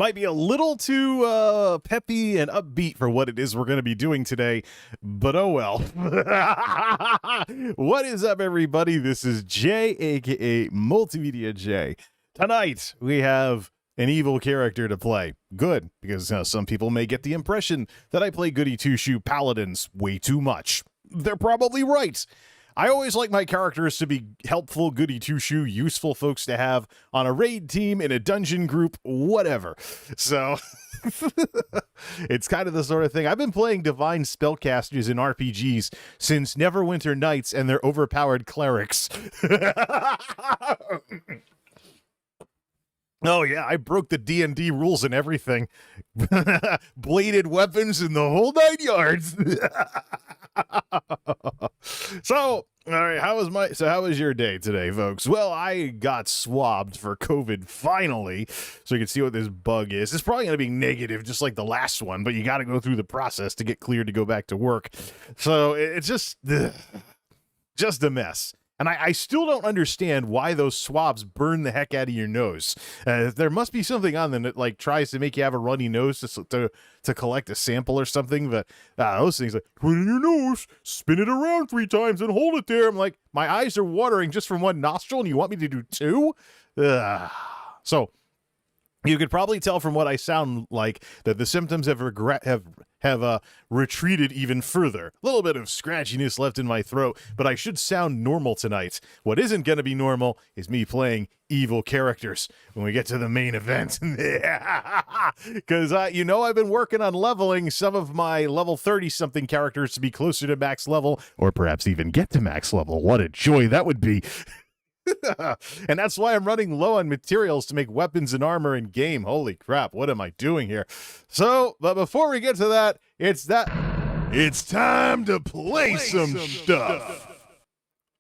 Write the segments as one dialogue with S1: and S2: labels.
S1: might be a little too peppy and upbeat for what it is we're going to be doing today, but oh well. What is up, everybody? This is Jay, aka MultimediaJay. Tonight, we have an evil character to play. Good, because some people may get the impression that I play goody two-shoe paladins way too much. They're probably right. I always like my characters to be helpful, goody two-shoe, useful folks to have on a raid team, in a dungeon group, whatever. So, it's kind of the sort of thing. I've been playing divine spellcasters in RPGs since Neverwinter Nights and their overpowered clerics. Oh yeah, I broke the D&D rules and everything. Bladed weapons and the whole 9 yards. So, all right, how was your day today, folks? Well, I got swabbed for COVID finally, so you can see what this bug is. It's probably going to be negative, just like the last one, but you got to go through the process to get cleared to go back to work. So it's just a mess. And I still don't understand why those swabs burn the heck out of your nose. There must be something on them that like tries to make you have a runny nose to collect a sample or something. But those things like, put it in your nose, spin it around 3 times and hold it there. I'm like, my eyes are watering just from one nostril and you want me to do 2? So you could probably tell from what I sound like that the symptoms have retreated even further. A little bit of scratchiness left in my throat, but I should sound normal tonight. What isn't going to be normal is me playing evil characters when we get to the main event. Because, I've been working on leveling some of my level 30-something characters to be closer to max level, or perhaps even get to max level. What a joy that would be. And that's why I'm running low on materials to make weapons and armor in game. Holy crap, what am I doing here? So, but before we get to that, it's time to play some stuff.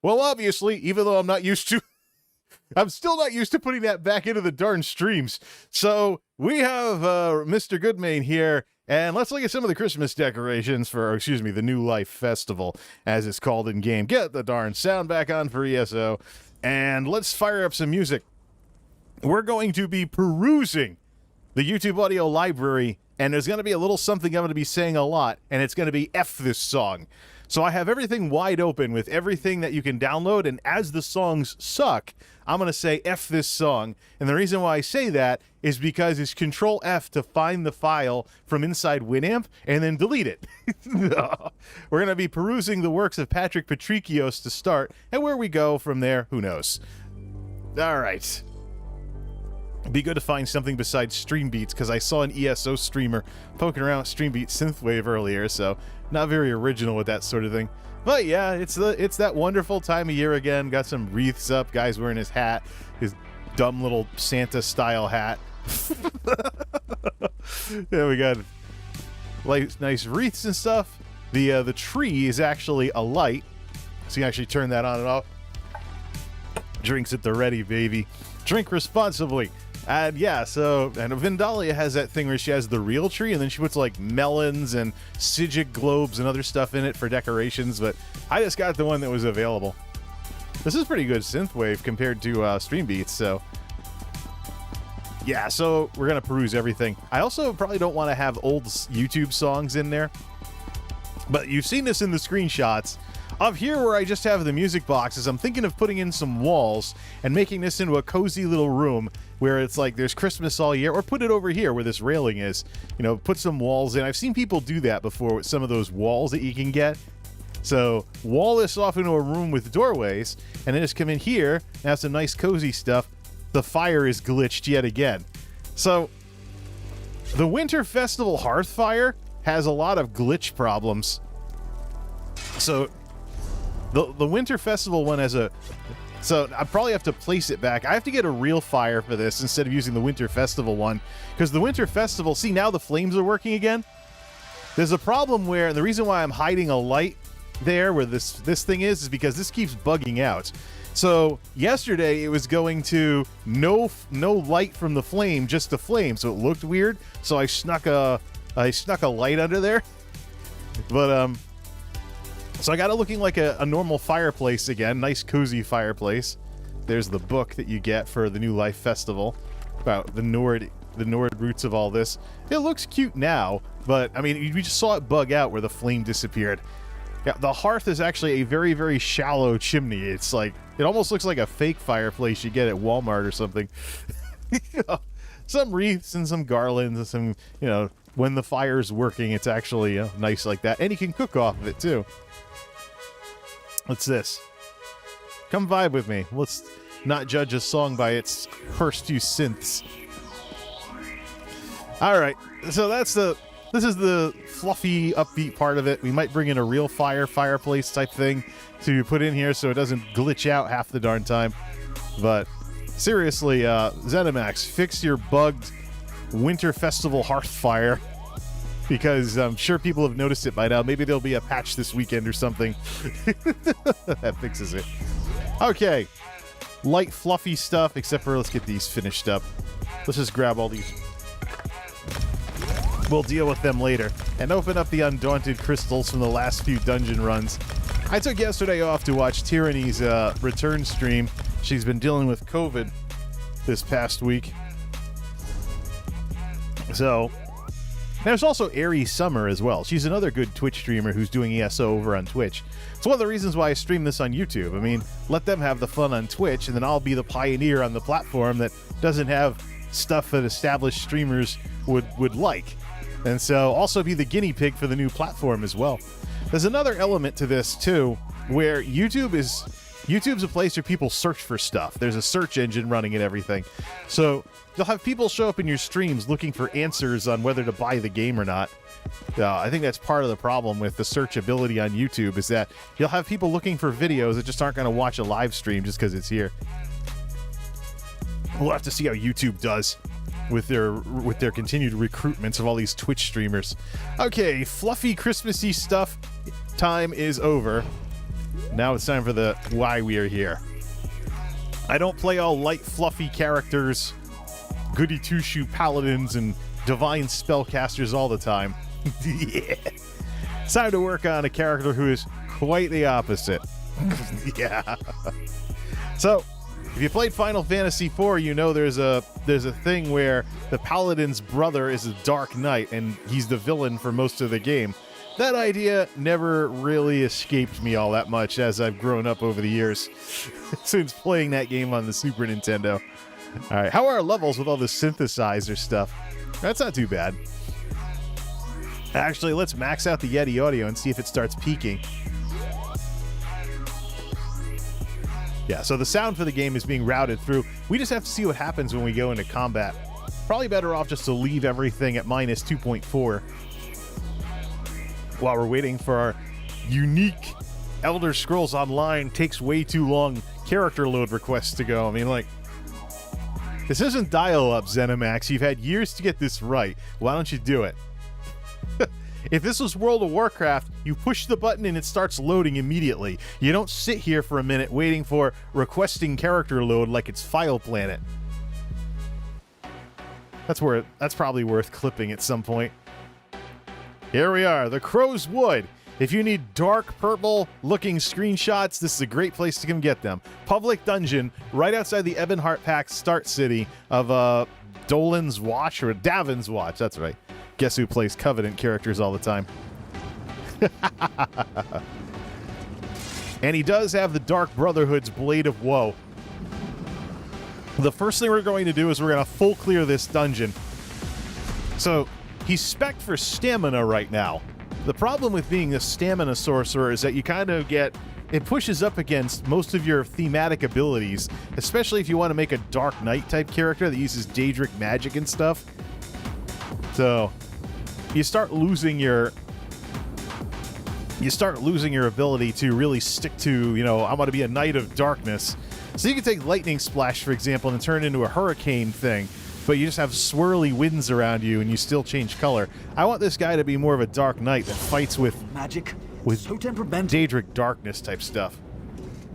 S1: Well, obviously, even though I'm still not used to putting that back into the darn streams. So we have Mr. Goodmane here, and let's look at some of the Christmas decorations for, the New Life Festival, as it's called in game. Get the darn sound back on for ESO. And let's fire up some music. We're going to be perusing the YouTube audio library, and there's going to be a little something I'm going to be saying a lot, and it's going to be F this song. So I have everything wide open with everything that you can download, and as the songs suck, I'm going to say F this song. And the reason why I say that is because it's Control F to find the file from inside Winamp and then delete it. We're going to be perusing the works of Patrick Patricios to start, and where we go from there, who knows. All right. It'd be good to find something besides Stream Beats, because I saw an ESO streamer poking around with Stream Beats Synthwave earlier, so not very original with that sort of thing. But yeah, it's that wonderful time of year again. Got some wreaths up, guy's wearing his hat, his dumb little Santa-style hat. Yeah, we got like nice wreaths and stuff. The tree is actually a light, so you can actually turn that on and off. Drinks at the ready, baby. Drink responsibly. And yeah, and Vindalia has that thing where she has the real tree, and then she puts like melons and Sigic globes and other stuff in it for decorations, but I just got the one that was available. This is pretty good synthwave compared to Stream Beats, so yeah, so we're going to peruse everything. I also probably don't want to have old YouTube songs in there, but you've seen this in the screenshots. Up here where I just have the music boxes, I'm thinking of putting in some walls and making this into a cozy little room where it's like there's Christmas all year, or put it over here where this railing is. Put some walls in. I've seen people do that before with some of those walls that you can get. So wall this off into a room with doorways, and then just come in here and have some nice cozy stuff. The fire is glitched yet again. So the Winter Festival Hearth Fire has a lot of glitch problems. So the Winter Festival one has so I probably have to place it back. I have to get a real fire for this instead of using the Winter Festival one, because the Winter Festival, see, now the flames are working again. There's a problem where, and the reason why I'm hiding a light there where this thing is because this keeps bugging out. So yesterday it was going to no light from the flame, just the flame, so it looked weird. So I snuck a light under there, but so I got it looking like a normal fireplace again, nice cozy fireplace. There's the book that you get for the New Life Festival about the the Nord roots of all this. It looks cute now, but I mean, we just saw it bug out where the flame disappeared. Yeah, the hearth is actually a very, very shallow chimney. It's like, it almost looks like a fake fireplace you get at Walmart or something. You know, some wreaths and some garlands and some, you know, when the fire's working, it's actually nice like that. And you can cook off of it too. What's this? Come vibe with me. Let's not judge a song by its first few synths. All right, so this is the fluffy, upbeat part of it. We might bring in a real fireplace type thing to put in here so it doesn't glitch out half the darn time. But seriously, ZeniMax, fix your bugged Winter Festival hearth fire, because I'm sure people have noticed it by now. Maybe there'll be a patch this weekend or something that fixes it. Okay, light, fluffy stuff, except for let's get these finished up. Let's just grab all these. We'll deal with them later. And open up the Undaunted crystals from the last few dungeon runs. I took yesterday off to watch Tyranny's return stream. She's been dealing with COVID this past week. So, there's also Airy Summer as well. She's another good Twitch streamer who's doing ESO over on Twitch. It's one of the reasons why I stream this on YouTube. I mean, let them have the fun on Twitch, and then I'll be the pioneer on the platform that doesn't have stuff that established streamers would like. And so also be the guinea pig for the new platform as well. There's another element to this too, where YouTube's a place where people search for stuff. There's a search engine running and everything. So you'll have people show up in your streams looking for answers on whether to buy the game or not. I think that's part of the problem with the searchability on YouTube, is that you'll have people looking for videos that just aren't going to watch a live stream just because it's here. We'll have to see how YouTube does with their continued recruitments of all these Twitch streamers. Okay, fluffy, Christmassy stuff time is over. Now it's time for the why we are here. I don't play all light, fluffy characters, goody two-shoe paladins, and divine spellcasters all the time. Yeah. It's time to work on a character who is quite the opposite. Yeah. So, if you played Final Fantasy IV, you know there's a thing where the paladin's brother is a dark knight, and he's the villain for most of the game. That idea never really escaped me all that much as I've grown up over the years since playing that game on the Super Nintendo. All right, how are our levels with all this synthesizer stuff? That's not too bad. Actually, let's max out the Yeti audio and see if it starts peaking. Yeah, so the sound for the game is being routed through. We just have to see what happens when we go into combat. Probably better off just to leave everything at minus 2.4 while we're waiting for our unique Elder Scrolls Online takes way too long character load requests to go. I mean, like, this isn't dial-up, ZeniMax. You've had years to get this right. Why don't you do it? If this was World of Warcraft, you push the button and it starts loading immediately. You don't sit here for a minute waiting for requesting character load like it's File Planet. That's probably worth clipping at some point. Here we are, the Crow's Wood. If you need dark purple looking screenshots, this is a great place to come get them. Public dungeon right outside the Ebonheart Pact start city of Dolan's Watch, or Davin's Watch, that's right. Guess who plays Covenant characters all the time? And he does have the Dark Brotherhood's Blade of Woe. The first thing we're going to do is we're going to full clear this dungeon. So, he's spec'd for stamina right now. The problem with being a stamina sorcerer is that you kind of get... It pushes up against most of your thematic abilities, especially if you want to make a Dark Knight type character that uses Daedric magic and stuff. So, you start losing your ability to really stick to, you know, I want to be a Knight of Darkness. So you can take Lightning Splash, for example, and turn it into a hurricane thing, but you just have swirly winds around you and you still change color. I want this guy to be more of a Dark Knight that fights with
S2: magic,
S1: with
S2: so temperamental.
S1: Daedric darkness type stuff.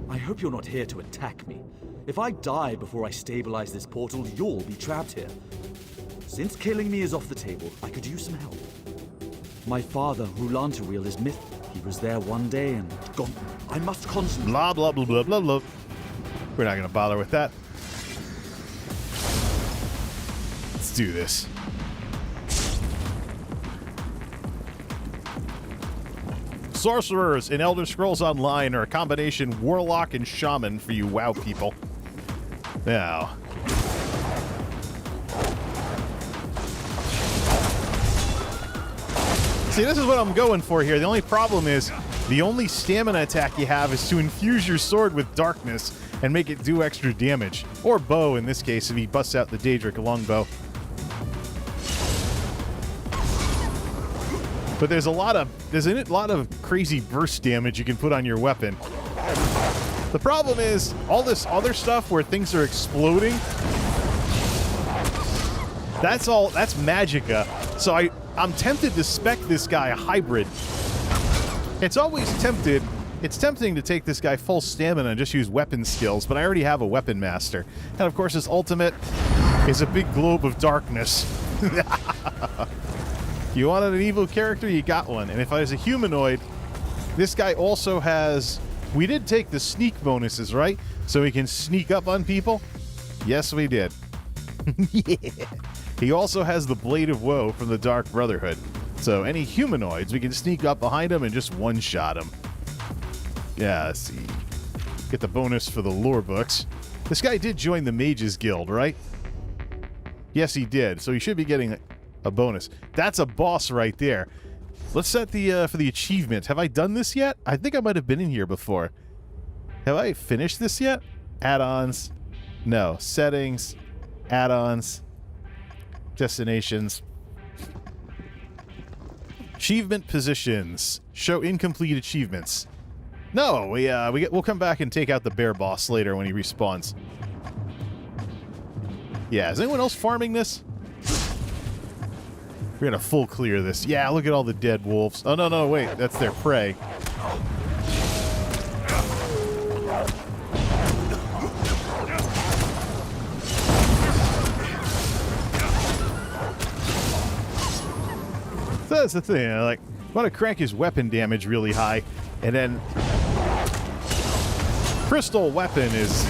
S2: I hope you're not here to attack me. If I die before I stabilize this portal, you'll be trapped here. Since killing me is off the table, I could use some help. My father, Rulantaril, is myth. He was there one day and gone. I must concentrate.
S1: Blah, blah, blah, blah, blah, blah. We're not going to bother with that. Let's do this. Sorcerers in Elder Scrolls Online are a combination warlock and shaman for you WoW people. Now, see, this is what I'm going for here. The only problem is the only stamina attack you have is to infuse your sword with darkness and make it do extra damage. Or bow in this case if he busts out the Daedric longbow. But there's a lot of crazy burst damage you can put on your weapon. The problem is all this other stuff where things are exploding. That's magicka. So I'm tempted to spec this guy a hybrid. It's always tempted. It's tempting to take this guy full stamina and just use weapon skills, but I already have a weapon master. And of course his ultimate is a big globe of darkness. You wanted an evil character, you got one. And if I was a humanoid, this guy also has... We did take the sneak bonuses, right? So he can sneak up on people? Yes, we did. Yeah. He also has the Blade of Woe from the Dark Brotherhood. So any humanoids, we can sneak up behind them and just one-shot them. Yeah, let's see. Get the bonus for the lore books. This guy did join the Mages Guild, right? Yes, he did. So he should be getting a bonus. That's a boss right there. Let's set the for the achievement. Have I done this yet? I think I might have been in here before. Have I finished this yet? Add-ons. No. Settings. Add-ons. Destinations. Achievement positions. Show incomplete achievements. No, we'll come back and take out the bear boss later when he respawns. Yeah, is anyone else farming this? We're gonna full clear this. Yeah, look at all the dead wolves. Oh, no, wait. That's their prey. So that's the thing. I want to crank his weapon damage really high, and then crystal weapon is...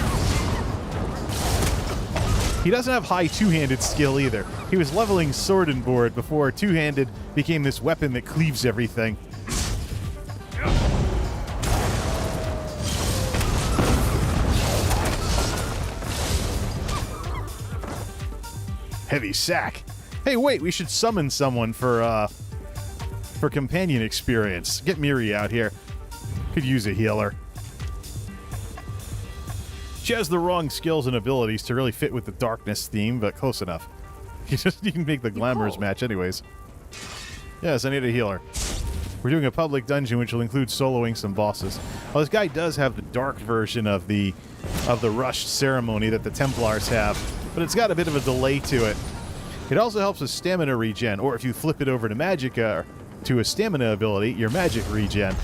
S1: He doesn't have high two-handed skill either. He was leveling sword and board before two-handed became this weapon that cleaves everything. Heavy sack. Hey, wait, we should summon someone for companion experience. Get Miri out here. Could use a healer. She has the wrong skills and abilities to really fit with the darkness theme, but close enough. You can make the glamorous match anyways. Yes, I need a healer. We're doing a public dungeon which will include soloing some bosses. Well, this guy does have the dark version of the rushed ceremony that the Templars have, but it's got a bit of a delay to it. It also helps with stamina regen, or if you flip it over to magicka, to a stamina ability, your magic regen.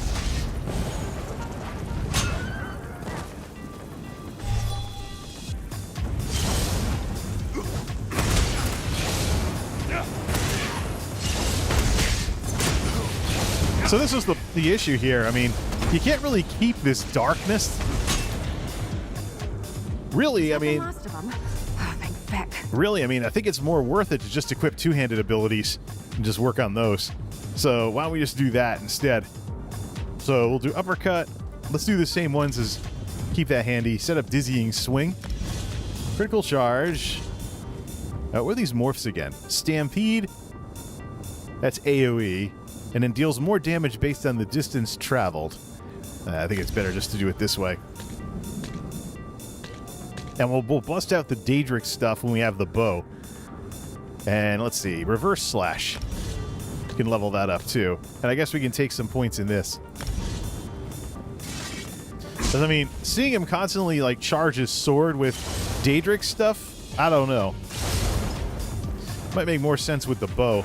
S1: So this is the issue here. I mean, you can't really keep this darkness. Really, I mean... Really, I mean, I think it's more worth it to just equip two-handed abilities and just work on those. So why don't we just do that instead? So we'll do uppercut. Let's do the same ones as keep that handy. Set up dizzying swing. Critical charge. What are these morphs again? Stampede. That's AoE. And then deals more damage based on the distance traveled. I think it's better just to do it this way. And we'll bust out the Daedric stuff when we have the bow. And let's see. Reverse slash. We can level that up too. And I guess we can take some points in this. Because, I mean, seeing him constantly, like, charge his sword with Daedric stuff, I don't know. Might make more sense with the bow.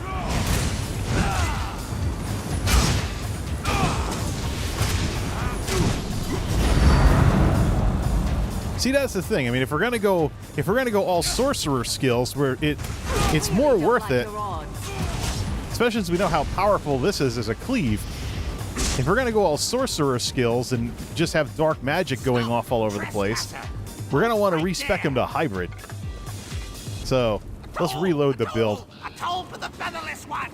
S1: See, that's the thing. I mean, if we're gonna go all sorcerer skills, where it's more worth it, especially since we know how powerful this is as a cleave. If we're gonna go all sorcerer skills and just have dark magic going off all over the place, we're gonna want to respec him to hybrid. So Let's reload the build.
S3: A toll for the featherless one.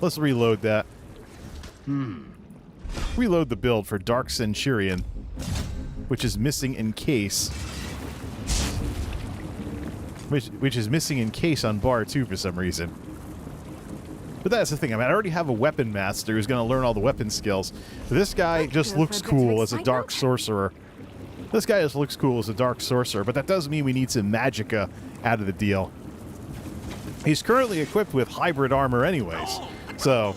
S1: Let's reload that. Reload the build for Dark Centurion, which is missing in case. Which is missing in case on bar 2 for some reason. But that's the thing. I mean, I already have a weapon master who's going to learn all the weapon skills. But this guy just looks cool as a dark sorcerer. This guy just looks cool as a dark sorcerer, but that does mean we need some magicka out of the deal. He's currently equipped with hybrid armor anyways, so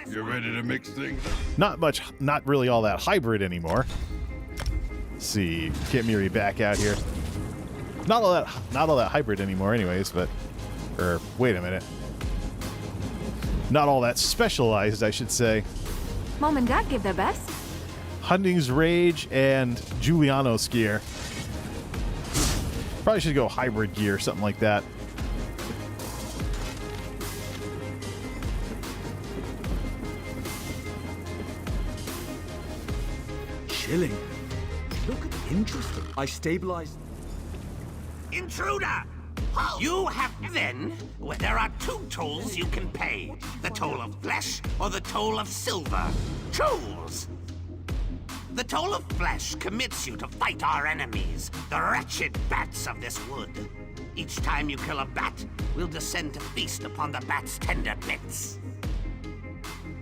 S4: You ready to mix things up?
S1: not really all that hybrid anymore. Let's see, get Miri back out here. Not all that hybrid anymore anyways, but wait a minute. Not all that specialized, I should say.
S5: Mom and Dad give their best.
S1: Hunting's Rage and Giuliano's gear. Probably should go hybrid gear, something like that.
S2: Chilling. Look, interesting. I stabilized.
S3: Intruder! You have then, there are 2 tolls you can pay. The toll of flesh or the toll of silver. Choose! The toll of flesh commits you to fight our enemies, the wretched bats of this wood. Each time you kill a bat, we'll descend to feast upon the bat's tender bits.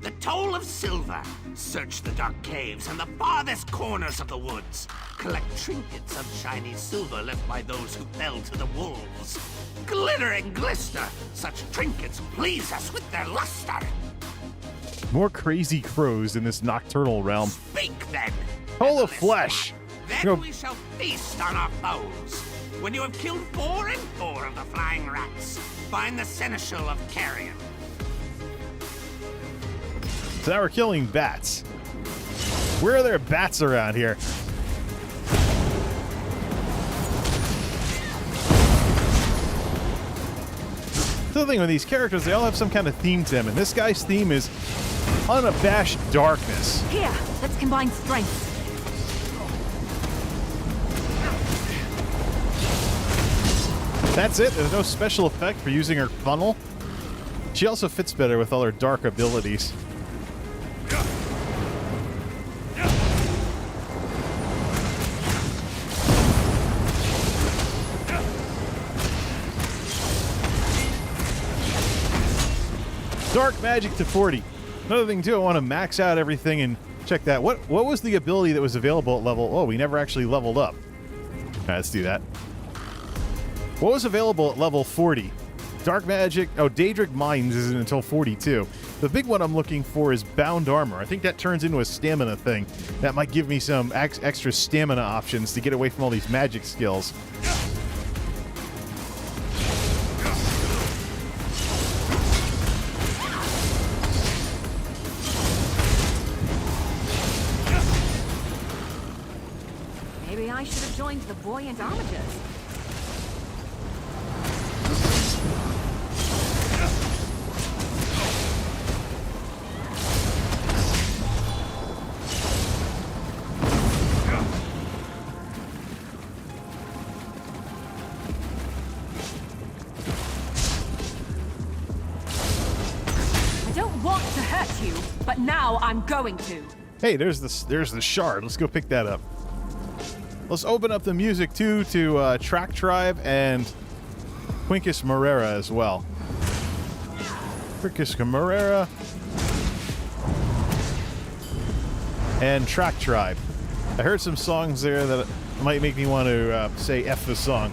S3: The toll of silver. Search the dark caves and the farthest corners of the woods. Collect trinkets of shiny silver left by those who fell to the wolves. Glitter and glister. Such trinkets please us with their luster.
S1: More crazy crows in this nocturnal realm.
S3: Speak then.
S1: Toll of
S3: featherless
S1: flesh.
S3: one. Then
S1: Go-
S3: we shall feast on our foes. When you have killed 4 and 4 of the flying rats, find the seneschal of carrion.
S1: So now we're killing bats. Where are there bats around here? The thing with these characters, they all have some kind of theme to them, and this guy's theme is unabashed darkness.
S5: Here, let's combine strengths.
S1: That's it? There's no special effect for using her funnel? She also fits better with all her dark abilities. Dark magic to 40. Another thing too, I want to max out everything and check that. What was the ability that was available at level? Oh, we never actually leveled up. All right, let's do that. What was available at level 40? Dark magic. Oh, Daedric Mines isn't until 42. The big one I'm looking for is bound armor. I think that turns into a stamina thing. That might give me some extra stamina options to get away from all these magic skills.
S5: Maybe I should have joined the buoyant armatures. I don't want to hurt you, but now I'm going to.
S1: Hey, there's the shard. Let's go pick that up. Let's open up the music too to Track Tribe and Quincus Morera as well. Quincus Morera and Track Tribe. I heard some songs there that might make me want to say F the song.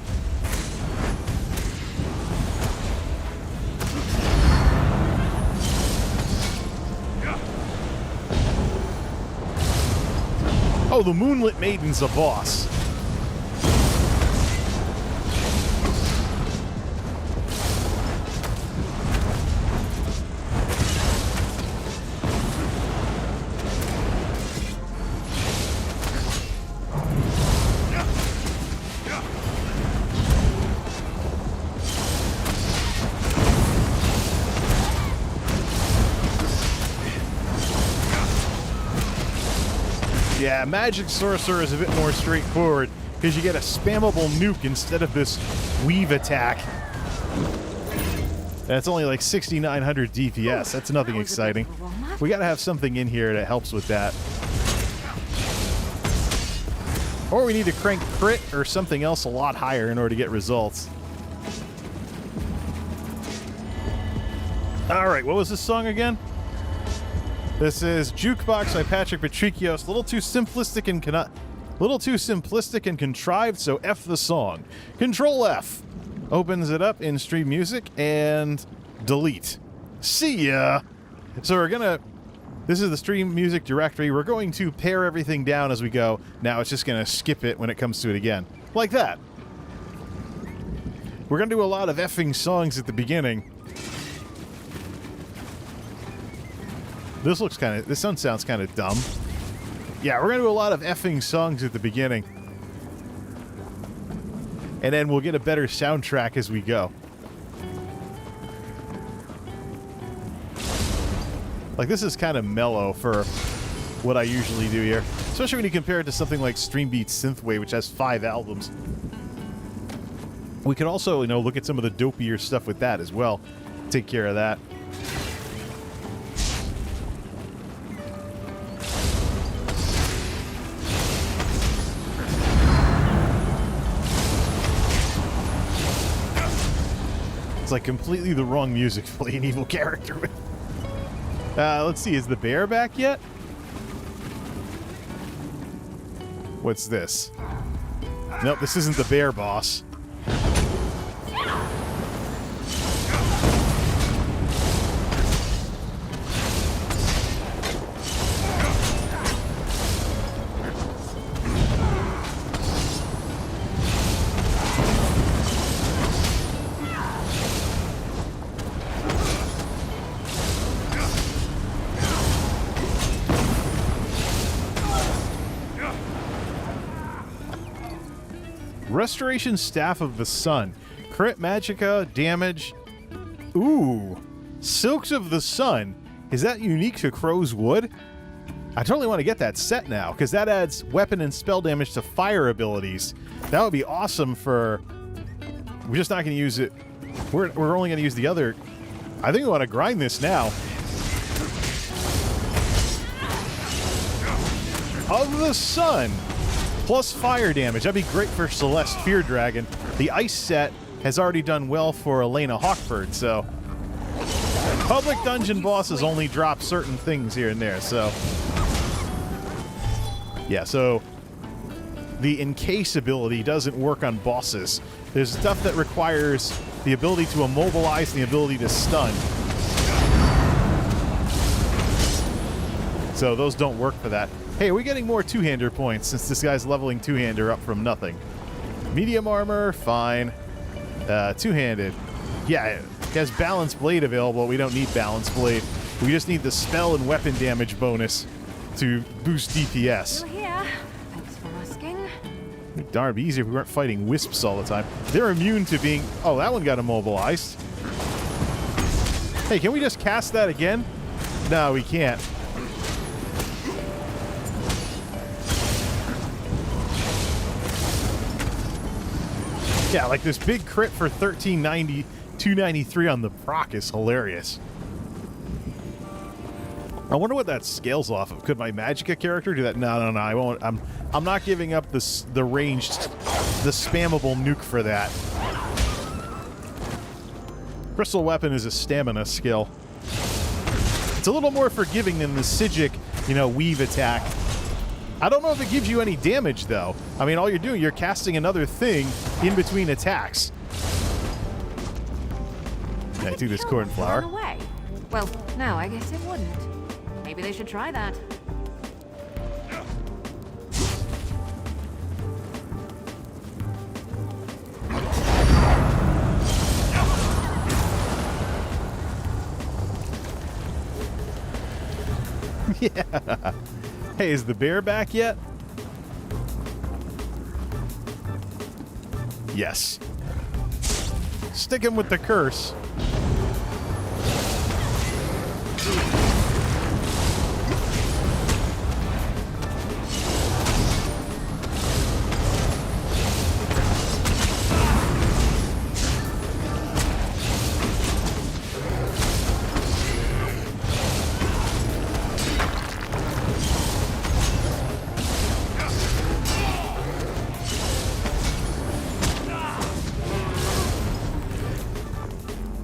S1: Oh, the Moonlit Maiden's a boss. Yeah, Magic Sorcerer is a bit more straightforward because you get a spammable nuke instead of this weave attack. That's only like 6,900 DPS. That's nothing exciting. We gotta have something in here that helps with that. Or we need to crank crit or something else a lot higher in order to get results. Alright, what was this song again? This is Jukebox by Patrick Patricios. A little too simplistic and contrived, so F the song. Control F. Opens it up in Stream Music and delete. See ya! So we're gonna... This is the Stream Music directory. We're going to pare everything down as we go. Now it's just gonna skip it when it comes to it again. Like that. We're gonna do a lot of effing songs at the beginning. This one sounds kind of dumb. Yeah, we're gonna do a lot of effing songs at the beginning. And then we'll get a better soundtrack as we go. Like, this is kind of mellow for what I usually do here. Especially when you compare it to something like Streambeat Synthwave, which has 5 albums. We could also, look at some of the dopier stuff with that as well. Take care of that. It's like completely the wrong music to play an evil character with. Let's see, is the bear back yet? What's this? Nope, this isn't the bear boss. Restoration Staff of the Sun. Crit Magicka, damage. Ooh. Silks of the Sun. Is that unique to Crow's Wood? I totally want to get that set now, because that adds weapon and spell damage to fire abilities. That would be awesome for... We're just not going to use it. We're only going to use the other... I think we want to grind this now. Of the Sun. Plus fire damage. That'd be great for Celeste Fear Dragon. The ice set has already done well for Elena Hawkbird, so... Public dungeon bosses only drop certain things here and there, so... Yeah, so... The Encase ability doesn't work on bosses. There's stuff that requires the ability to immobilize and the ability to stun. So those don't work for that. Hey, are we getting more two-hander points since this guy's leveling two-hander up from nothing? Medium armor, fine. Two-handed. Yeah, it has Balanced Blade available. We don't need Balanced Blade. We just need the spell and weapon damage bonus to boost DPS.
S5: Still here. Thanks for asking.
S1: Darn, it'd be easier if we weren't fighting wisps all the time. They're immune to being... Oh, that one got immobilized. Hey, can we just cast that again? No, we can't. Yeah, like this big crit for 1390, 293 on the proc is hilarious. I wonder what that scales off of. Could my Magicka character do that? No, I won't. I'm not giving up the spammable nuke for that. Crystal Weapon is a stamina skill. It's a little more forgiving than the Sigic, weave attack. I don't know if it gives you any damage, though. I mean, all you're doing, you're casting another thing in between attacks. Can I do this cornflower?
S5: Run away. Well, no, I guess it wouldn't. Maybe they should try that.
S1: Yeah. Hey, is the bear back yet? Yes. Stick him with the curse.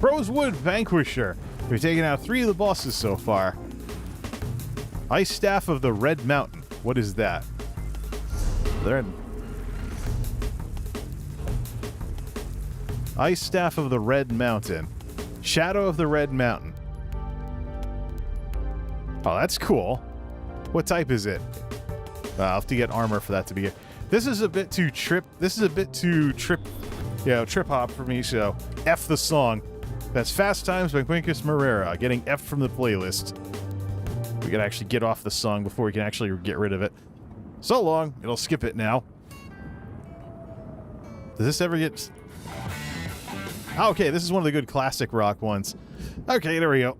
S1: Crowswood Vanquisher. We've taken out 3 of the bosses so far. Ice Staff of the Red Mountain. What is that? Ice Staff of the Red Mountain. Shadow of the Red Mountain. Oh, that's cool. What type is it? I'll have to get armor for that to be. This is a bit too trip. This is a bit too trip hop for me. So F the song. That's Fast Times by Quincus Morera. Getting F from the playlist. We can actually get off the song before we can actually get rid of it. So long. It'll skip it now. Does this ever get? Oh, okay, this is one of the good classic rock ones. Okay, there we go.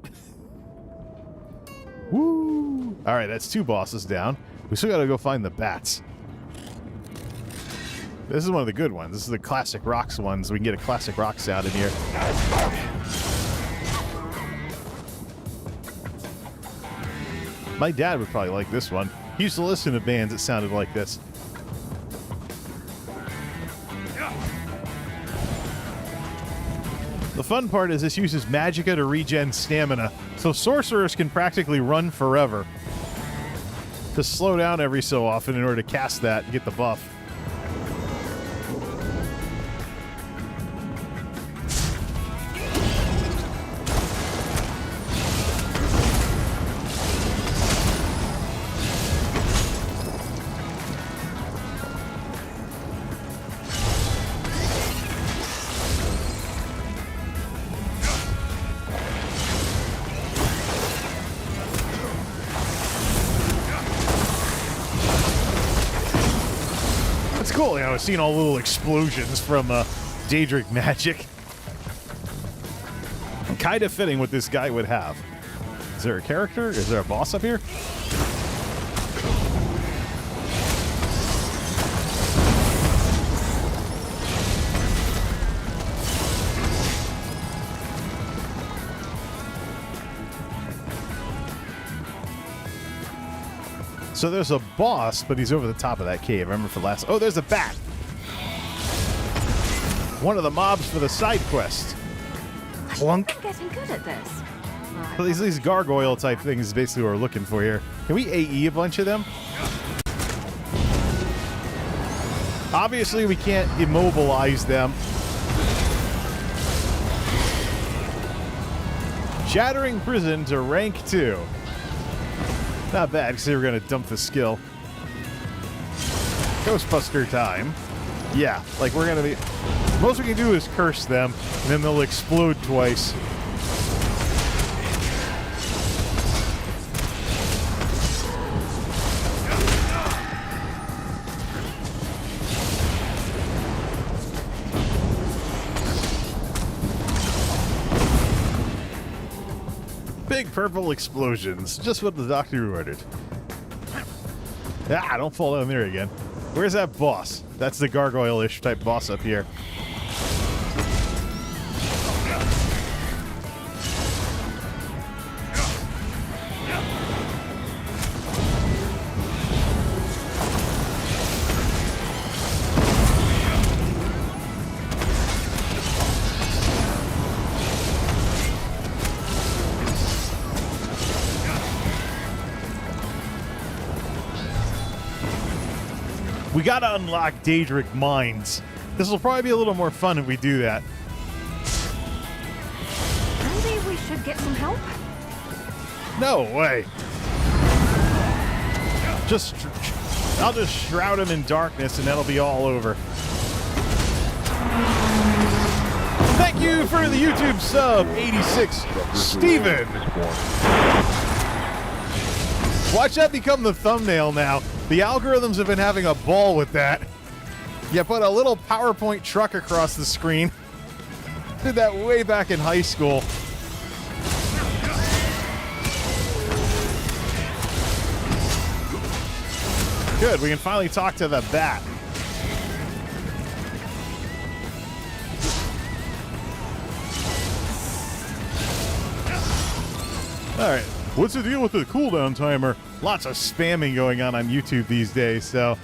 S1: Woo! All right, that's 2 bosses down. We still got to go find the bats. This is one of the good ones. This is the classic rocks ones. We can get a classic rock sound in here. My dad would probably like this one. He used to listen to bands that sounded like this. The fun part is this uses magicka to regen stamina, so sorcerers can practically run forever. Just slow down every so often in order to cast that and get the buff. Cool, I've seen all little explosions from Daedric magic. Kind of fitting what this guy would have. Is there a character? Is there a boss up here? So there's a boss, but he's over the top of that cave. I remember for last... Oh, there's a bat! One of the mobs for the side quest. Clunk.
S5: I'm getting good at this. Right.
S1: So these gargoyle type things is basically what we're looking for here. Can we AE a bunch of them? Obviously, we can't immobilize them. Shattering Prison to rank 2. Not bad, because they were going to dump the skill. Ghostbuster time. Yeah, like we're going to be... Most we can do is curse them, and then they'll explode twice. Big purple explosions. Just what the doctor ordered. Ah, don't fall down there again. Where's that boss? That's the gargoyle-ish type boss up here. We gotta unlock Daedric Mines. This will probably be a little more fun if we do that.
S5: Maybe we should get some help?
S1: No way. I'll just shroud him in darkness and that'll be all over. Thank you for the YouTube sub, 86, Steven. Watch that become the thumbnail now. The algorithms have been having a ball with that. You put a little PowerPoint truck across the screen. Did that way back in high school. Good, we can finally talk to the bat. All right, what's the deal with the cooldown timer? Lots of spamming going on YouTube these days, so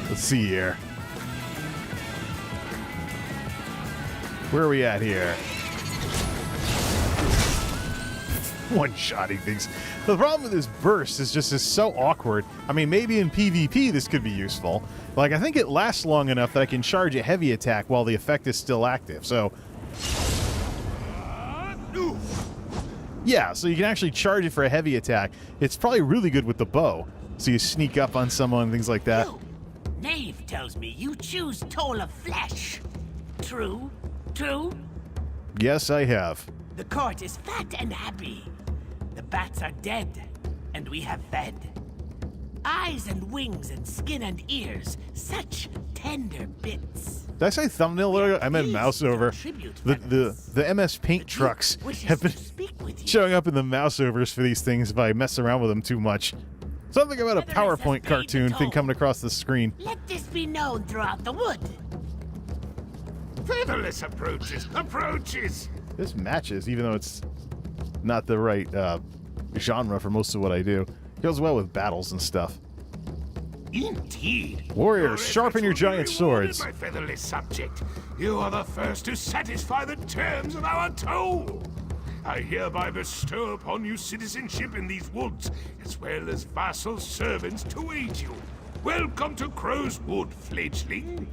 S1: let's see here. Where are we at here? one-shotting things. The problem with this burst is just so awkward. I mean, maybe in PvP this could be useful. Like, I think it lasts long enough that I can charge a heavy attack while the effect is still active. So, yeah, so you can actually charge it for a heavy attack. It's probably really good with the bow. So you sneak up on someone, things like that.
S3: You, Knave tells me you choose Toll of Flesh. True? True?
S1: Yes, I have.
S3: The court is fat and happy. The bats are dead, and we have fed. Eyes and wings and skin and ears, such tender bits.
S1: Did I say thumbnail earlier? I meant mouse over. The MS Paint trucks have been showing up in the mouse overs for these things if I mess around with them too much. Something about a PowerPoint cartoon thing coming across the screen.
S3: Let this be known throughout the wood.
S4: Featherless approaches.
S1: This matches, even though it's not the right genre for most of what I do. Goes well with battles and stuff.
S4: Indeed.
S1: Warriors, sharpen your giant swords.
S4: My featherless subject, you are the first to satisfy the terms of our toll. I hereby bestow upon you citizenship in these woods, as well as vassal servants to aid you. Welcome to Crow's Wood, fledgling.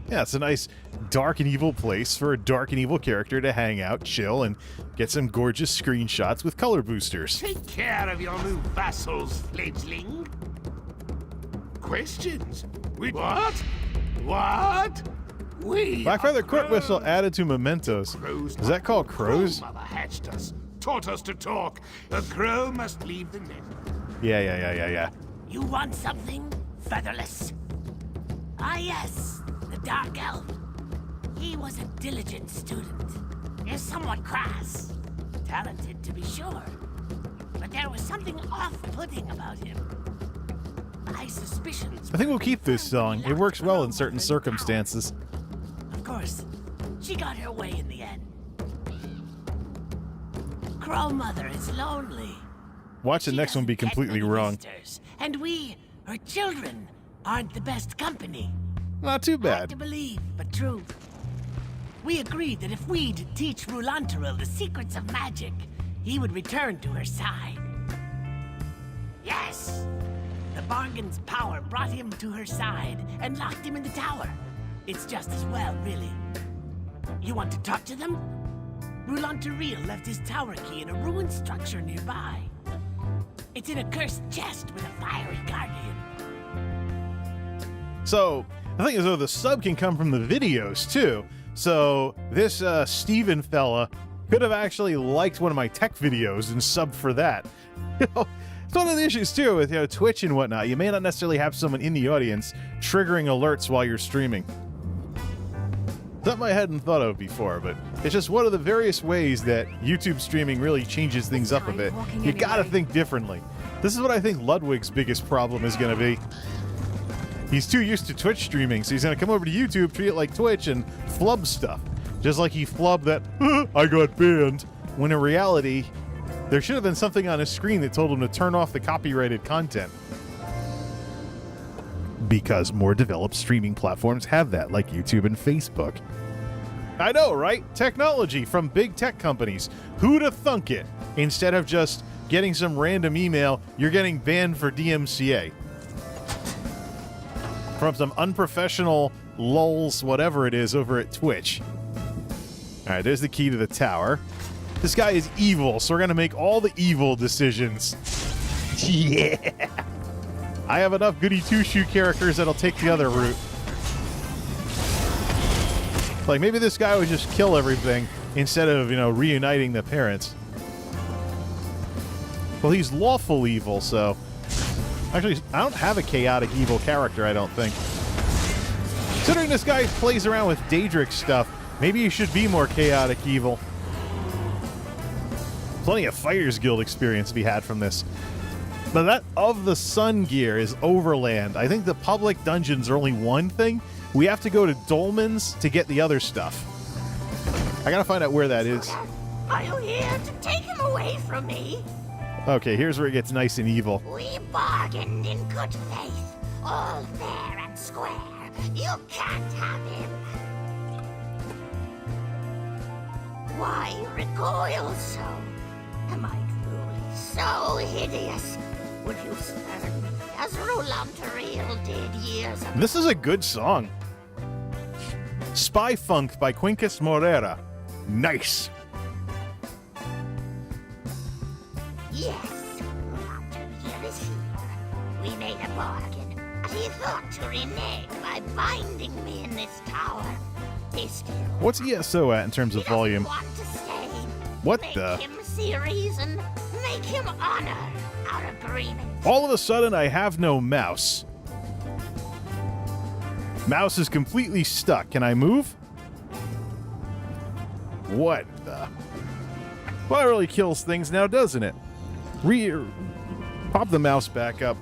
S1: Yeah, it's a nice dark and evil place for a dark and evil character to hang out, chill, and get some gorgeous screenshots with color boosters.
S4: Take care of your new vassals, fledgling. Questions? What?
S1: Blackfeather Court Whistle added to mementos. Is that called crows?
S4: Crow mother hatched us, taught us to talk. A crow must leave the nest.
S1: Yeah.
S3: You want something, Featherless? Ah, yes, the Dark Elf. He was a diligent student. Is somewhat crass. Talented, to be sure. But there was something off-putting about him. My suspicions.
S1: I think we'll keep this song. It works well in certain circumstances.
S3: Of course, she got her way in the end. Crow Mother is lonely.
S1: Watch the next one be completely wrong.
S3: And we, her children, aren't the best company.
S1: Not too
S3: Hard
S1: bad.
S3: to believe, but true. We agreed that if we'd teach Rulantaril the secrets of magic, he would return to her side. Yes! The bargain's power brought him to her side and locked him in the tower. It's just as well, really. You want to talk to them? Rulantaril left his tower key in a ruined structure nearby. It's in a cursed chest with a fiery guardian.
S1: So, the thing is, though, the sub can come from the videos, too. So, this Steven fella could have actually liked one of my tech videos and subbed for that. It's one of the issues, too, with Twitch and whatnot. You may not necessarily have someone in the audience triggering alerts while you're streaming. Something I hadn't thought of before, but it's just one of the various ways that YouTube streaming really changes things up a bit. You gotta think differently. This is what I think Ludwig's biggest problem is gonna be. He's too used to Twitch streaming, so he's gonna come over to YouTube, treat it like Twitch, and flub stuff. Just like he flubbed that, I got banned, when in reality, there should have been something on his screen that told him to turn off the copyrighted content. Because more developed streaming platforms have that, like YouTube and Facebook. I know, right? Technology from big tech companies. Who'd have thunk it? Instead of just getting some random email, you're getting banned for DMCA. From some unprofessional lulz, whatever it is, over at Twitch. Alright, there's the key to the tower. This guy is evil, so we're gonna make all the evil decisions. Yeah! I have enough goody two-shoe characters that'll take the other route. Like, maybe this guy would just kill everything instead of, reuniting the parents. Well, he's lawful evil, so... Actually, I don't have a chaotic evil character, I don't think. Considering this guy plays around with Daedric stuff, maybe he should be more chaotic evil. Plenty of Fighters Guild experience to be had from this. But that of the Sun gear is Overland. I think the public dungeons are only one thing. We have to go to Dolmen's to get the other stuff. I gotta find out where that is.
S3: Are you here to take him away from me?
S1: Okay, here's where it gets nice and evil.
S3: We bargained in good faith, all fair and square. You can't have him. Why recoil so?
S6: Am I truly so hideous? Would you spurn me as Rolanteriel did years ago?
S1: This is a good song. Spy Funk by Quincus Morera. Nice.
S6: Yes, Rolanteriel is here. We made a bargain, but he thought to renege by binding me in this tower. He still
S1: What's ESO at in terms of volume?
S6: want to stay.
S1: What
S6: Make
S1: the?
S6: him see reason. Make him honor our agreement.
S1: All of a sudden, I have no mouse. Mouse is completely stuck. Can I move? What the? Well, that really kills things now, doesn't it? Pop the mouse back up.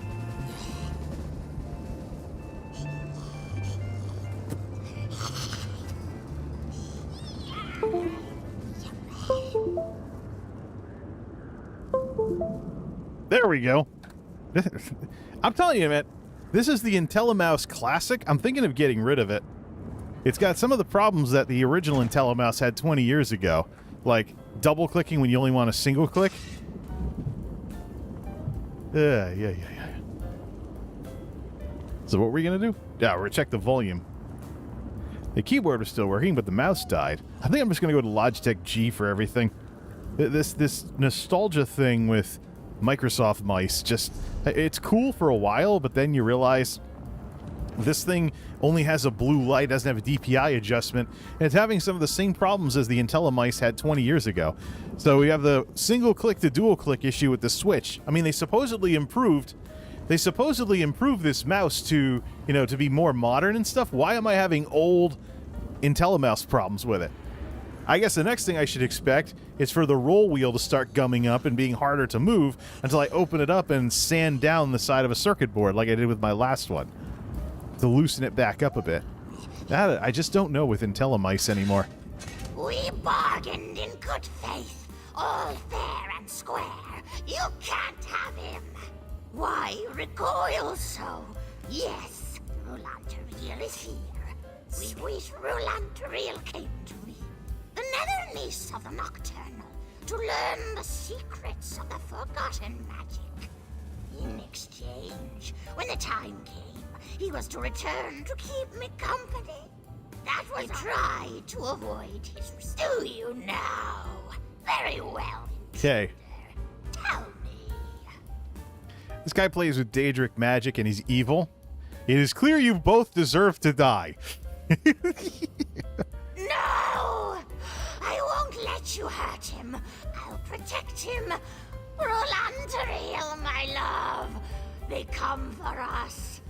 S1: There we go. I'm telling you, man, this is the IntelliMouse Classic. I'm thinking of getting rid of it. It's got some of the problems that the original IntelliMouse had 20 years ago, like double-clicking when you only want a single click. Yeah. So what were we going to do? Yeah, we're going to check the volume. The keyboard was still working, but the mouse died. I think I'm just going to go to Logitech G for everything. This nostalgia thing with Microsoft mice, just, it's cool for a while, but then you realize this thing only has a blue light, doesn't have a DPI adjustment, and it's having some of the same problems as the IntelliMice had 20 years ago. So we have the single click to dual click issue with the Switch. I mean, they supposedly improved this mouse to, you know, to be more modern and stuff. Why am I having old IntelliMouse problems with it? I guess the next thing I should expect is for the roll wheel to start gumming up and being harder to move until I open it up and sand down the side of a circuit board like I did with my last one to loosen it back up a bit. I just don't know with IntelliMice anymore.
S6: We bargained in good faith, all fair and square. You can't have him. Why recoil so? Yes, Rolanteriel is here. We wish Rolanteriel came to me, the nether niece of the Nocturnal, to learn the secrets of the forgotten magic. In exchange, when the time came, he was to return to keep me company. That was tried to avoid his. Do you know? Very well.
S1: Okay.
S6: Tell me.
S1: This guy plays with Daedric magic and he's evil. It is clear you both deserve to die.
S6: No! I won't let you hurt him. I'll protect him. Rolanteriel, my love. They come for us.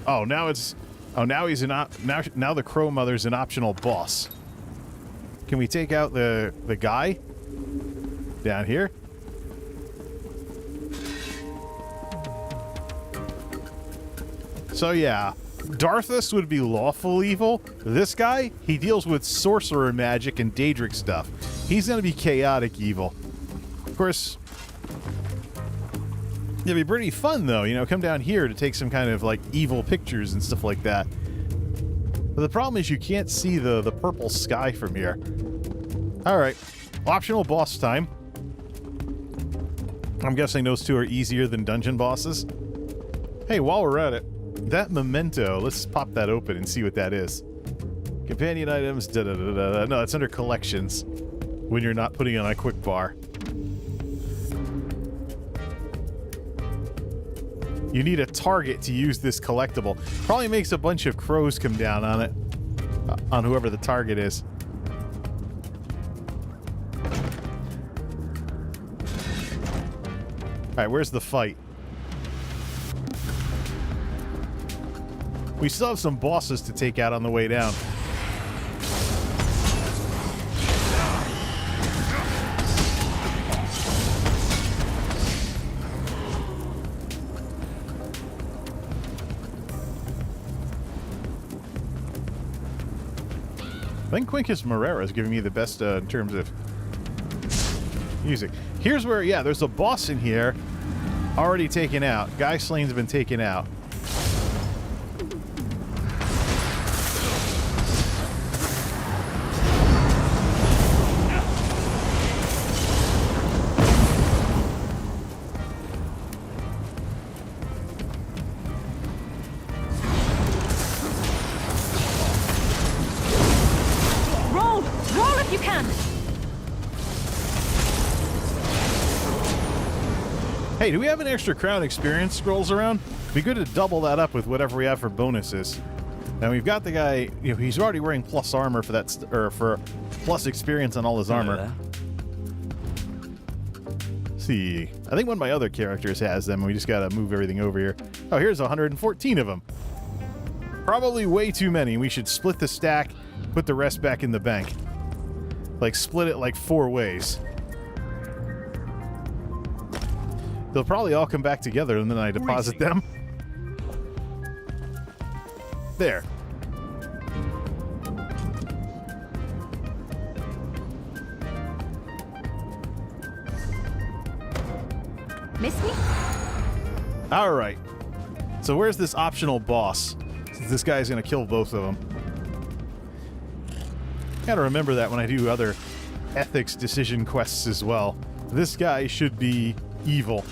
S1: Oh, now it's... Oh, now he's now the Crow Mother's an optional boss. Can we take out the guy? Down here? So yeah, Darthus would be lawful evil. This guy, he deals with sorcerer magic and Daedric stuff. He's gonna be chaotic evil. Of course, it'd be pretty fun though, you know, come down here to take some kind of like evil pictures and stuff like that. But the problem is you can't see the purple sky from here. Alright, optional boss time. I'm guessing those two are easier than dungeon bosses. Hey, while we're at it, that memento, let's pop that open and see what that is. Companion items, da-da-da-da-da. No, it's under collections when you're not putting on a quick bar. You need a target to use this collectible. Probably makes a bunch of crows come down on it. On whoever the target is. Alright, where's the fight? We still have some bosses to take out on the way down. I think Quincus Morera is giving me the best in terms of music. Here's where, yeah, there's a boss in here already taken out. Guy Slain's been taken out. Hey, do we have an extra crown experience scrolls around? Be good to double that up with whatever we have for bonuses. Now we've got the guy, you know, he's already wearing plus armor for that, or for plus experience on all his armor. See, I think one of my other characters has them. We just gotta move everything over here. Oh, here's 114 of them. Probably way too many. We should split the stack, put the rest back in the bank. Like, split it like 4 ways. They'll probably all come back together, and then I deposit them. There.
S5: Miss me?
S1: All right. So where's this optional boss? Since this guy's going to kill both of them. Gotta remember that when I do other ethics decision quests as well. This guy should be evil.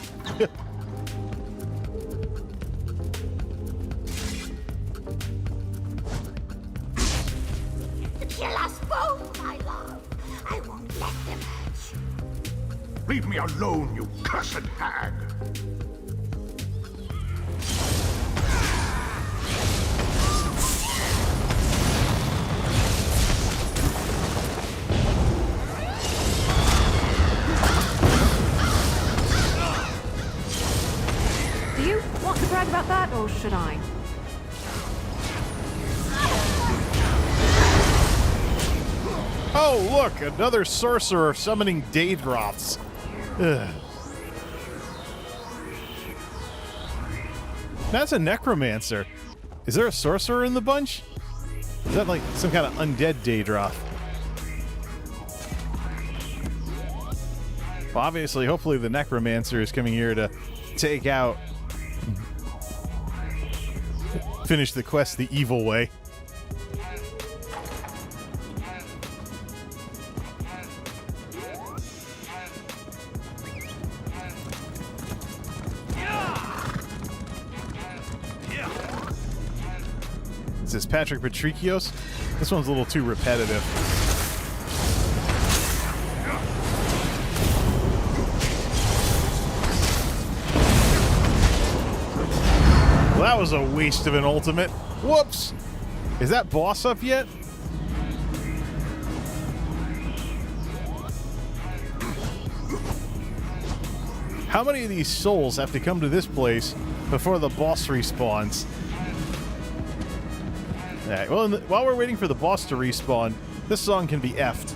S6: Kill us both, my love. I won't let them hurt you.
S4: Leave me alone, you cursed hag!
S5: Do you want to brag about that, or should I?
S1: Oh, look! Another sorcerer summoning Daedroths. Ugh. That's a necromancer. Is there a sorcerer in the bunch? Is that like some kind of undead Daedroth? Well, obviously, hopefully the necromancer is coming here to take out... finish the quest the evil way. Is this Patrick Patricios? This one's a little too repetitive. Well, that was a waste of an ultimate. Whoops! Is that boss up yet? How many of these souls have to come to this place before the boss respawns? Alright, well, while we're waiting for the boss to respawn, this song can be effed.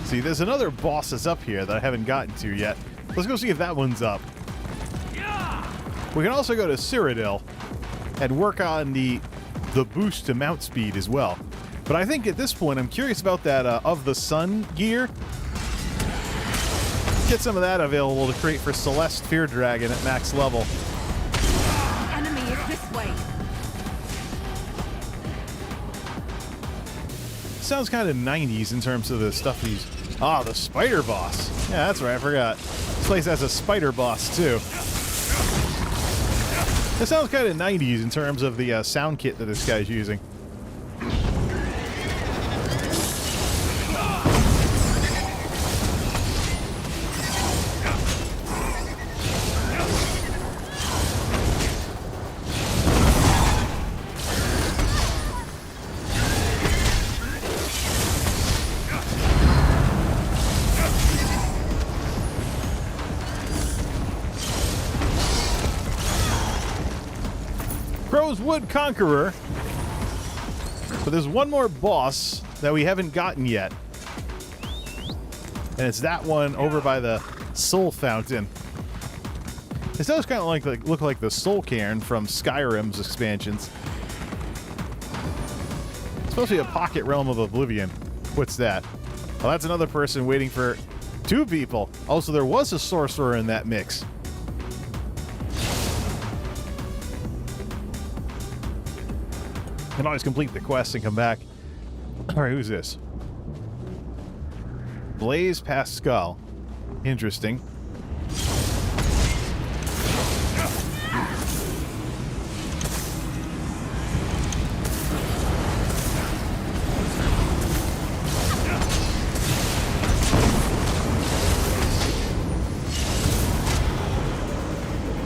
S1: See, there's another boss that's up here that I haven't gotten to yet. Let's go see if that one's up. We can also go to Cyrodiil and work on the boost to mount speed as well. But I think at this point, I'm curious about that of the sun gear. Get some of that available to create for Celeste Fear Dragon at max level.
S5: The enemy is this way.
S1: Sounds kind of 90s in terms of the stuff he's... Ah, the spider boss. Yeah, that's right, I forgot. This place has a spider boss, too. It sounds kind of 90s in terms of the sound kit that this guy's using. Wood Conqueror, but there's one more boss that we haven't gotten yet, and it's that one over by the Soul Fountain. This does kind of look like the Soul Cairn from Skyrim's expansions. It's supposed to be a pocket realm of Oblivion. What's that? Well, that's another person waiting for 2 people. Also, there was a sorcerer in that mix. You can always complete the quest and come back. All right, who's this? Blaise Pascal. Interesting.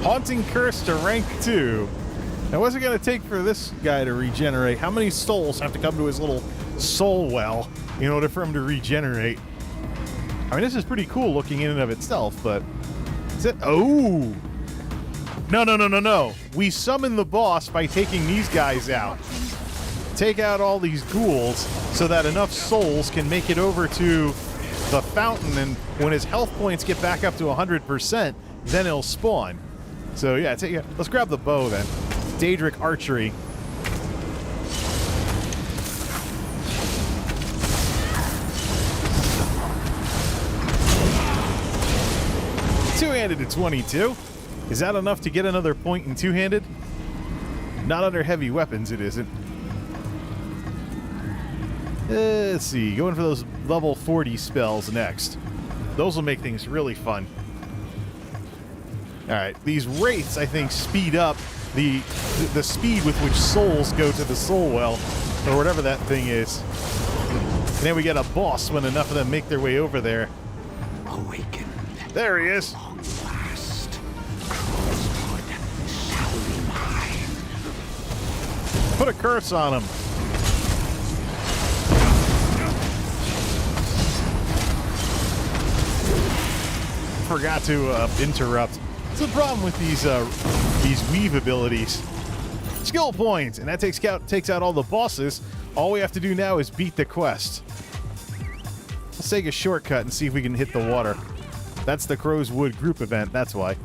S1: Haunting Curse to rank 2. Now, what's it going to take for this guy to regenerate? How many souls have to come to his little soul well in order for him to regenerate? I mean, this is pretty cool looking in and of itself, but... Is it? Oh! No. We summon the boss by taking these guys out. Take out all these ghouls so that enough souls can make it over to the fountain, and when his health points get back up to 100%, then he'll spawn. So, yeah, let's grab the bow, then. Daedric Archery. Two-handed to 22. Is that enough to get another point in two-handed? Not under heavy weapons, it isn't. Let's see. Going for those level 40 spells next. Those will make things really fun. Alright, these wraiths, I think, speed up the speed with which souls go to the soul well, or whatever that thing is. And then we get a boss when enough of them make their way over there.
S3: Awaken.
S1: There he is.
S3: Long last, Crosswood shall be mine.
S1: Put a curse on him. Forgot to interrupt. What's the problem with these weave abilities? Skill points, and that takes out all the bosses. All we have to do now is beat the quest. Let's take a shortcut and see if we can hit the water. That's the Crow's Wood group event, that's why.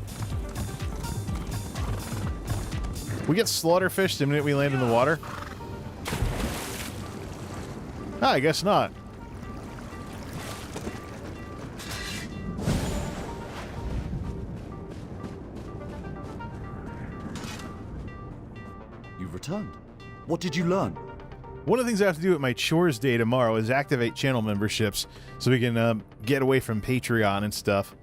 S1: We get slaughterfished the minute we land in the water? Ah, I guess not.
S2: You've returned. What did you learn?
S1: One of the things I have to do at my chores day tomorrow is activate channel memberships so we can get away from Patreon and stuff.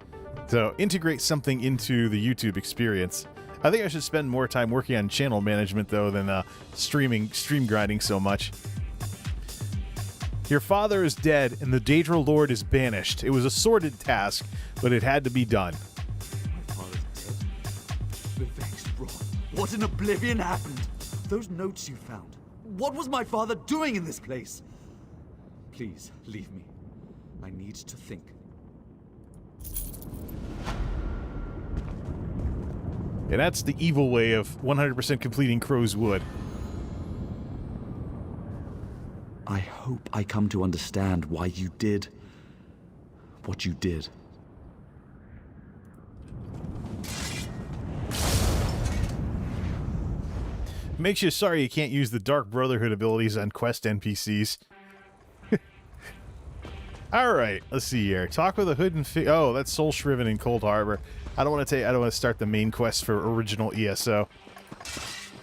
S1: So integrate something into the YouTube experience. I think I should spend more time working on channel management, though, than stream grinding so much. Your father is dead, and the Daedra Lord is banished. It was a sordid task, but it had to be done.
S2: My father's dead. Vivek's wrong. What in oblivion happened? Those notes you found. What was my father doing in this place? Please, leave me. I need to think.
S1: Yeah, that's the evil way of 100% completing Crow's Wood.
S2: I hope I come to understand why you did what you did.
S1: Makes you sorry you can't use the Dark Brotherhood abilities on quest NPCs. Alright, let's see here. Talk with a hood and oh, that's Soul Shriven in Cold Harbor. I don't want to start the main quest for original ESO.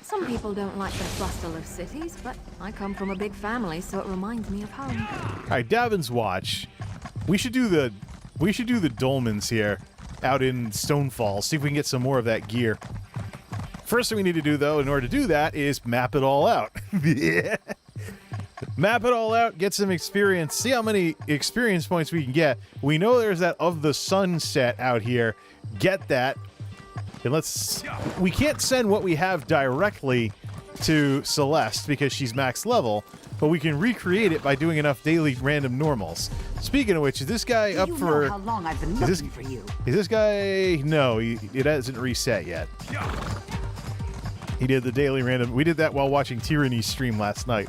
S5: Some people don't like the bustle of cities, but I come from a big family, so it reminds me of home.
S1: Alright, Davin's Watch. We should do the dolmens here out in Stonefall. See if we can get some more of that gear. First thing we need to do, though, in order to do that, is map it all out. Yeah. Map it all out, get some experience, see how many experience points we can get. We know there's that Of the Sun set out here. Get that. And we can't send what we have directly to Celeste because she's max level, but we can recreate it by doing enough daily random normals. Speaking of which, is this guy up for...
S6: You know how long I've been looking for you.
S1: Is this guy... No, it hasn't reset yet. He did the daily random. We did that while watching Tyranny's stream last night.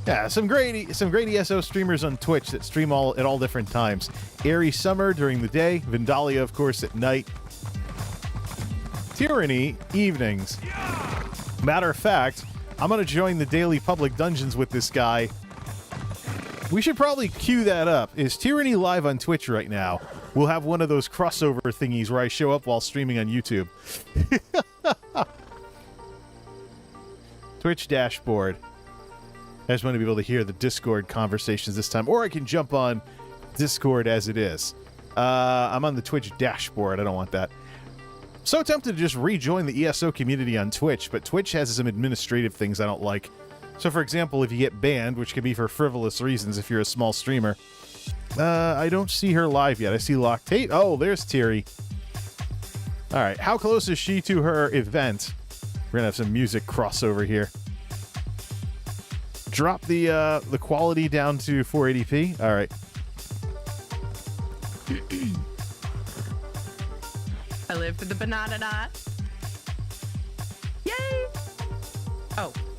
S1: Yeah, some great ESO streamers on Twitch that stream at all different times. Airy Summer during the day, Vindalia, of course, at night. Tyranny, evenings. Matter of fact, I'm going to join the daily public dungeons with this guy We should probably cue that up. Is Tyranny live on Twitch right now? We'll have one of those crossover thingies where I show up while streaming on YouTube. Twitch dashboard. I just want to be able to hear the Discord conversations this time. Or I can jump on Discord as it is. I'm on the Twitch dashboard. I don't want that. So tempted to just rejoin the ESO community on Twitch, but Twitch has some administrative things I don't like. So, for example, if you get banned, which can be for frivolous reasons if you're a small streamer, I don't see her live yet. I see Loctate. Oh, there's Tiri. All right, how close is she to her event? We're gonna have some music crossover here. Drop the quality down to 480p. All right.
S7: I live for the banana dot. Yay!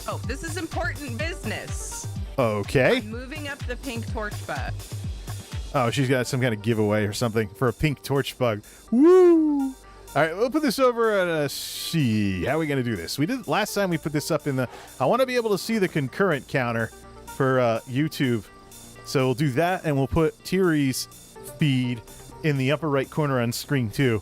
S7: Oh, this is important business.
S1: Okay.
S7: I'm moving up the pink torch bug.
S1: Oh, she's got some kind of giveaway or something for a pink torch bug. Woo! All right, we'll put this over at C. How are we going to do this? We did last time we put this up in the... I want to be able to see the concurrent counter for YouTube. So we'll do that, and we'll put Tiri's feed in the upper right corner on screen 2.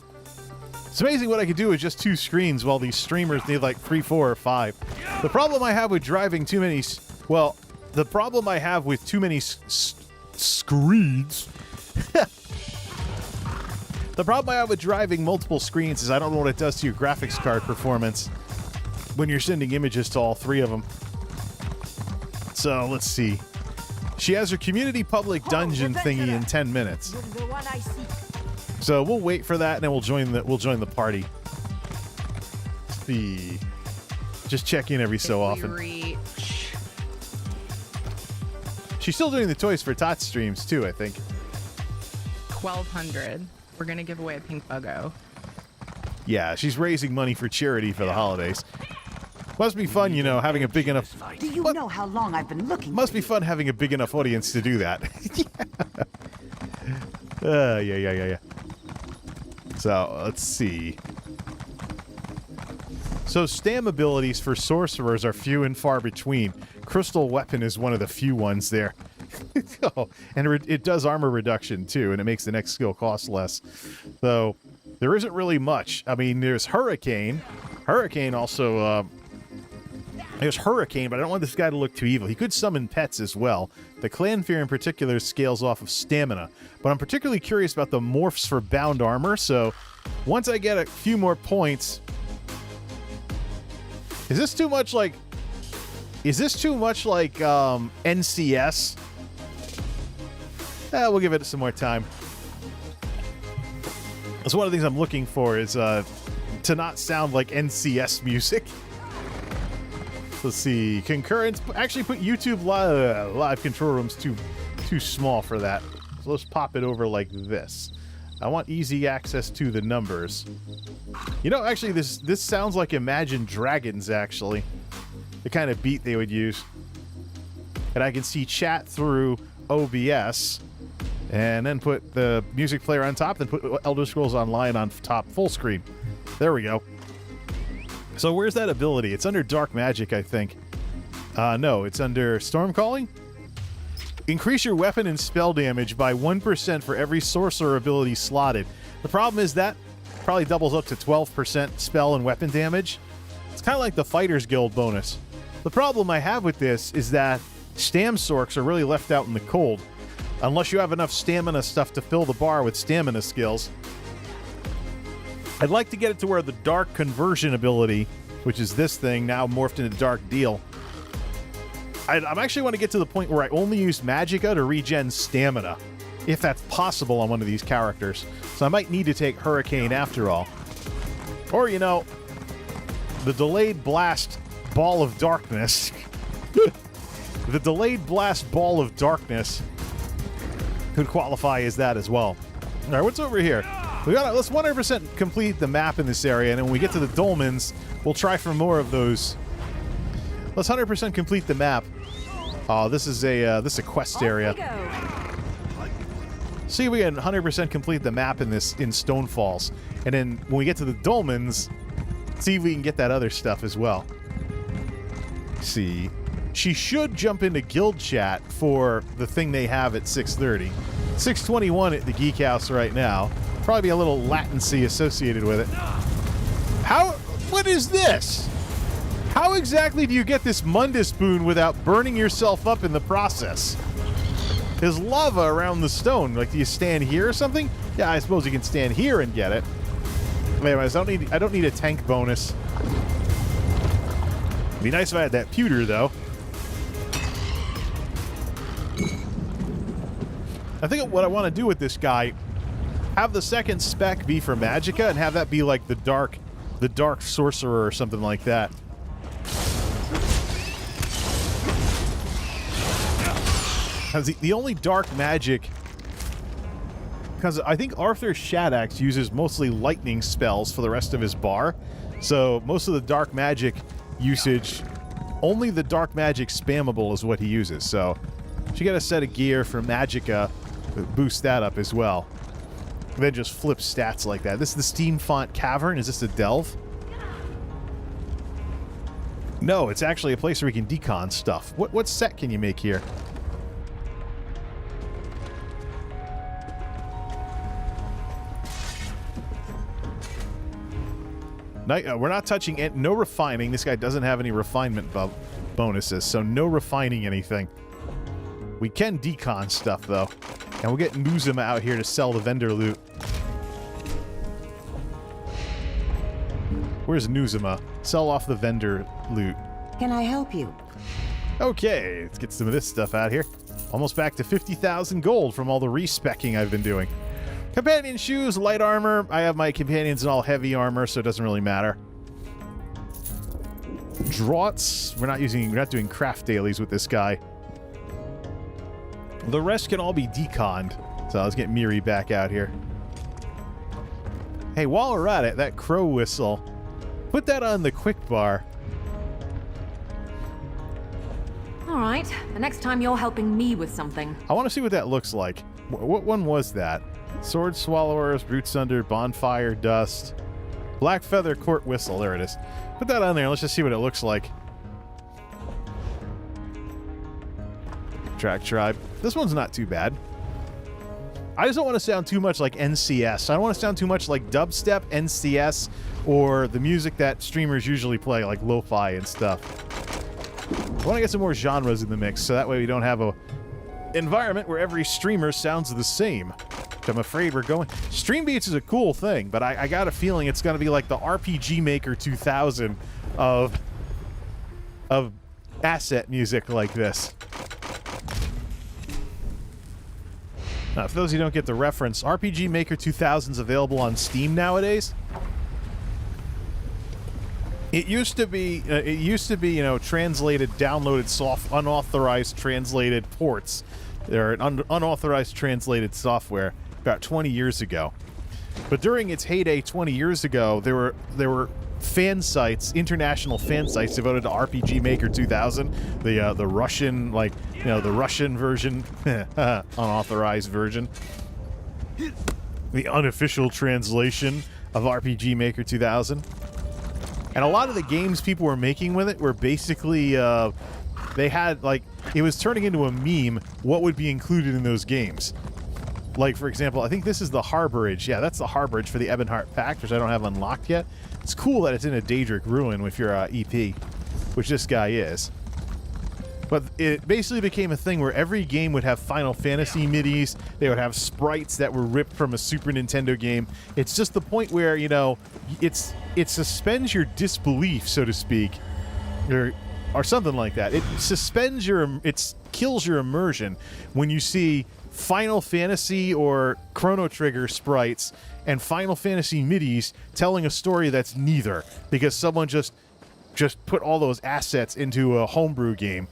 S1: It's amazing what I could do with just 2 screens while these streamers need like 3, 4, or 5. The problem I have with driving too many... Well, the problem I have with too many screens... The problem I have with driving multiple screens is I don't know what it does to your graphics card performance when you're sending images to all 3 of them. So, let's see. She has her community public dungeon thingy in 10 minutes.
S6: The one I seek.
S1: So we'll wait for that, and then we'll join the party. See, just check in every so often.
S7: Reach.
S1: She's still doing the Toys for Tots streams too, I think.
S7: 1,200. We're gonna give away a pink buggo.
S1: Yeah, she's raising money for charity for the holidays. Must be fun, you know, having a big enough.
S8: Do you know how long I've been looking?
S1: Must be fun having a big enough audience to do that. Yeah. So, let's see. So, stam abilities for sorcerers are few and far between. Crystal Weapon is one of the few ones there. Oh, and it does armor reduction, too, and it makes the next skill cost less. So, there isn't really much. I mean, there's Hurricane. Hurricane also... There's Hurricane, but I don't want this guy to look too evil. He could summon pets as well. The Clan Fear in particular scales off of stamina. But I'm particularly curious about the morphs for bound armor, so once I get a few more points... Is this too much like NCS? We'll give it some more time. That's one of the things I'm looking for is to not sound like NCS music. Let's see. Concurrence. Actually, put YouTube live control rooms too small for that. So let's pop it over like this. I want easy access to the numbers. You know, actually, this sounds like Imagine Dragons, actually. The kind of beat they would use. And I can see chat through OBS. And then put the music player on top. Then put Elder Scrolls Online on top full screen. There we go. So where's that ability? It's under Dark Magic, I think. No, it's under Storm Calling? Increase your weapon and spell damage by 1% for every sorcerer ability slotted. The problem is that probably doubles up to 12% spell and weapon damage. It's kind of like the Fighters Guild bonus. The problem I have with this is that StamSorcs are really left out in the cold. Unless you have enough stamina stuff to fill the bar with stamina skills. I'd like to get it to where the Dark Conversion ability, which is this thing, now morphed into Dark Deal. I actually want to get to the point where I only use Magicka to regen stamina, if that's possible on one of these characters. So I might need to take Hurricane after all. Or, you know, the Delayed Blast Ball of Darkness. The Delayed Blast Ball of Darkness could qualify as that as well. All right, what's over here? Let's 100% complete the map in this area, and then when we get to the dolmens, we'll try for more of those. Let's 100% complete the map. Oh, this is a quest area. See if we can 100% complete the map in Stone Falls, and then when we get to the dolmens, see if we can get that other stuff as well. Let's see. she should jump into guild chat for the thing they have at 6:30. 6:21 at the Geek House right now. Probably be a little latency associated with it. What is this? How exactly do you get this Mundus boon without burning yourself up in the process? There's lava around the stone. Like, do you stand here or something? Yeah, I suppose you can stand here and get it. Anyways, I don't need a tank bonus. It'd be nice if I had that pewter, though. I think what I want to do with this guy, have the second spec be for Magicka and have that be like the dark sorcerer or something like that. Because the only dark magic, because I think Arthur Shadax uses mostly lightning spells for the rest of his bar, so most of the dark magic usage, only the dark magic spammable is what he uses. So you get a set of gear for Magicka to boost that up as well. And then just flip stats like that. This is the Steam Font Cavern. Is this a delve? No, it's actually a place where we can decon stuff. What set can you make here? We're not touching it. No refining. This guy doesn't have any refinement bonuses, so no refining anything. We can decon stuff, though. And we'll get Nuzuma out here to sell the vendor loot. Where's Nuzuma? Sell off the vendor loot.
S8: Can I help you?
S1: Okay, let's get some of this stuff out here. Almost back to 50,000 gold from all the respecking I've been doing. Companion shoes, light armor. I have my companions in all heavy armor, so it doesn't really matter. Draughts. We're not doing craft dailies with this guy. The rest can all be deconned. So let's get Miri back out here. Hey, while we're at it, that crow whistle, put that on the quick bar.
S5: All right, the next time you're helping me with something.
S1: I want to see what that looks like. What one was that? Sword Swallowers, Roots Under, Bonfire, Dust, Black Feather, Court Whistle. There it is. Put that on there. Let's just see what it looks like. Track Tribe. This one's not too bad. I just don't want to sound too much like NCS. I don't want to sound too much like dubstep, NCS, or the music that streamers usually play, like lo-fi and stuff. I want to get some more genres in the mix, so that way we don't have a environment where every streamer sounds the same. I'm afraid we're going... Stream Beats is a cool thing, but I got a feeling it's going to be like the RPG Maker 2000 of asset music like this. Now, for those who don't get the reference, RPG Maker 2000 is available on Steam nowadays. It used to be, you know, translated, downloaded, unauthorized translated ports. They're an unauthorized translated software about 20 years ago. But during its heyday 20 years ago, there were fan sites, international fan sites devoted to RPG Maker 2000, the Russian, like, you know, the Russian version, unauthorized version, the unofficial translation of RPG Maker 2000. And a lot of the games people were making with it were basically, they had, like, it was turning into a meme what would be included in those games. Like, for example, I think this is the Harborage. Yeah, that's the Harborage for the Ebonheart Pact, which I don't have unlocked yet. It's cool that it's in a Daedric Ruin with your EP, which this guy is. But it basically became a thing where every game would have Final Fantasy midis. They would have sprites that were ripped from a Super Nintendo game. It's just the point where, you know, it suspends your disbelief, so to speak, or something like that. It suspends it kills your immersion when you see Final Fantasy or Chrono Trigger sprites and Final Fantasy midis telling a story that's neither, because someone just put all those assets into a homebrew game.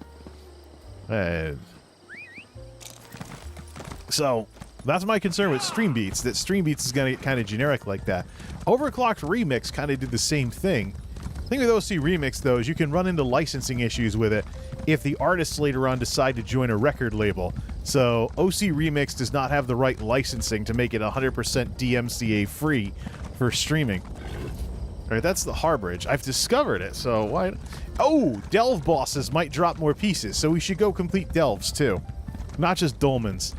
S1: So that's my concern with Stream Beats, that Stream Beats is going to get kind of generic like that. Overclocked Remix kind of did the same thing. The thing with OC Remix, though, is you can run into licensing issues with it if the artists later on decide to join a record label. So OC Remix does not have the right licensing to make it 100% DMCA free for streaming. All right, that's the harborage. I've discovered it, so why... Oh, delve bosses might drop more pieces, so we should go complete delves, too. Not just dolmens.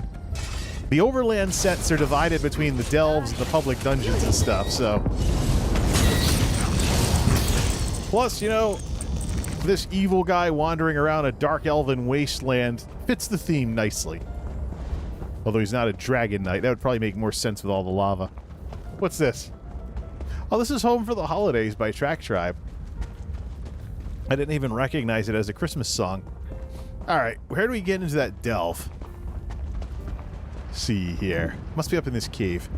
S1: The overland sets are divided between the delves and the public dungeons and stuff, so... Plus, you know, this evil guy wandering around a dark elven wasteland fits the theme nicely. Although he's not a dragon knight. That would probably make more sense with all the lava. What's this? Oh, this is Home for the Holidays by Track Tribe. I didn't even recognize it as a Christmas song. Alright, where do we get into that delve? See here. Must be up in this cave.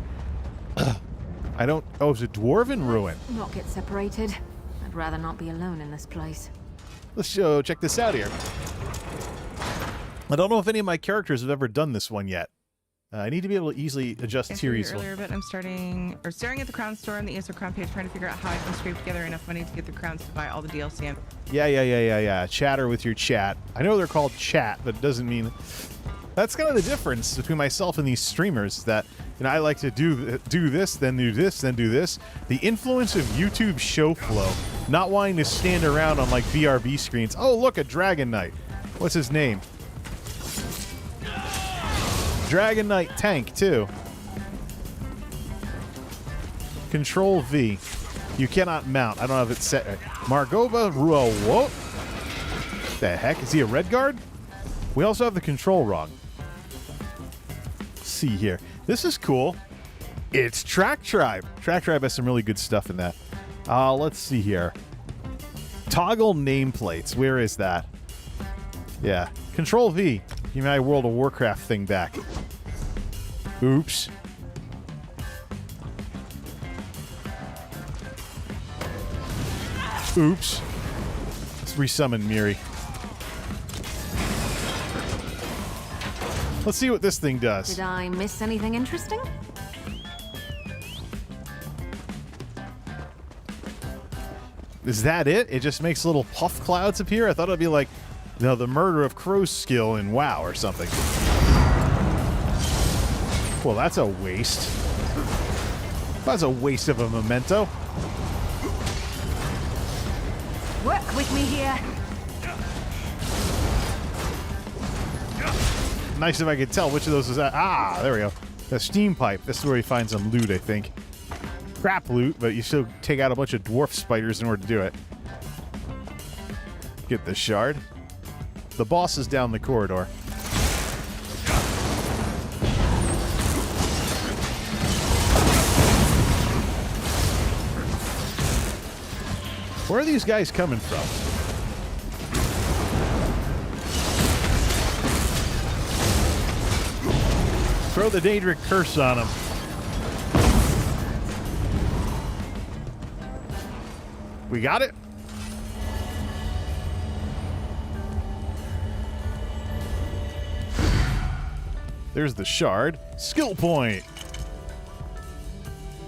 S1: I don't... Oh, it's a dwarven ruin.
S5: Not get separated. I'd rather not be alone in this place.
S1: Let's go check this out here. I don't know if any of my characters have ever done this one yet. I need to be able to easily adjust series.
S7: Earlier, but I'm staring at the crown store on the ESO crown page, trying to figure out how I can scrape together enough money to get the crowns to buy all the DLC.
S1: Yeah. Chatter with your chat. I know they're called chat, but it doesn't mean... That's kind of the difference between myself and these streamers, that, you know, I like to do this, then do this, then do this. The influence of YouTube show flow, not wanting to stand around on, like, BRB screens. Oh, look, a Dragon Knight. What's his name? Dragon Knight tank, too. Control V. You cannot mount. I don't have it set. Margova Ruo. What the heck? Is he a red guard? We also have the control wrong. Let's see here. This is cool. It's Track Tribe. Track Tribe has some really good stuff in that. Let's see here. Toggle nameplates. Where is that? Yeah. Control V. Give me my World of Warcraft thing back. Oops. Oops. Let's resummon Miri. Let's see what this thing does.
S5: Did I miss anything interesting?
S1: Is that it? It just makes little puff clouds appear? I thought it'd be like, you know, the murder of Crow's skill in WoW or something. Well, that's a waste. That's a waste of a memento.
S8: Work with me here.
S1: Nice if I could tell which of those is that. Ah, there we go. The steam pipe. This is where you find some loot, I think. Crap loot, but you still take out a bunch of dwarf spiders in order to do it. Get the shard. The boss is down the corridor. Where are these guys coming from? Throw the Daedric curse on them. We got it? There's the shard. Skill point.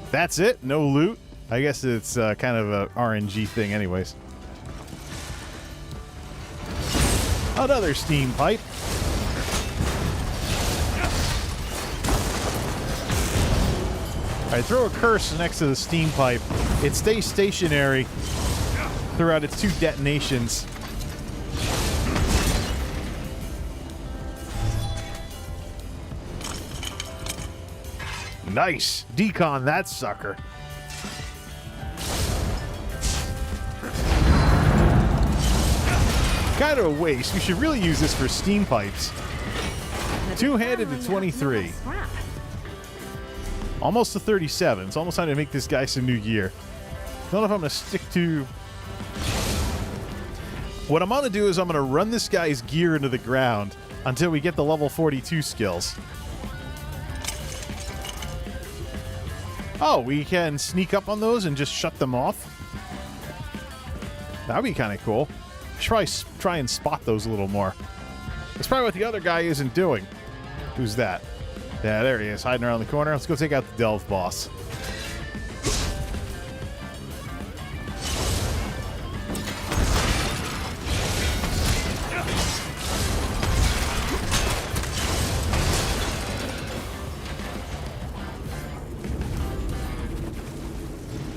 S1: That's it? No loot? I guess it's kind of a RNG thing anyways. Another steam pipe. Alright, throw a curse next to the steam pipe. It stays stationary throughout its 2 detonations. Nice! Decon that sucker. Kind of a waste. We should really use this for steam pipes. 2-handed to 23. Almost to 37. It's almost time to make this guy some new gear. Don't know if I'm going to stick to... What I'm going to do is I'm going to run this guy's gear into the ground until we get the level 42 skills. Oh, we can sneak up on those and just shut them off? That would be kind of cool. Should probably try and spot those a little more. That's probably what the other guy isn't doing. Who's that? Yeah, there he is, hiding around the corner. Let's go take out the Delve boss.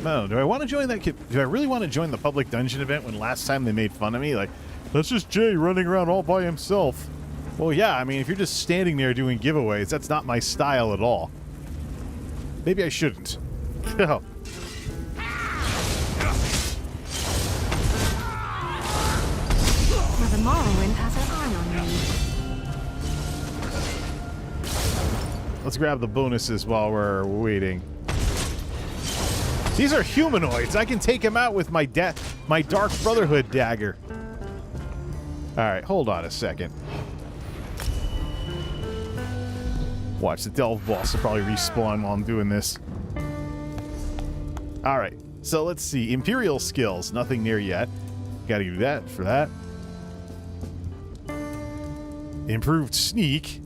S1: No, do I want to join that? Do I really want to join the public dungeon event when last time they made fun of me? Like, that's just Jay running around all by himself. Well, yeah, I mean, if you're just standing there doing giveaways, that's not my style at all. Maybe I shouldn't. Oh.
S5: Mother Morrowind has her eye on me.
S1: Let's grab the bonuses while we're waiting. These are humanoids. I can take them out with my Dark Brotherhood dagger. All right, hold on a second. Watch, the Delve boss will probably respawn while I'm doing this. All right, so let's see. Imperial skills, nothing near yet. Gotta do that for that. Improved sneak.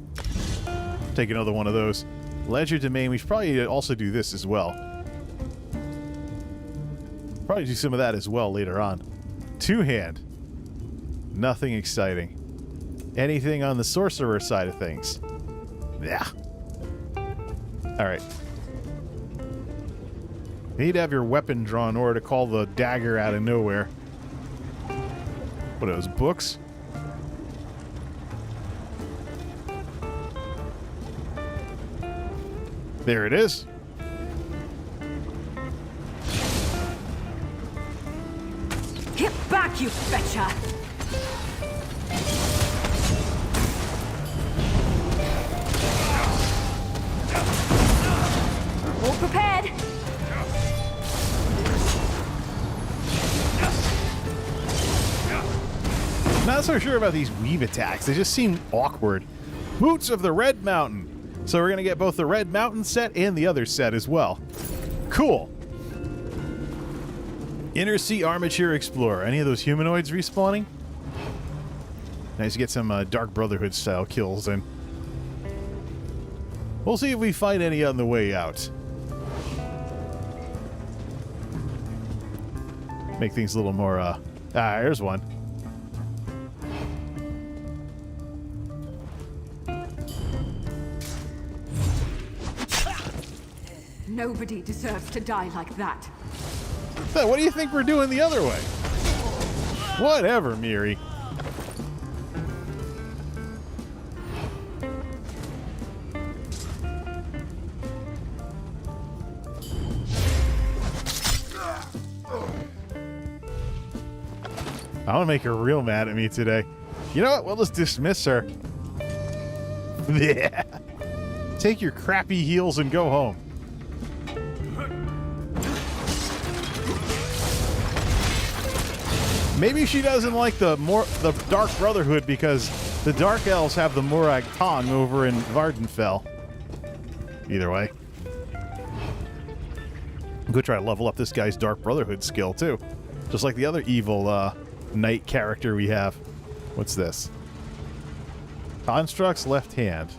S1: Take another one of those. Ledger domain, we should probably also do this as well. Probably do some of that as well later on. Two-hand. Nothing exciting. Anything on the sorcerer side of things? Yeah. Alright. You need to have your weapon drawn in order to call the dagger out of nowhere. What are those, books? There it is.
S8: Get back, you fetcher! All prepared!
S1: Not so sure about these weave attacks. They just seem awkward. Boots of the Red Mountain. So we're going to get both the Red Mountain set and the other set as well. Cool. Inner Sea Armature Explorer. Any of those humanoids respawning? Nice to get some Dark Brotherhood style kills in. We'll see if we find any on the way out. Make things a little more, there's one.
S8: Nobody deserves to die like that.
S1: So what do you think we're doing the other way? Whatever, Miri. I want to make her real mad at me today. You know what? We'll just dismiss her. Yeah. Take your crappy heels and go home. Maybe she doesn't like the Dark Brotherhood because the Dark Elves have the Morag Tong over in Vardenfell. Either way. I'm going to try to level up this guy's Dark Brotherhood skill, too. Just like the other evil knight character we have. What's this? Constructs left hand.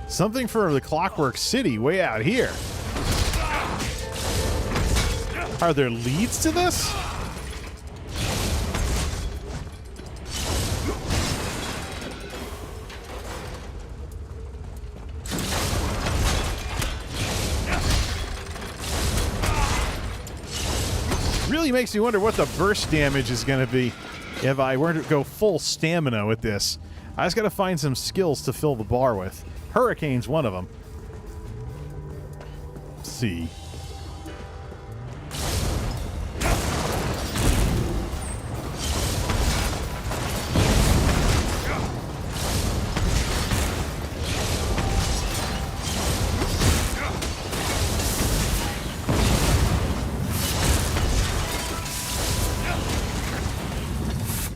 S1: Something for the Clockwork City way out here. Are there leads to this? Really makes me wonder what the burst damage is going to be if I were to go full stamina with this. I just got to find some skills to fill the bar with. Hurricane's one of them. Let's see.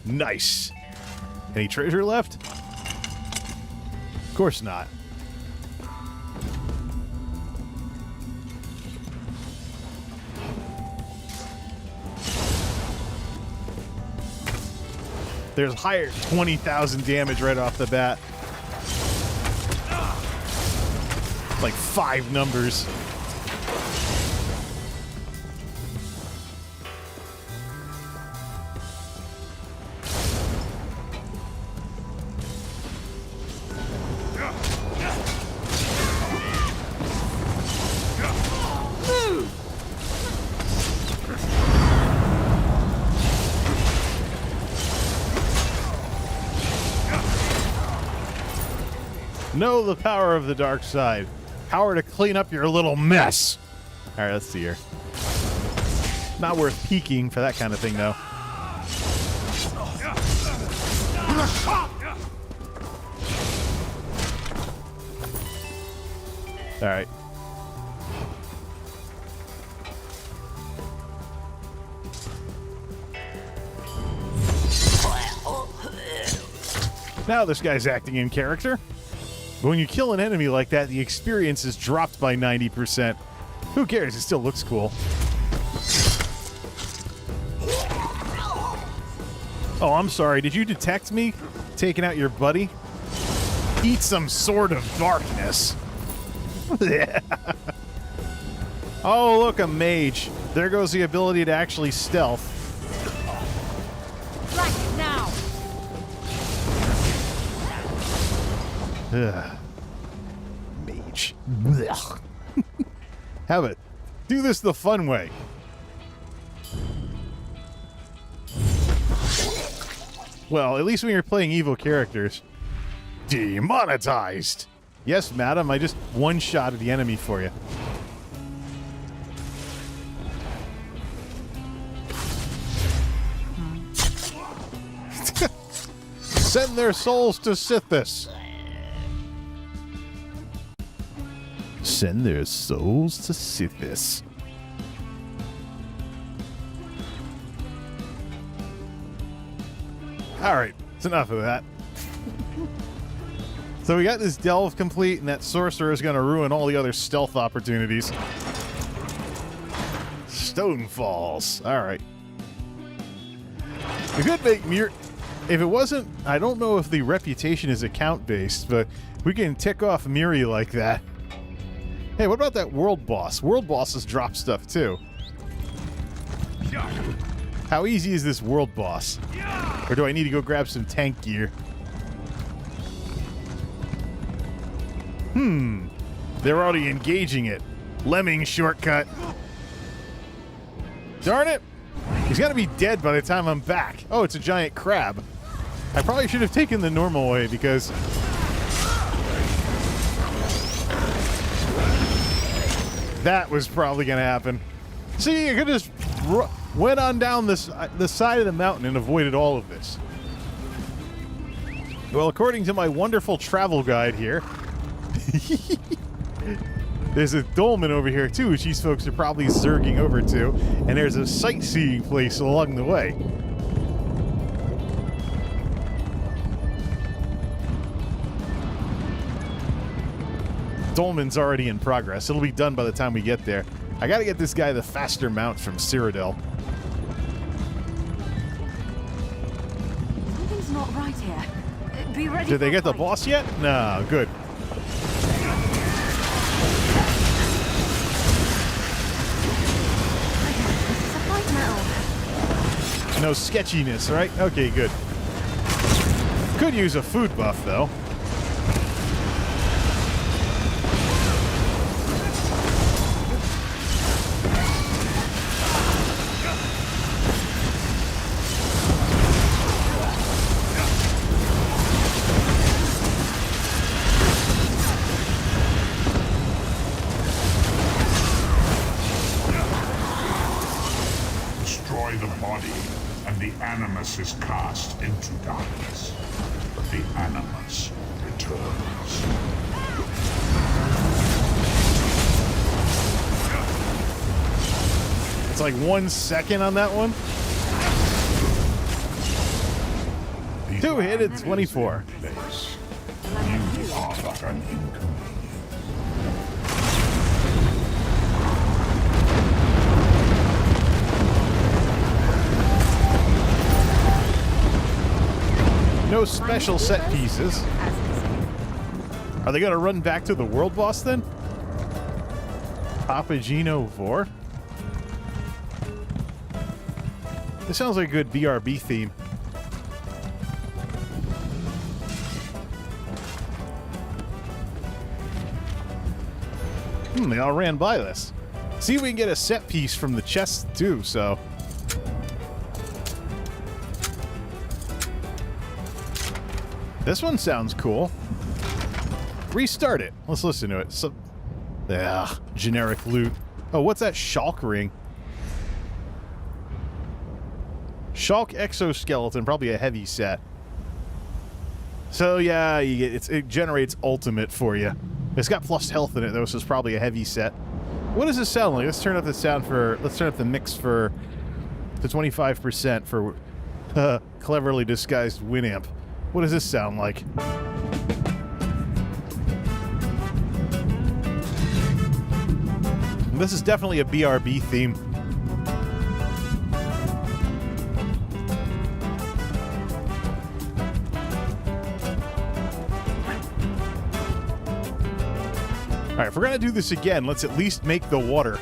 S1: Nice. Any treasure left? Of course not. There's higher 20,000 damage right off the bat. Like 5 numbers. Know the power of the dark side. Power to clean up your little mess. All right, let's see here. Not worth peeking for that kind of thing, though. All right. Now this guy's acting in character. But when you kill an enemy like that, the experience is dropped by 90%. Who cares? It still looks cool. Oh, I'm sorry. Did you detect me taking out your buddy? Eat some sword of darkness. Oh, look, a mage. There goes the ability to actually stealth.
S8: Flank now!
S1: Ugh. Mage. Blech. Have it. Do this the fun way. Well, at least when you're playing evil characters. Demonetized! Yes, madam, I just one-shotted the enemy for you. Send their souls to Sithis. Send their souls to Sithis. Alright, it's enough of that. So we got this delve complete, and that sorcerer is going to ruin all the other stealth opportunities. Stone Falls. Alright. We could make Mir... If it wasn't... I don't know if the reputation is account-based, but we can tick off Miri like that. Hey, what about that world boss? World bosses drop stuff, too. How easy is this world boss? Or do I need to go grab some tank gear? They're already engaging it. Lemming shortcut. Darn it! He's got to be dead by the time I'm back. Oh, it's a giant crab. I probably should have taken the normal way because... that was probably going to happen. See, you could just went on down the side of the mountain and avoided all of this. Well, according to my wonderful travel guide here, there's a dolmen over here too, which these folks are probably zerging over to, and there's a sightseeing place along the way. Dolmen's already in progress. It'll be done by the time we get there. I gotta get this guy the faster mount from Cyrodiil.
S8: Something's not right here. Be ready.
S1: Did they
S8: for
S1: get the
S8: fight.
S1: boss yet? No, good.
S5: This is a fight now.
S1: No sketchiness, right? Okay, good. Could use a food buff, though.
S4: Destroy the body, and the Animus is cast into darkness. The Animus returns.
S1: It's like 1 second on that one. Two hit at 24.
S4: Place. You are but an inconvenience.
S1: No special set pieces. Are they going to run back to the world boss then? Papagino Vor? This sounds like a good BRB theme. They all ran by this. See if we can get a set piece from the chest too, so... This one sounds cool. Restart it. Let's listen to it. So, generic loot. Oh, what's that Shulk ring? Shulk exoskeleton, probably a heavy set. So yeah, you get, it generates ultimate for you. It's got plus health in it though, so it's probably a heavy set. What does this sound like? Let's turn up the sound for. Let's turn up the mix for to 25% for cleverly disguised Winamp. What does this sound like? This is definitely a BRB theme. All right, if we're going to do this again, let's at least make the water.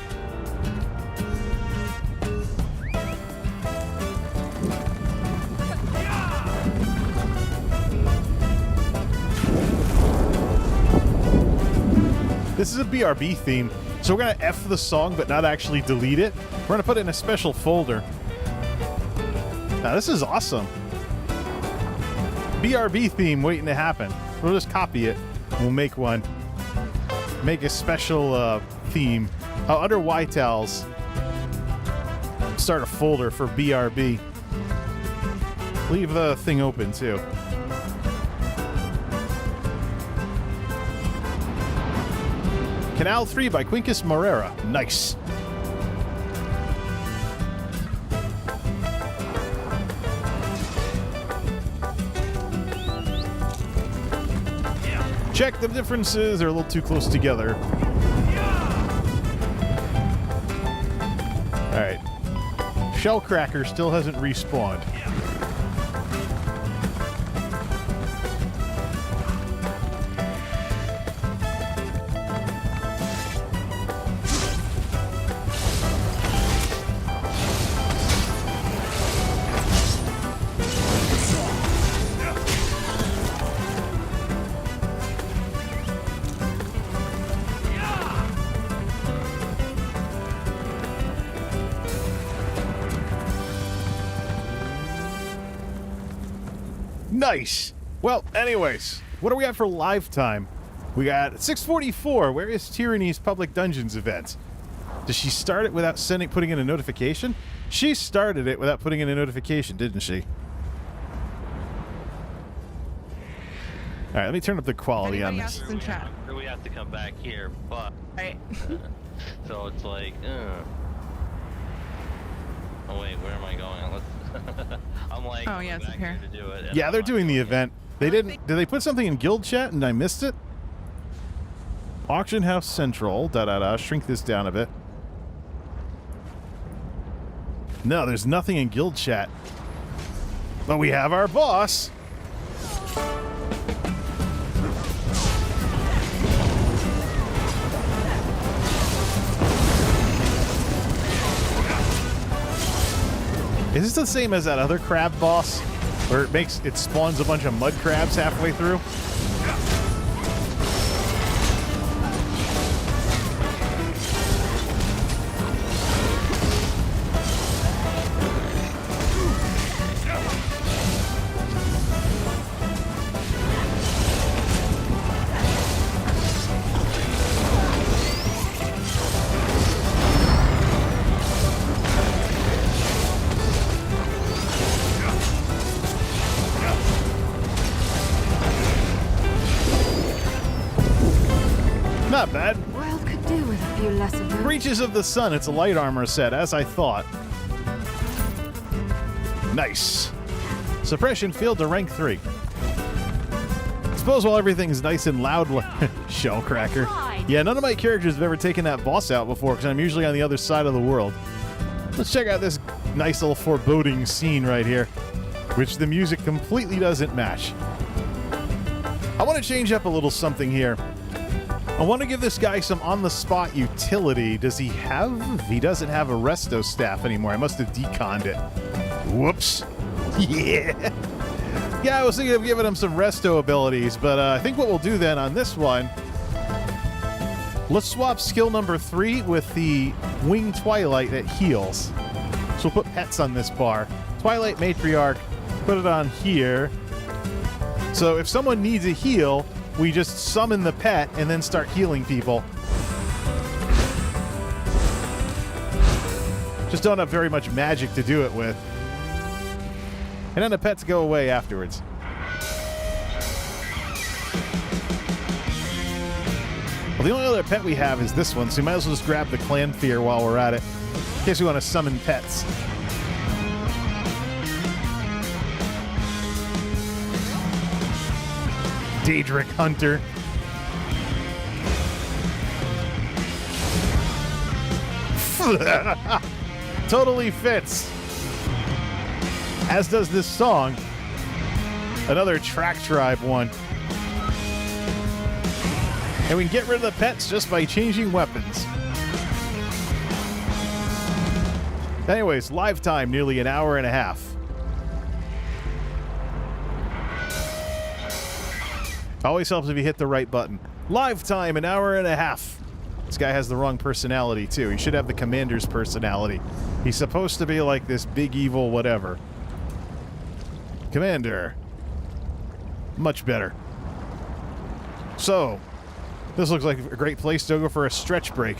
S1: This is a BRB theme, so we're going to F the song but not actually delete it. We're going to put it in a special folder. Now, this is awesome. BRB theme waiting to happen. We'll just copy it. We'll make one. Make a special theme. Under Ytals, start a folder for BRB. Leave the thing open too. Canal 3 by Quincus Morera. Nice. Check the differences, they're a little too close together. Alright. Shellcracker still hasn't respawned. Nice. Well, anyways, what do we got for live time? We got 6:44. Where is Tyranny's Public Dungeons event? Does she start it without putting in a notification? She started it without putting in a notification, didn't she? All right, let me turn up the quality on this.
S7: In chat?
S9: We have to come back here, but
S7: Right.
S9: so it's like, oh wait, where am I going? I'm like,
S7: Oh, yeah, it's
S9: back
S7: up here.
S9: to do it.
S1: Yeah, they're doing the event. They didn't. Did they put something in guild chat and I missed it? Auction House Central. Shrink this down a bit. No, there's nothing in guild chat. But we have our boss. Is this the same as that other crab boss? Where it spawns a bunch of mud crabs halfway through? Not bad.
S5: World could do with a few less of those.
S1: Breaches of the Sun. It's a light armor set, as I thought. Nice. Suppression field to rank 3. Suppose while everything's nice and loud, Shellcracker. Yeah, none of my characters have ever taken that boss out before because I'm usually on the other side of the world. Let's check out this nice little foreboding scene right here, which the music completely doesn't match. I want to change up a little something here. I want to give this guy some on-the-spot utility. Does he have? He doesn't have a resto staff anymore. I must have deconned it. Whoops. Yeah. Yeah, I was thinking of giving him some resto abilities, but I think what we'll do then on this one, let's swap skill number 3 with the Wing Twilight that heals. So we'll put pets on this bar. Twilight Matriarch, put it on here. So if someone needs a heal, we just summon the pet and then start healing people. Just don't have very much magic to do it with. And then the pets go away afterwards. Well, the only other pet we have is this one, so we might as well just grab the clan fear while we're at it, in case we want to summon pets. Daedric Hunter. Totally fits. As does this song. Another Track Tribe one. And we can get rid of the pets just by changing weapons. Anyways, live time, nearly an hour and a half. Always helps if you hit the right button. Live time, an hour and a half. This guy has the wrong personality, too. He should have the commander's personality. He's supposed to be like this big evil whatever. Commander. Much better. So, this looks like a great place to go for a stretch break.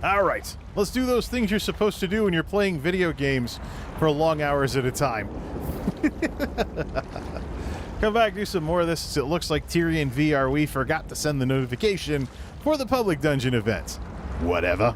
S1: Alright, let's do those things you're supposed to do when you're playing video games for long hours at a time. Come back, do some more of this. It looks like Tyrion VRW forgot to send the notification for the public dungeon event. Whatever.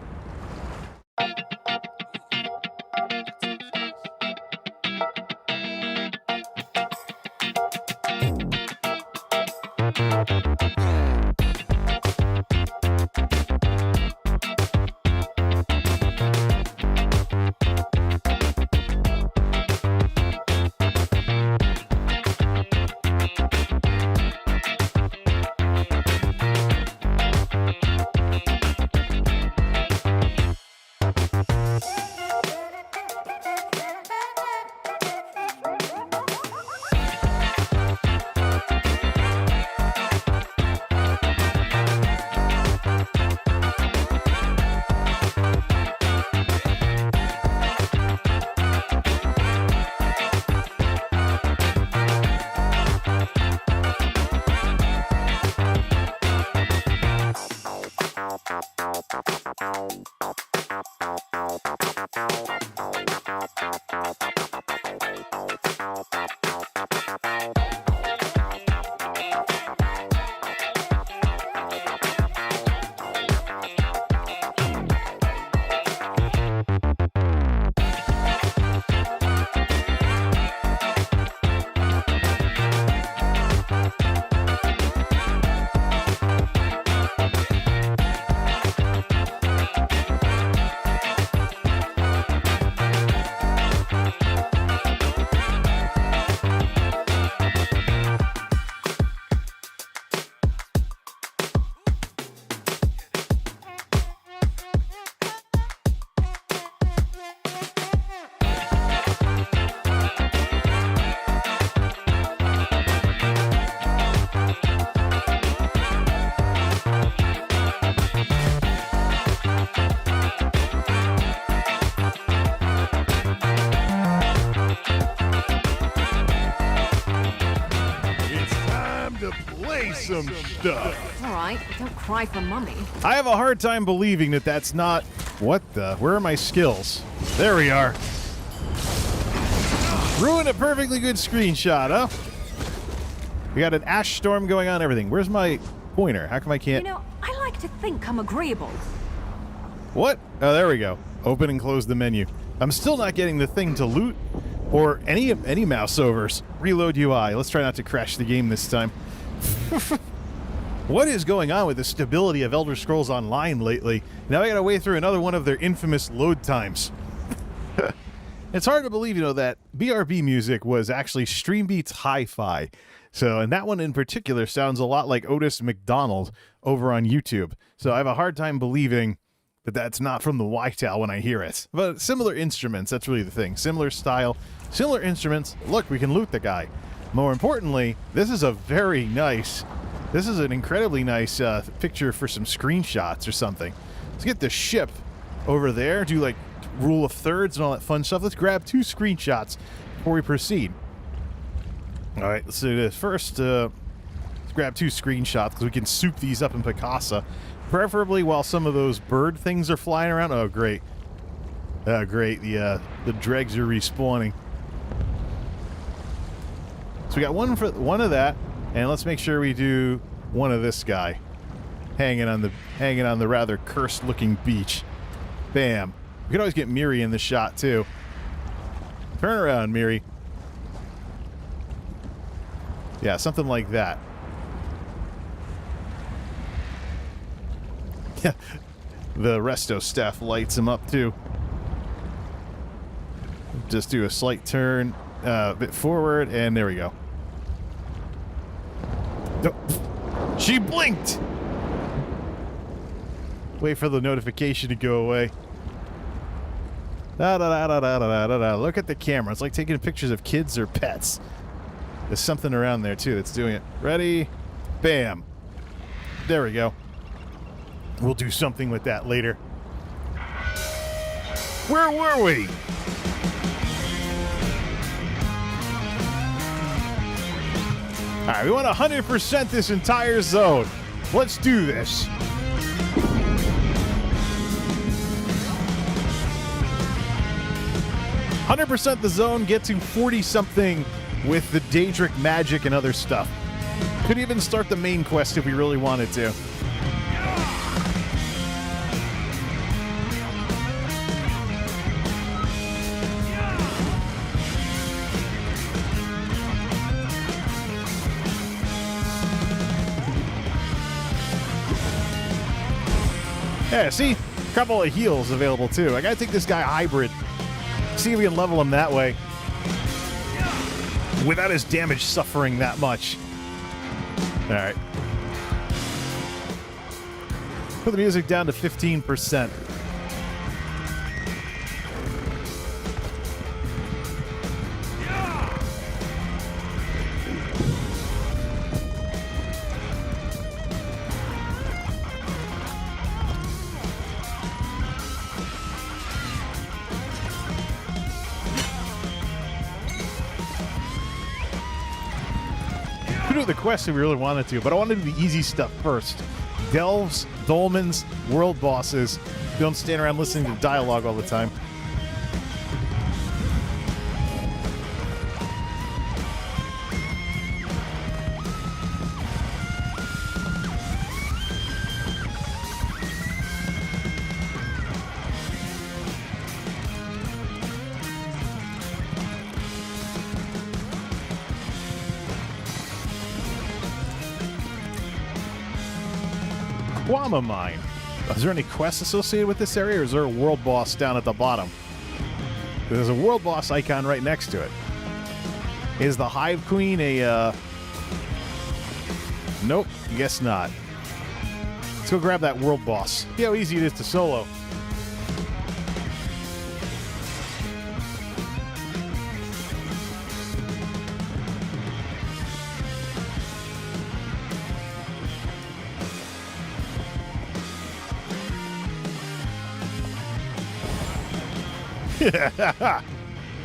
S1: Some stuff.
S5: All right, don't cry for mummy.
S1: I have a hard time believing that that's not... What the... Where are my skills? There we are. Ruined a perfectly good screenshot, huh? We got an ash storm going on and everything. Where's my pointer? How come I can't...
S5: You know, I like to think I'm agreeable.
S1: What? Oh, there we go. Open and close the menu. I'm still not getting the thing to loot or any mouse overs. Reload UI. Let's try not to crash the game this time. What is going on with the stability of Elder Scrolls Online lately? Now I gotta wait through another one of their infamous load times. It's hard to believe, that BRB music was actually Streambeats Hi-Fi. So, and that one in particular sounds a lot like Otis McDonald over on YouTube. So I have a hard time believing that that's not from the Whitetail when I hear it. But similar instruments, that's really the thing. Similar style, similar instruments. Look, we can loot the guy. More importantly, this is an incredibly nice picture for some screenshots or something. Let's get the ship over there, do like rule of thirds and all that fun stuff. Let's grab 2 screenshots before we proceed. All right, let's do this. First, grab 2 screenshots because we can soup these up in Picasa. Preferably while some of those bird things are flying around. Oh, great. Great. The dregs are respawning. So we got one of that, and let's make sure we do one of this guy. Hanging on the rather cursed looking beach. Bam. We could always get Miri in the shot too. Turn around, Miri. Yeah, something like that. Yeah. The resto staff lights him up too. Just do a slight turn a bit forward, and there we go. Oh, she blinked! Wait for the notification to go away. Da, da, da, da, da, da, da, da. Look at the camera. It's like taking pictures of kids or pets. There's something around there, too, that's doing it. Ready? Bam. There we go. We'll do something with that later. Where were we? Alright, we want to 100% this entire zone. Let's do this. 100% the zone, get to 40-something with the Daedric magic and other stuff. Could even start the main quest if we really wanted to. Yeah, see? A couple of heals available, too. I gotta take this guy hybrid. See if we can level him that way. Without his damage suffering that much. Alright. Put the music down to 15%. The quest if we really wanted to, but I want to do the easy stuff first. Delves, dolmens, world bosses. Don't stand around listening to dialogue all the time. Mine. Is there any quests associated with this area, or is there a world boss down at the bottom? There's a world boss icon right next to it. Is the Hive Queen a, Nope, guess not. Let's go grab that world boss. See how easy it is to solo.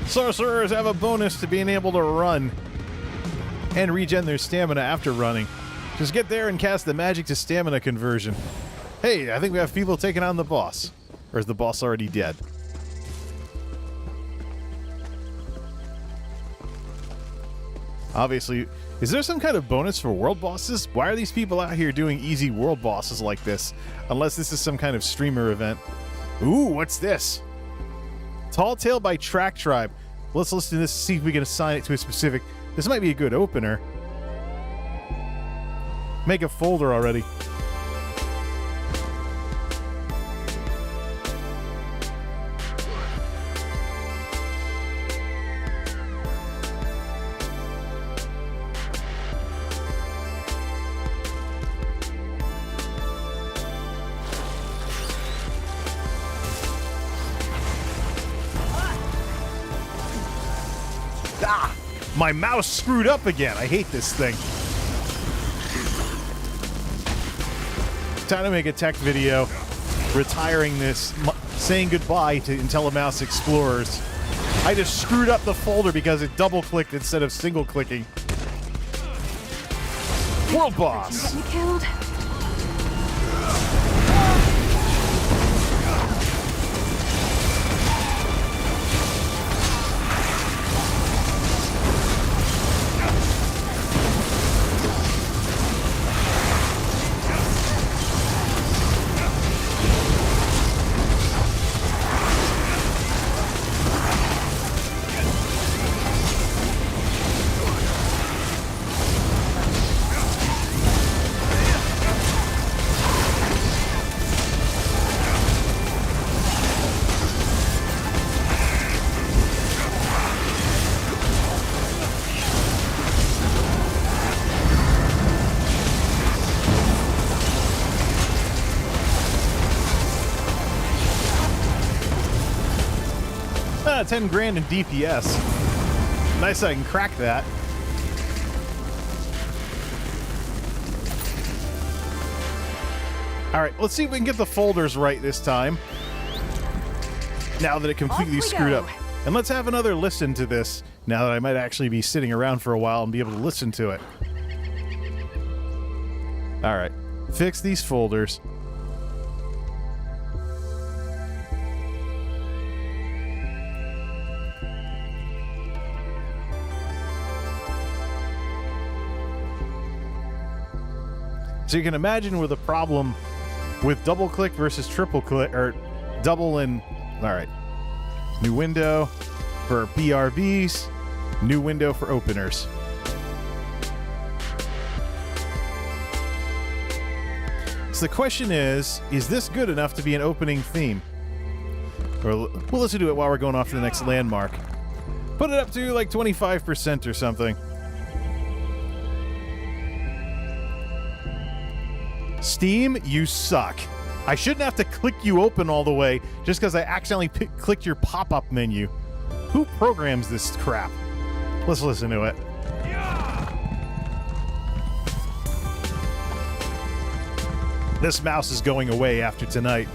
S1: Sorcerers have a bonus to being able to run and regen their stamina after running. Just get there and cast the magic to stamina conversion. Hey, I think we have people taking on the boss. Or is the boss already dead? Obviously, is there some kind of bonus for world bosses? Why are these people out here doing easy world bosses like this? Unless this is some kind of streamer event. Ooh, what's this? Tall Tale by Track Tribe. Let's listen to this, see if we can assign it to a specific... This might be a good opener. Make a folder already. My mouse screwed up again. I hate this thing. Time to make a tech video retiring this, saying goodbye to IntelliMouse Explorers. I just screwed up the folder because it double-clicked instead of single-clicking. World boss.
S5: Get me killed.
S1: Ah, 10 grand in DPS. Nice, I can crack that. All right, let's see if we can get the folders right this time. Now that it completely screwed up. And let's have another listen to this, now that I might actually be sitting around for a while and be able to listen to it. All right, fix these folders. So you can imagine with a problem with double click versus triple click, or double and, all right. New window for BRBs, new window for openers. So the question is this good enough to be an opening theme? Or we'll listen to it while we're going off to the next landmark. Put it up to like 25% or something. Steam, you suck. I shouldn't have to click you open all the way just because I accidentally clicked your pop-up menu. Who programs this crap? Let's listen to it. This mouse is going away after tonight.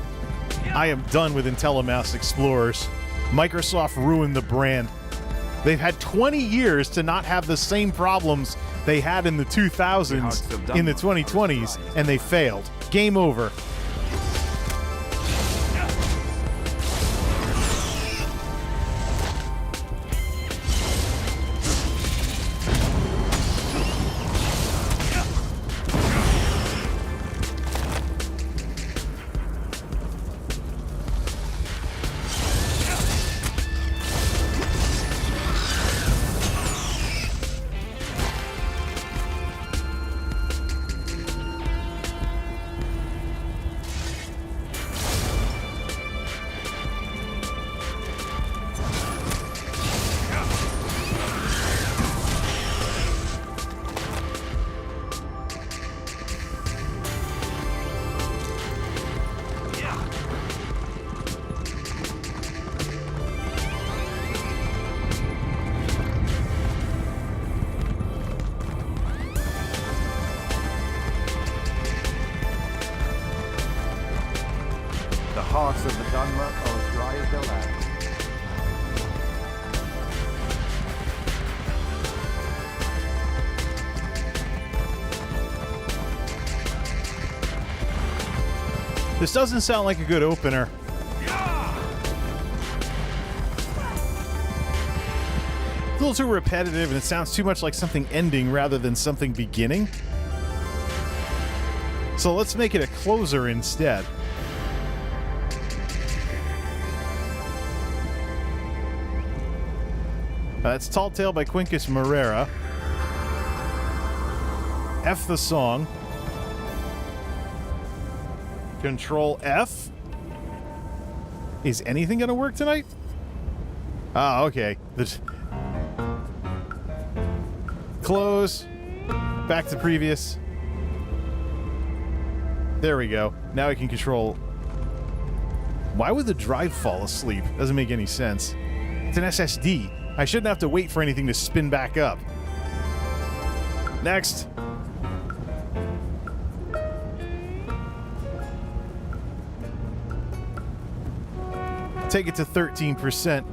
S1: I am done with IntelliMouse Explorers. Microsoft ruined the brand. They've had 20 years to not have the same problems they had in the 2000s, in the 2020s, and they failed. Game over.
S10: Hearts of the Dunmer are as dry as their land.
S1: This doesn't sound like a good opener. It's a little too repetitive, and it sounds too much like something ending rather than something beginning. So let's make it a closer instead. That's Tall Tale by Quincus Moreira. F the song. Control F. Is anything going to work tonight? Ah, okay. Close. Back to previous. There we go. Now I can control. Why would the drive fall asleep? Doesn't make any sense. It's an SSD. I shouldn't have to wait for anything to spin back up. Next. Take it to 13%.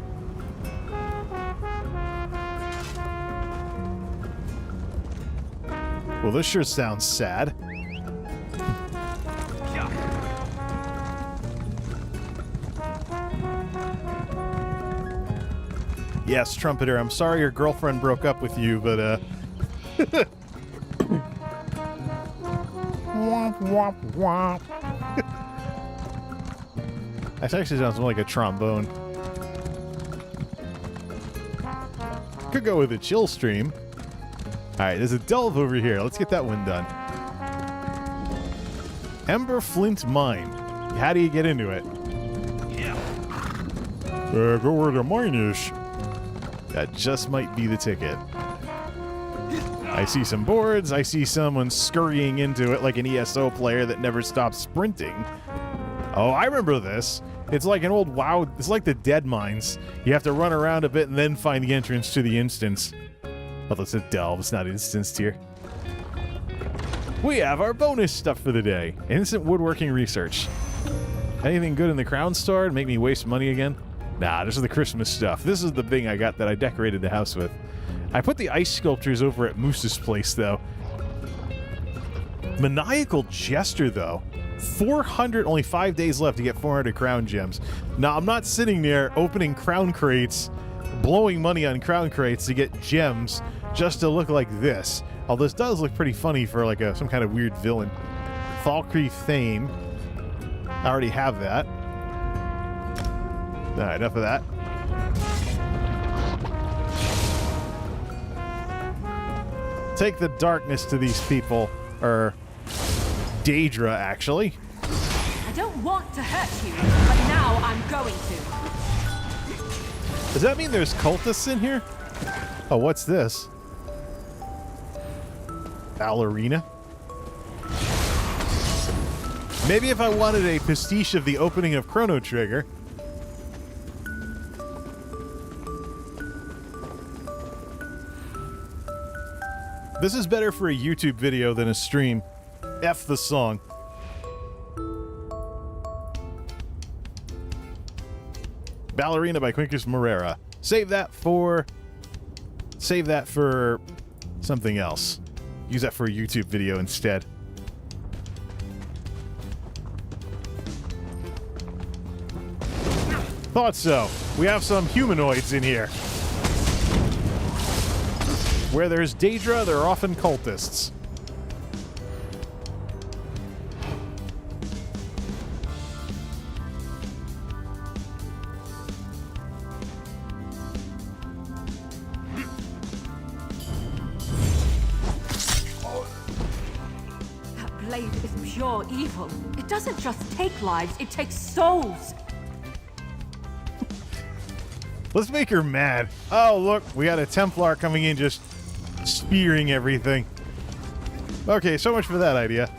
S1: Well, this sure sounds sad. Yes, Trumpeter, I'm sorry your girlfriend broke up with you, but, womp, womp, womp. That actually sounds more like a trombone. Could go with a chill stream. Alright, there's a delve over here. Let's get that one done. Ember Flint Mine. How do you get into it? Go where the mine is. That just might be the ticket. I see some boards. I see someone scurrying into it like an ESO player that never stops sprinting. Oh, I remember this. It's like an old WoW. It's like the Dead Mines. You have to run around a bit and then find the entrance to the instance. Well, it's a delve. It's not instanced here. We have our bonus stuff for the day. Instant woodworking research. Anything good in the crown store to make me waste money again? Nah, this is the Christmas stuff. This is the thing I got that I decorated the house with. I put the ice sculptures over at Moose's place, though. Maniacal Jester, though. 400, only 5 days left to get 400 crown gems. Now, I'm not sitting there opening crown crates, blowing money on crown crates to get gems just to look like this. Although this does look pretty funny for like some kind of weird villain. Falkreath Thame. I already have that. Alright, enough of that. Take the darkness to these people. Or Daedra, actually.
S8: I don't want to hurt you, but now I'm going to.
S1: Does that mean there's cultists in here? Oh, what's this? Ballerina? Maybe if I wanted a pastiche of the opening of Chrono Trigger. This is better for a YouTube video than a stream. F the song. Ballerina by Quincus Moreira. Save that for something else. Use that for a YouTube video instead. Thought so. We have some humanoids in here. Where there's Daedra, there are often cultists.
S8: That blade is pure evil. It doesn't just take lives, it takes souls.
S1: Let's make her mad. Oh, look, we got a Templar coming in just spearing everything. Okay, so much for that idea.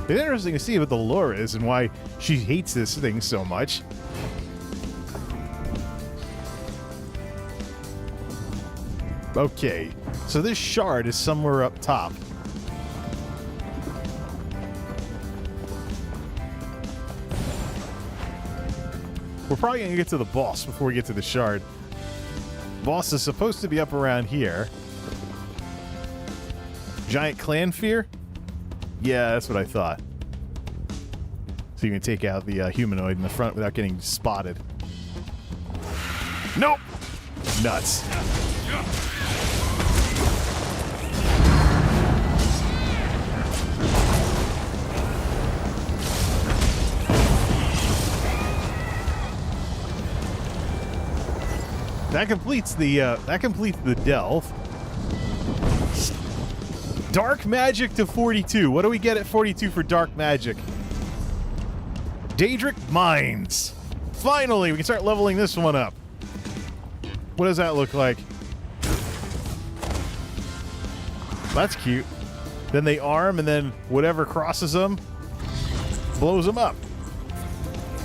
S1: It's interesting to see what the lore is and why she hates this thing so much. Okay, so this shard is somewhere up top. We're probably going to get to the boss before we get to the shard. Boss is supposed to be up around here. Giant clan fear? Yeah, that's what I thought. So you can take out the humanoid in the front without getting spotted. Nope! Nuts. That completes the delve. Dark magic to 42. What do we get at 42 for dark magic? Daedric Mines. Finally, we can start leveling this one up. What does that look like? That's cute. Then they arm, and then whatever crosses them blows them up.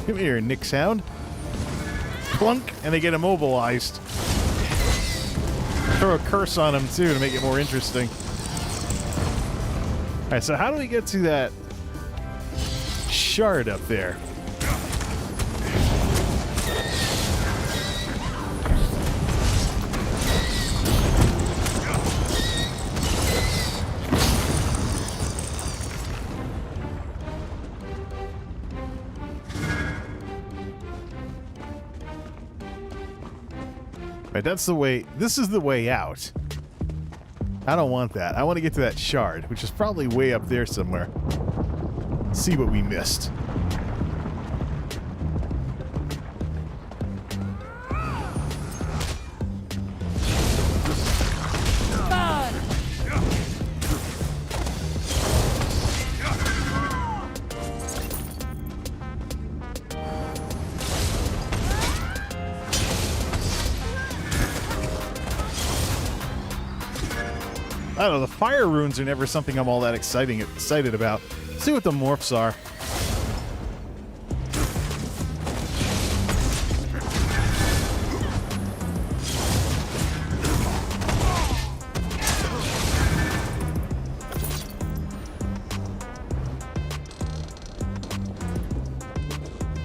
S1: Come here, Nick Sound. Clunk, and they get immobilized. Throw a curse on him, too, to make it more interesting. Alright, so how do we get to that shard up there? Right, that's the way. This is the way out. I don't want that. I want to get to that shard, which is probably way up there somewhere. See what we missed. I don't know, the fire runes are never something I'm all that excited about. Let's see what the morphs are.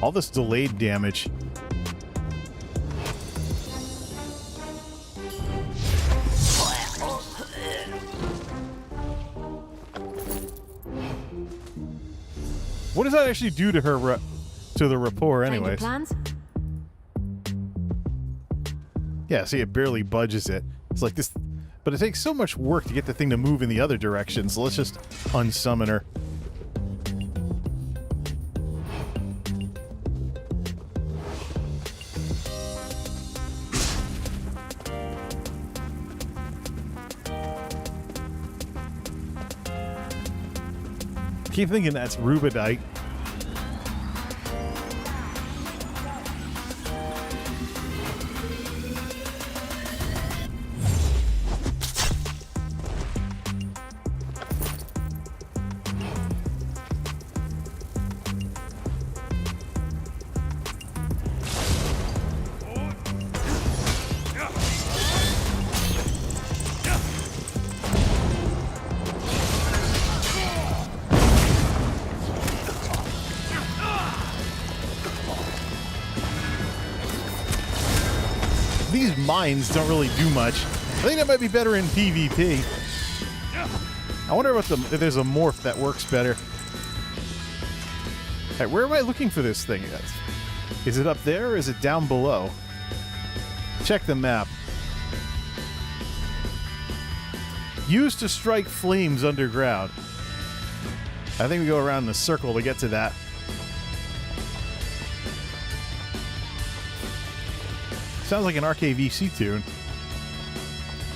S1: All this delayed damage. What does that actually do to her, to the rapport, anyways?
S5: Plans?
S1: Yeah, see, it barely budges it. It's like this, but it takes so much work to get the thing to move in the other direction, so let's just unsummon her. Keep thinking that's rubidite. These mines don't really do much. I think that might be better in PvP. I wonder what if there's a morph that works better. Alright, where am I looking for this thing? Is it up there or is it down below? Check the map. Used to strike flames underground. I think we go around in a circle to get to that. Sounds like an RKVC tune.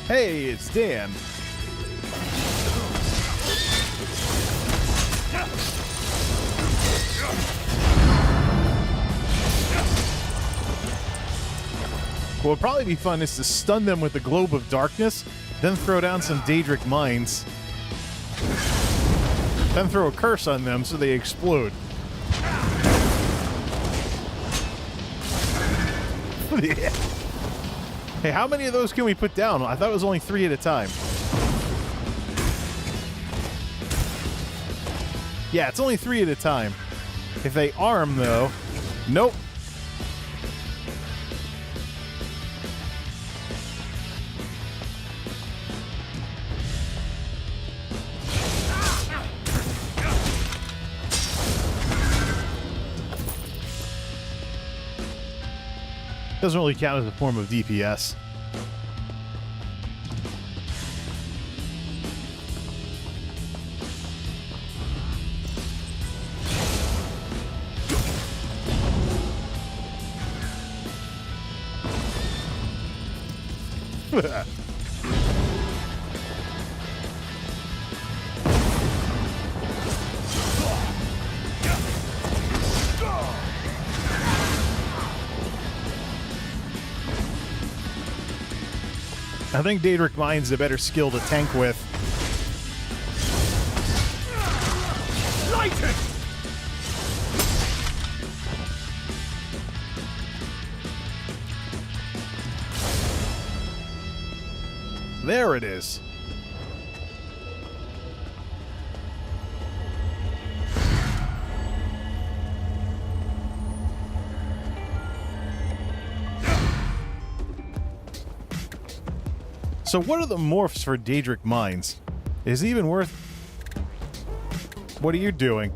S1: Hey, it's Dan. What would probably be fun is to stun them with the Globe of Darkness, then throw down some Daedric Mines, then throw a curse on them so they explode. Yeah. Hey, how many of those can we put down? I thought it was only 3 at a time. Yeah, it's only 3 at a time. If they arm, though... Nope. Doesn't really count as a form of DPS. I think Daedric Mine's a better skill to tank with.
S4: Light it!
S1: There it is. So what are the morphs for Daedric Mines? Is it even worth... What are you doing?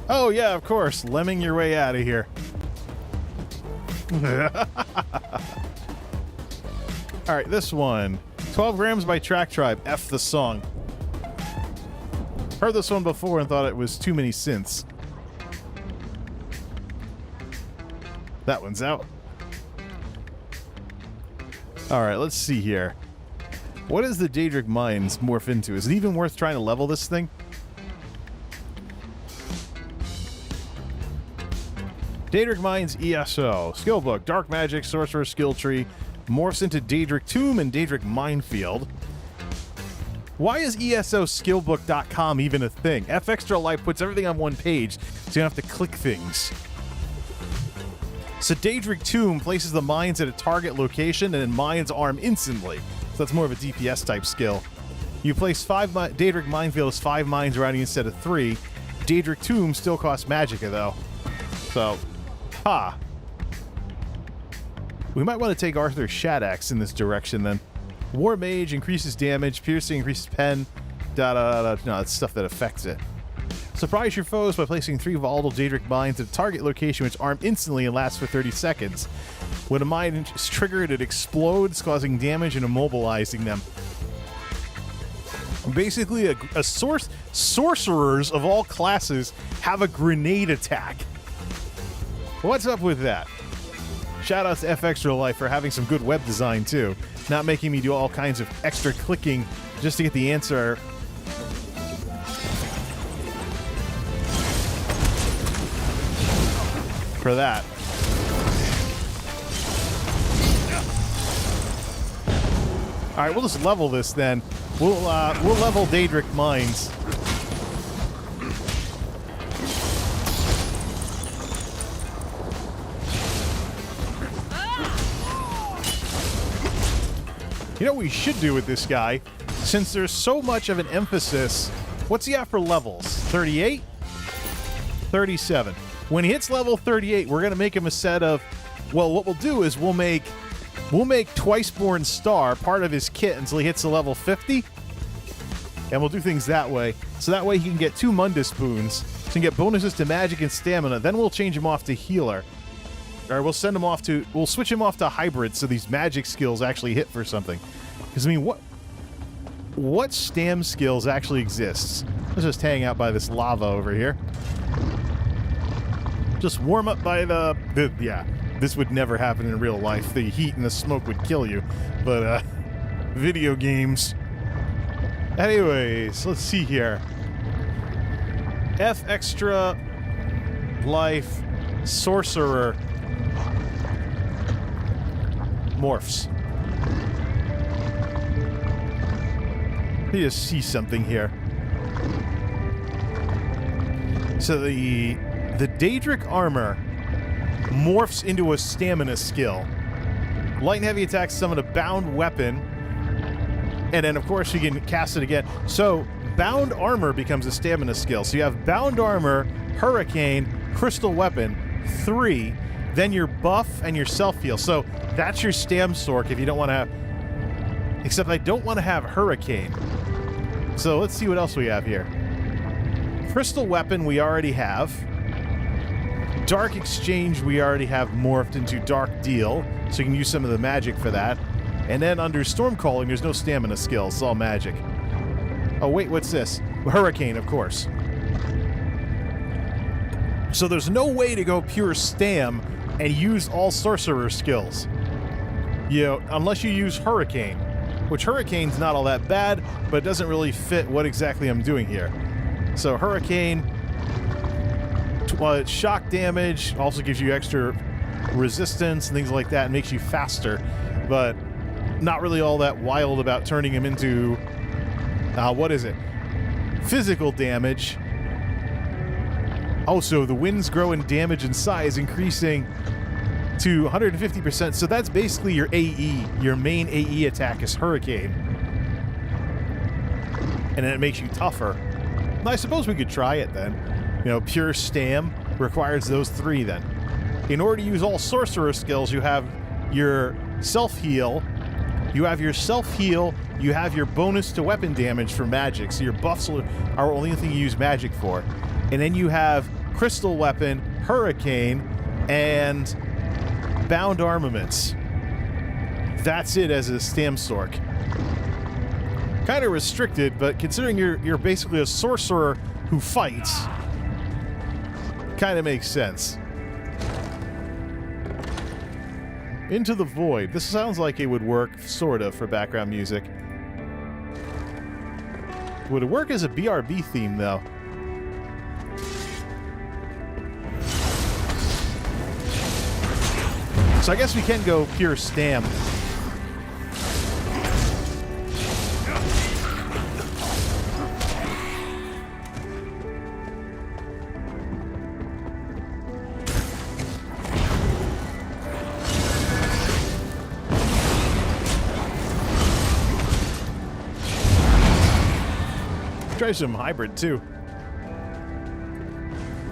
S1: Oh yeah, of course. Lemming your way out of here. Alright, this one. 12 grams by Track Tribe. F the song. Heard this one before and thought it was too many synths. That one's out. Alright, let's see here. What does the Daedric Mines morph into? Is it even worth trying to level this thing? Daedric Mines ESO. Skill book. Dark Magic, Sorcerer Skill Tree. Morphs into Daedric Tomb and Daedric Minefield. Why is ESOskillbook.com even a thing? F Extra Life puts everything on one page, so you don't have to click things. So Daedric Tomb places the mines at a target location and then mines arm instantly. So that's more of a DPS type skill. You place 5 Daedric Minefield is 5 mines around you instead of 3. Daedric Tomb still costs magicka though. So, we might want to take Arthur Shadax in this direction then. War Mage increases damage, piercing increases pen, No, it's stuff that affects it. Surprise your foes by placing 3 volatile Daedric mines at a target location which arm instantly and lasts for 30 seconds. When a mine is triggered, it explodes, causing damage and immobilizing them. Basically, sorcerers of all classes have a grenade attack. What's up with that? Shout out to F Extra Life for having some good web design too. Not making me do all kinds of extra clicking just to get the answer. For that. All right, we'll just level this then. We'll level Daedric Mines. You know what we should do with this guy? Since there's so much of an emphasis, what's he at for levels? 38? 37. When he hits level 38, we're going to make him a set of... Well, what we'll do is we'll make Twiceborn Star part of his kit until he hits the level 50. And we'll do things that way. So that way he can get 2 Mundus Spoons. So he can get bonuses to magic and stamina. Then we'll change him off to healer. Or we'll send him off to... We'll switch him off to hybrid so these magic skills actually hit for something. Because, I mean, what stam skills actually exists? Let's just hang out by this lava over here. Just warm up by yeah, this would never happen in real life. The heat and the smoke would kill you. But, video games. Anyways, let's see here. F Extra Life Sorcerer Morphs. Let me just see something here. So the Daedric armor morphs into a stamina skill. Light and heavy attacks summon a bound weapon. And then, of course, you can cast it again. So, bound armor becomes a stamina skill. So you have bound armor, hurricane, crystal weapon, 3, then your buff and your self-heal. So that's your StamSorc if you don't want to have... Except I don't want to have hurricane. So let's see what else we have here. Crystal weapon we already have. Dark exchange we already have morphed into dark deal. So you can use some of the magic for that. And then under storm calling, there's no stamina skills. It's all magic. Oh, wait, what's this? Hurricane, of course. So there's no way to go pure stam and use all sorcerer skills. You know, unless you use hurricane. Which hurricane's not all that bad, but it doesn't really fit what exactly I'm doing here. So hurricane, shock damage, also gives you extra resistance and things like that, and makes you faster. But not really all that wild about turning him into, what is it? Physical damage. Also, the winds grow in damage and size, increasing to 150%. So that's basically your AE. Your main AE attack is Hurricane. and then it makes you tougher. I suppose we could try it then. You know, pure Stam requires those 3 then. In order to use all sorcerer skills, you have your self-heal, you have your bonus to weapon damage for magic, so your buffs are only thing you use magic for. And then you have crystal weapon, hurricane, and bound armaments. That's it as a StamSorc. Kind of restricted, but considering you're basically a sorcerer who fights, kind of makes sense. Into the Void. This sounds like it would work, sort of, for background music. Would it work as a BRB theme, though? So I guess we can go pure Stam. Try some hybrid, too.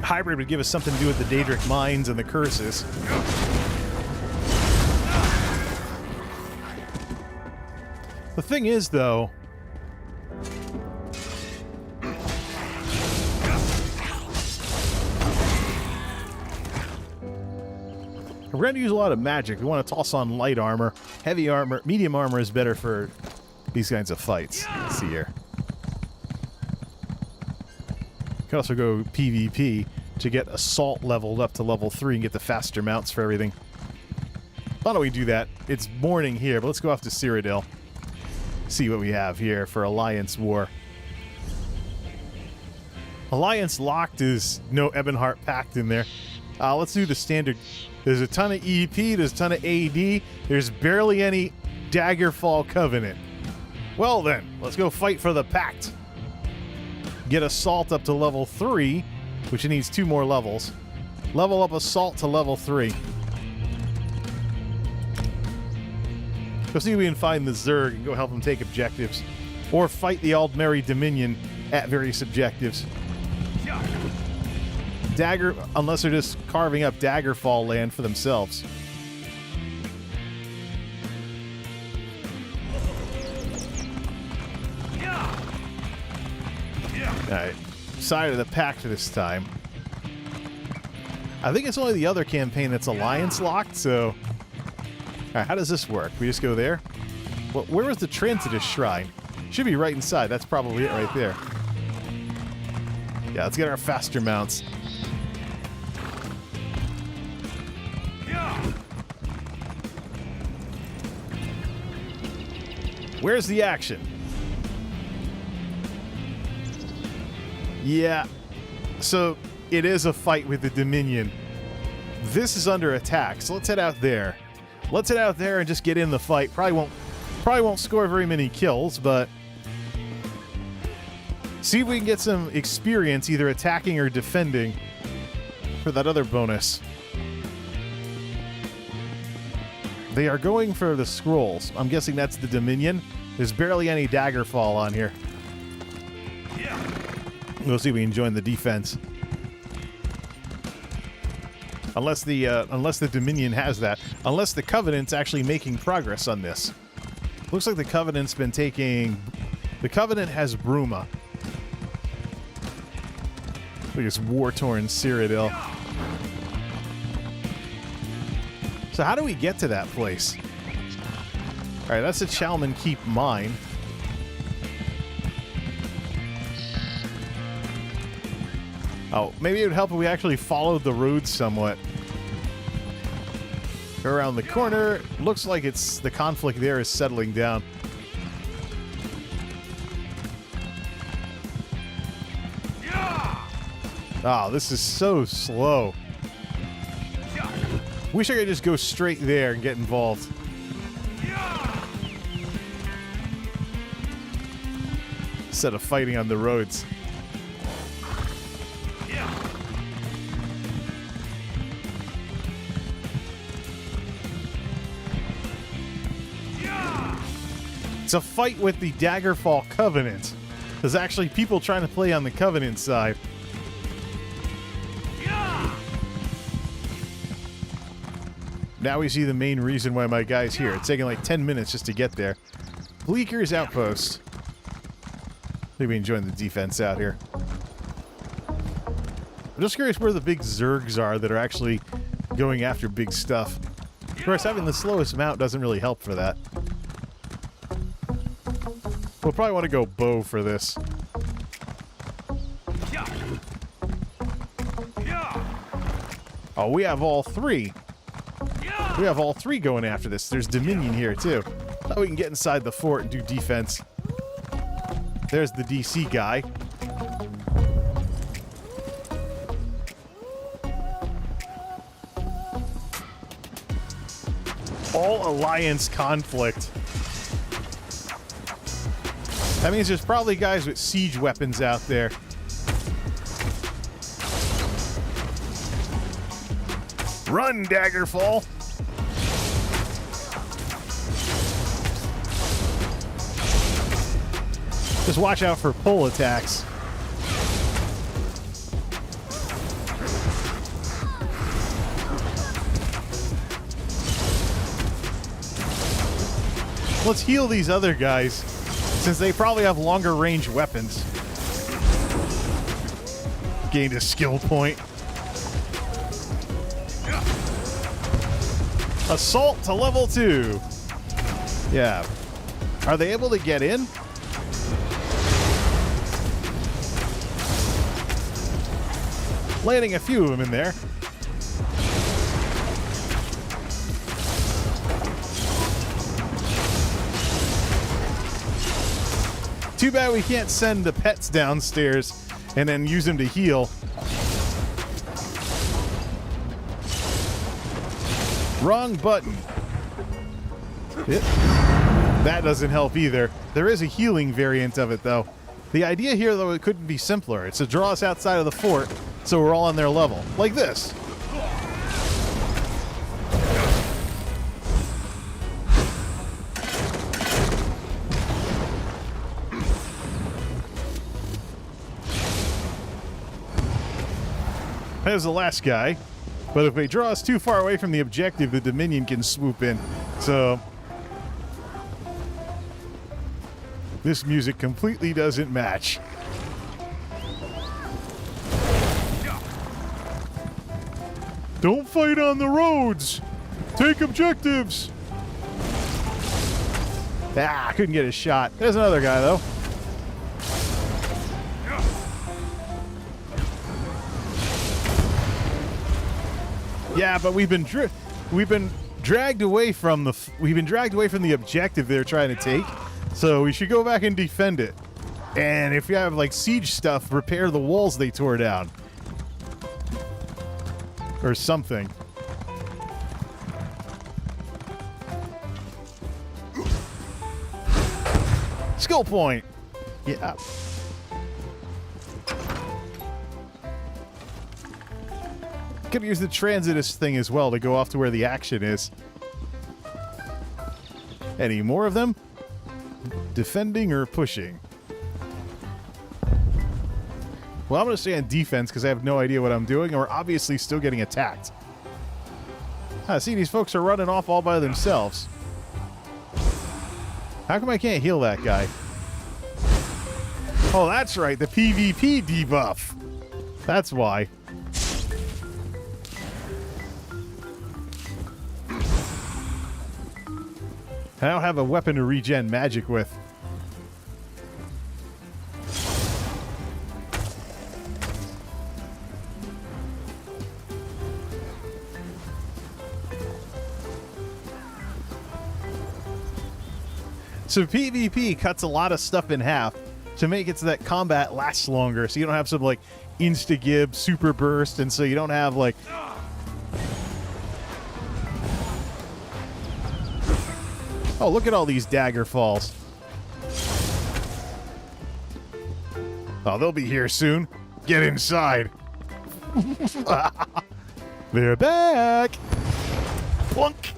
S1: Hybrid would give us something to do with the Daedric Mines and the curses. The thing is, though... we're going to use a lot of magic. We want to toss on light armor. Heavy armor, medium armor is better for these kinds of fights. Let's see here. You can also go PvP to get Assault leveled up to level 3 and get the faster mounts for everything. Why don't we do that? It's morning here, but let's go off to Cyrodiil. See what we have here for Alliance War. Alliance Locked is no Ebonheart Pact in there. Let's do the standard. There's a ton of EP, there's a ton of AD, there's barely any Daggerfall Covenant. Well then, let's go fight for the Pact. Get Assault up to level 3, which needs 2 more levels. Level up Assault to level 3. Go see if we can find the Zerg and go help them take objectives. Or fight the Aldmeri Dominion at various objectives. Dagger, unless they're just carving up Daggerfall land for themselves. Alright, side of the Pact this time. I think it's only the other campaign that's Alliance locked, so... Alright, how does this work? We just go there? Well, where was the Transitus Shrine? Should be right inside. That's probably it right there. Yeah, let's get our faster mounts. Where's the action? Yeah, so it is a fight with the Dominion. This is under attack, so let's head out there. Let's head out there and just get in the fight. Probably won't score very many kills, but see if we can get some experience either attacking or defending for that other bonus. They are going for the scrolls. I'm guessing that's the Dominion. There's barely any Daggerfall on here. We'll see if we can join the defense. Unless the Dominion has that. Unless the Covenant's actually making progress on this. Looks like the Covenant's been taking... The Covenant has Bruma. Look at this war-torn Cyrodiil. So how do we get to that place? Alright, that's a Chalman Keep mine. Oh, maybe it would help if we actually followed the road somewhat. Go around the corner. Looks like the conflict there is settling down. Oh, this is so slow. Wish I could just go straight there and get involved. Instead of fighting on the roads. It's a fight with the Daggerfall Covenant. There's actually people trying to play on the Covenant side. Now we see the main reason why my guy's here. It's taking like 10 minutes just to get there. Bleaker's Outpost. Maybe enjoying the defense out here. I'm just curious where the big Zergs are that are actually going after big stuff. Of course, having the slowest mount doesn't really help for that. We'll probably want to go bow for this. Oh, we have all three. We have all three going after this. There's Dominion here, too. Now we can get inside the fort and do defense. There's the DC guy. All alliance conflict. That means there's probably guys with siege weapons out there. Run, Daggerfall! Just watch out for pull attacks. Let's heal these other guys, since they probably have longer range weapons. Gained a skill point. Assault to level 2. Yeah. Are they able to get in? Landing a few of them in there. Too bad we can't send the pets downstairs and then use them to heal. Wrong button. That doesn't help either. There is a healing variant of it, though. The idea here, though, it couldn't be simpler. It's to draw us outside of the fort, so we're all on their level. Like this. There's the last guy. But if they draw us too far away from the objective, the Dominion can swoop in. So this music completely doesn't match. Don't fight on the roads! Take objectives! Ah, I couldn't get a shot. There's another guy, though. Yeah, but we've been dragged away from the objective they're trying to take. So we should go back and defend it. And if you have like siege stuff, repair the walls they tore down. Or something. Skill point. Yeah. Could use the transitist thing as well to go off to where the action is. Any more of them? Defending or pushing? Well, I'm going to stay on defense because I have no idea what I'm doing, and we're obviously still getting attacked. See, these folks are running off all by themselves. How come I can't heal that guy? Oh, that's right, the PvP debuff. That's why. I don't have a weapon to regen magic with. So PvP cuts a lot of stuff in half to make it so that combat lasts longer. So you don't have some like insta-gib, super burst, and so you don't have like... Oh, look at all these dagger falls. Oh, they'll be here soon. Get inside. They're back. Plunk.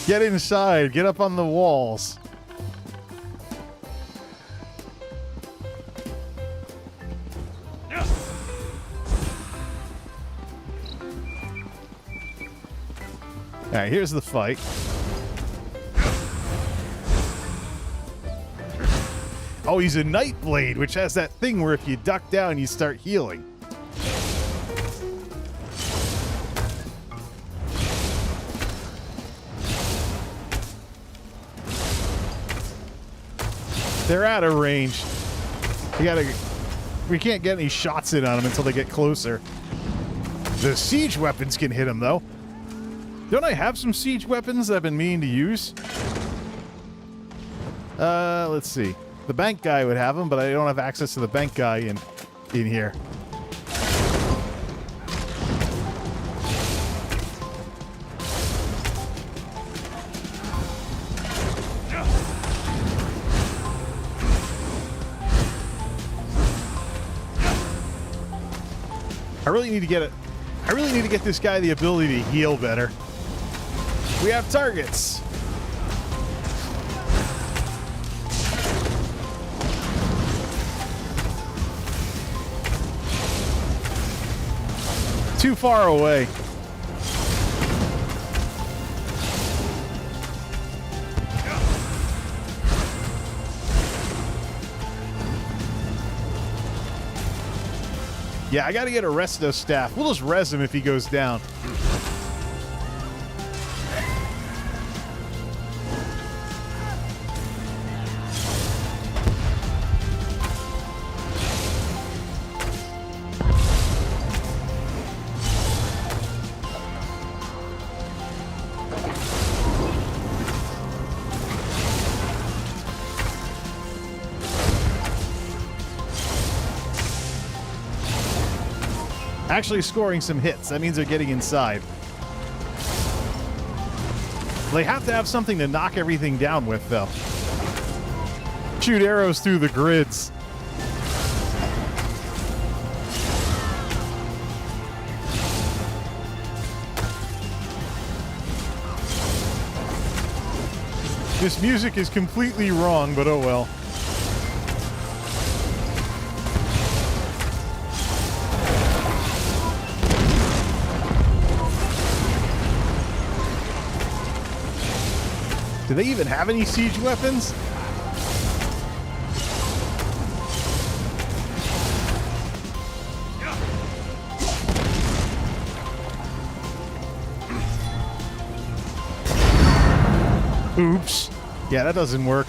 S1: Get inside. Get up on the walls. Alright, here's the fight. Oh, he's a Nightblade, which has that thing where if you duck down, you start healing. They're out of range. We can't get any shots in on them until they get closer. The siege weapons can hit them, though. Don't I have some siege weapons that I've been meaning to use? Let's see. The bank guy would have them, but I don't have access to the bank guy in here. I really need to get this guy the ability to heal better. We have targets. Too far away. Yeah, I gotta get a resto staff. We'll just res him if he goes down. Actually scoring some hits. That means they're getting inside. They have to have something to knock everything down with, though. Shoot arrows through the grids. This music is completely wrong, but oh well. Do they even have any siege weapons? Oops. Yeah, that doesn't work.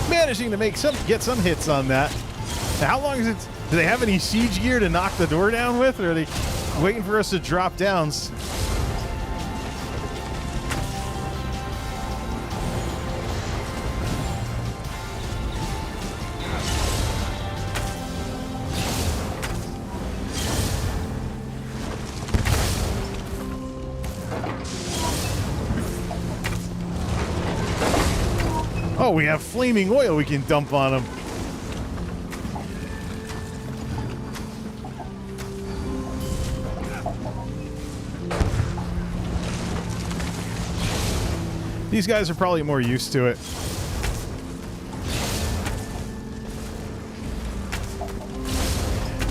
S1: Managing to get some hits on that. Now, how long is it? Do they have any siege gear to knock the door down with, or are they waiting for us to drop down? Oh, we have flaming oil we can dump on them. These guys are probably more used to it.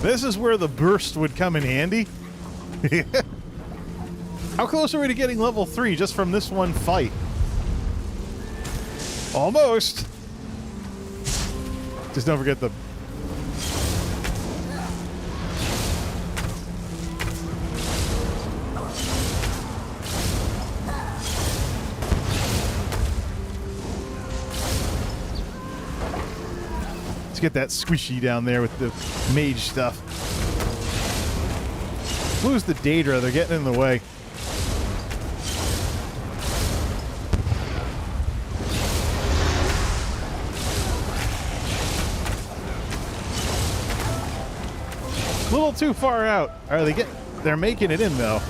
S1: This is where the burst would come in handy. How close are we to getting level 3 just from this one fight? Almost. Just don't forget the... Let's get that squishy down there with the mage stuff. Lose the Daedra, they're getting in the way. A little too far out. They're making it in though.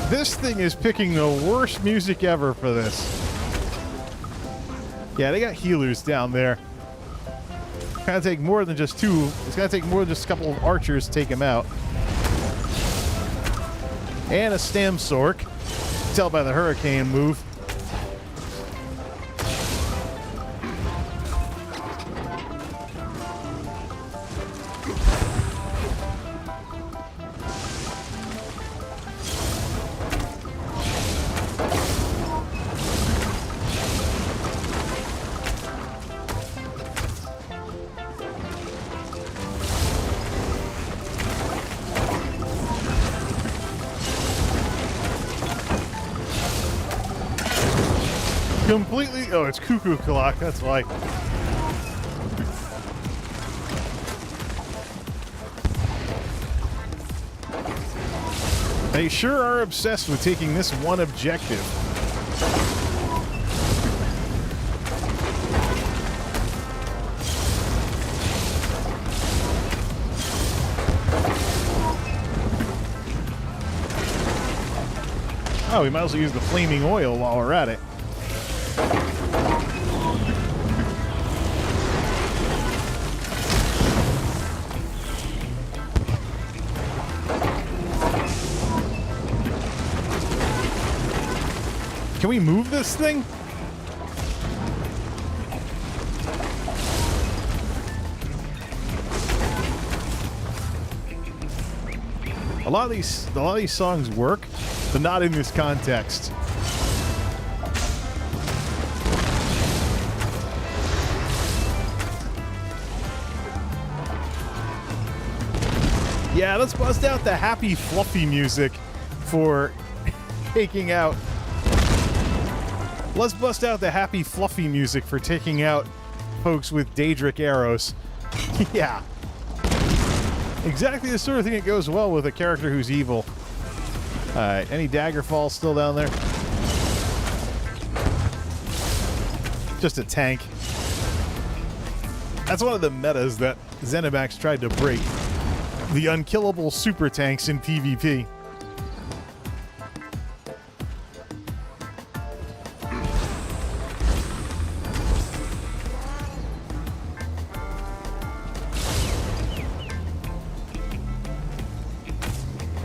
S1: This thing is picking the worst music ever for this. Yeah, they got healers down there. It's gonna take more than just two. It's gonna take more than just a couple of archers to take him out. And a StamSorc. Tell by the hurricane move. Completely. Oh, it's cuckoo clock. That's why. They sure are obsessed with taking this one objective. Oh, we might as well use the flaming oil while we're at it. Can we move this thing? A lot of these songs work, but not in this context. Yeah, let's bust out the happy, fluffy music for taking out. Let's bust out the happy, fluffy music for taking out folks with Daedric arrows. Yeah. Exactly the sort of thing that goes well with a character who's evil. Alright, any Daggerfall still down there? Just a tank. That's one of the metas that Zenimax tried to break. The unkillable super tanks in PvP.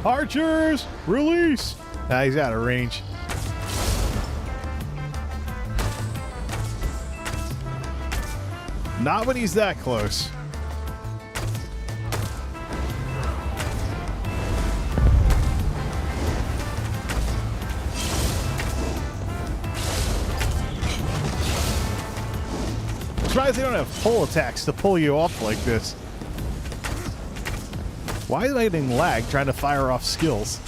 S1: Archers, release! Nah, he's out of range. Not when he's that close. I'm surprised they don't have pull attacks to pull you off like this. Why am I getting lag trying to fire off skills?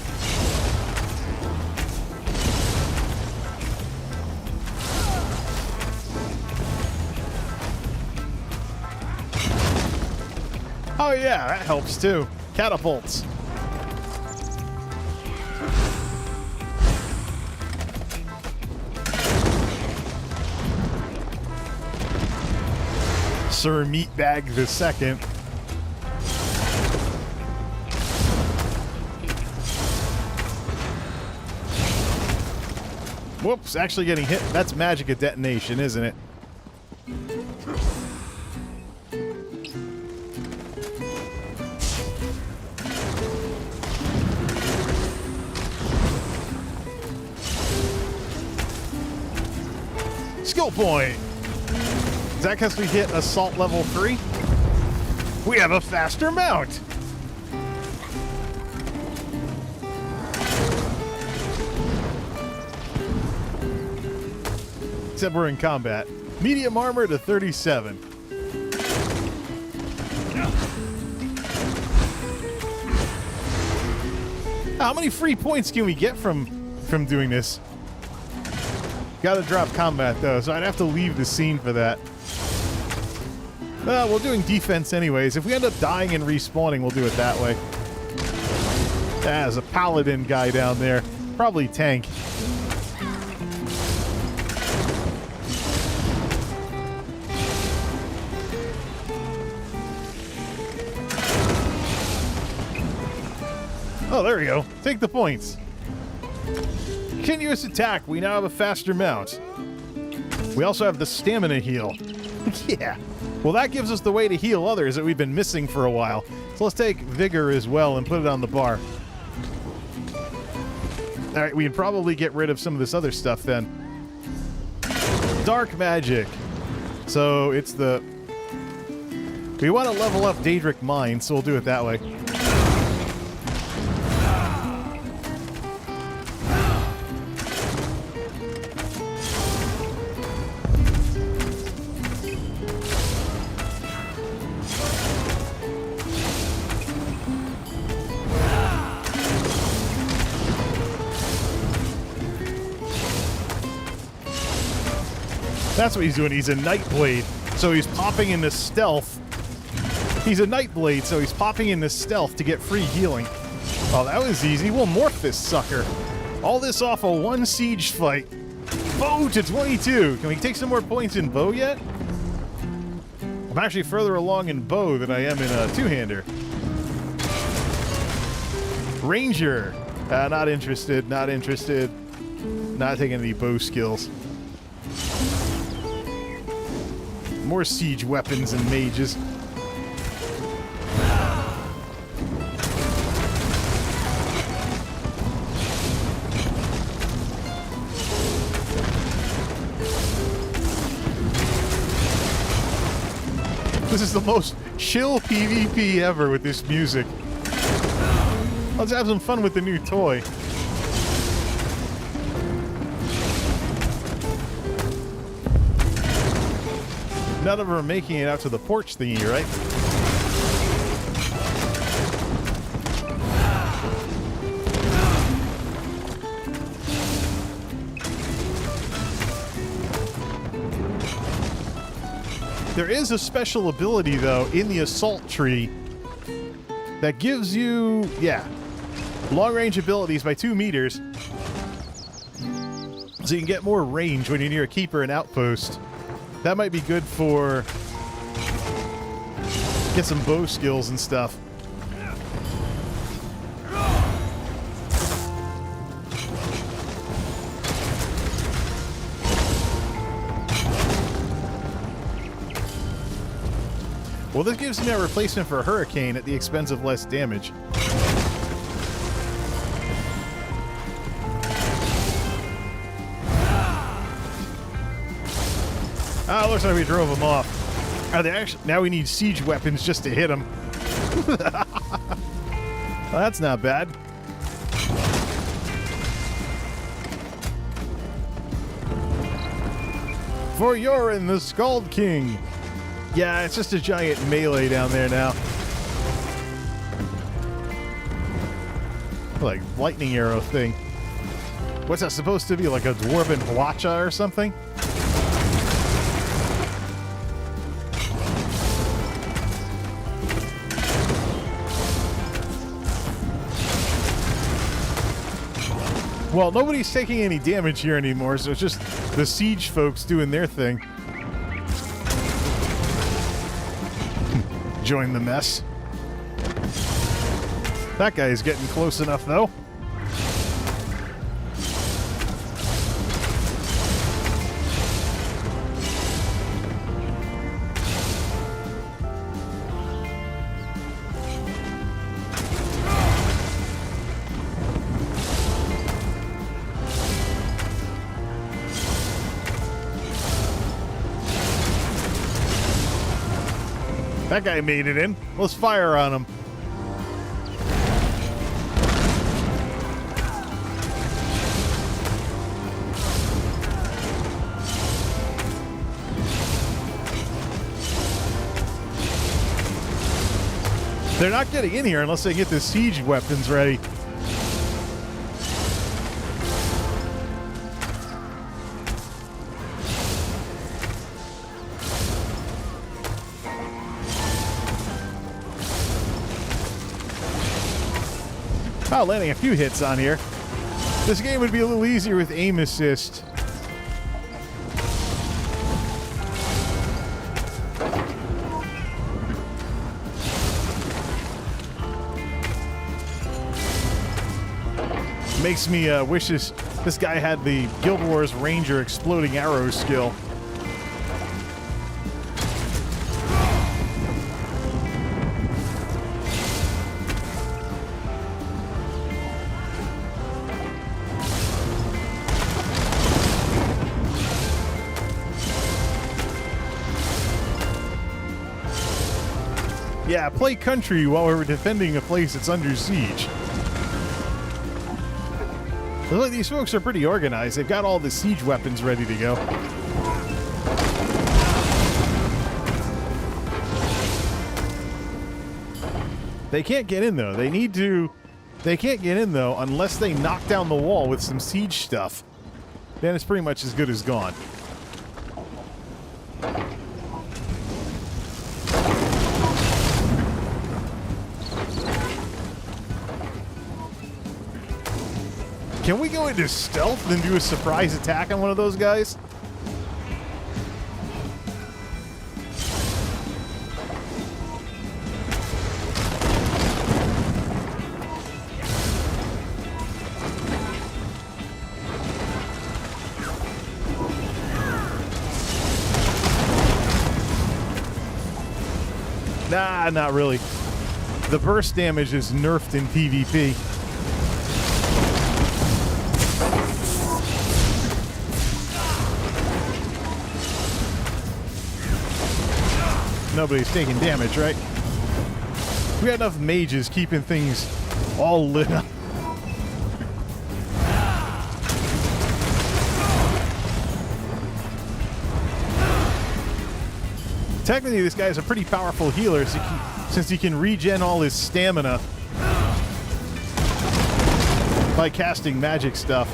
S1: Oh yeah, that helps too. Catapults. Sir Meatbag the Second. Whoops, actually getting hit. That's magic of detonation, isn't it? Skill point! Is that because we hit assault level 3? We have a faster mount! Except we're in combat. Medium armor to 37. How many free points can we get from doing this? Gotta drop combat though, so I'd have to leave the scene for that. We're doing defense anyways. If we end up dying and respawning, we'll do it that way. There's a paladin guy down there. Probably tank. Oh, there we go. Take the points. Continuous attack. We now have a faster mount. We also have the stamina heal. Yeah. Well, that gives us the way to heal others that we've been missing for a while. So let's take vigor as well and put it on the bar. All right, we can probably get rid of some of this other stuff then. Dark magic. So it's the... We want to level up Daedric Mine, so we'll do it that way. That's what he's doing. He's a Nightblade, so he's popping into stealth. He's a Nightblade, so he's popping into stealth to get free healing. Oh, that was easy. We'll morph this sucker. All this off a one siege fight. Bow to 22. Can we take some more points in bow yet? I'm actually further along in bow than I am in a two-hander. Ranger. Not interested. Not interested. Not taking any bow skills. More siege weapons and mages. This is the most chill PvP ever with this music. Let's have some fun with the new toy. None of them are making it out to the porch thingy, right? There is a special ability, though, in the assault tree that gives you, long-range abilities by 2 meters. So you can get more range when you're near a keeper and outpost. That might be good for get some bow skills and stuff. Well, this gives me a replacement for a hurricane at the expense of less damage. Ah, looks like we drove them off. Are they actually? Now we need siege weapons just to hit them. Well, that's not bad. For Yorin, the Scald King. Yeah, it's just a giant melee down there now. Like lightning arrow thing. What's that supposed to be? Like a dwarven hwacha or something? Well, nobody's taking any damage here anymore, so it's just the siege folks doing their thing. Join the mess. That guy is getting close enough, though. That guy made it in. Let's fire on him. They're not getting in here unless they get the siege weapons ready. Oh, landing a few hits on here. This game would be a little easier with aim assist. Makes me wish this guy had the Guild Wars Ranger exploding arrow skill. Yeah, play country while we're defending a place that's under siege. Looks like these folks are pretty organized. They've got all the siege weapons ready to go. They can't get in, though. They need to... They can't get in, though, unless they knock down the wall with some siege stuff. Then it's pretty much as good as gone. Can we go into stealth and do a surprise attack on one of those guys? Nah, not really. The burst damage is nerfed in PvP. Nobody's taking damage, right? We got enough mages keeping things all lit up. Technically, this guy's a pretty powerful healer since he can regen all his stamina by casting magic stuff.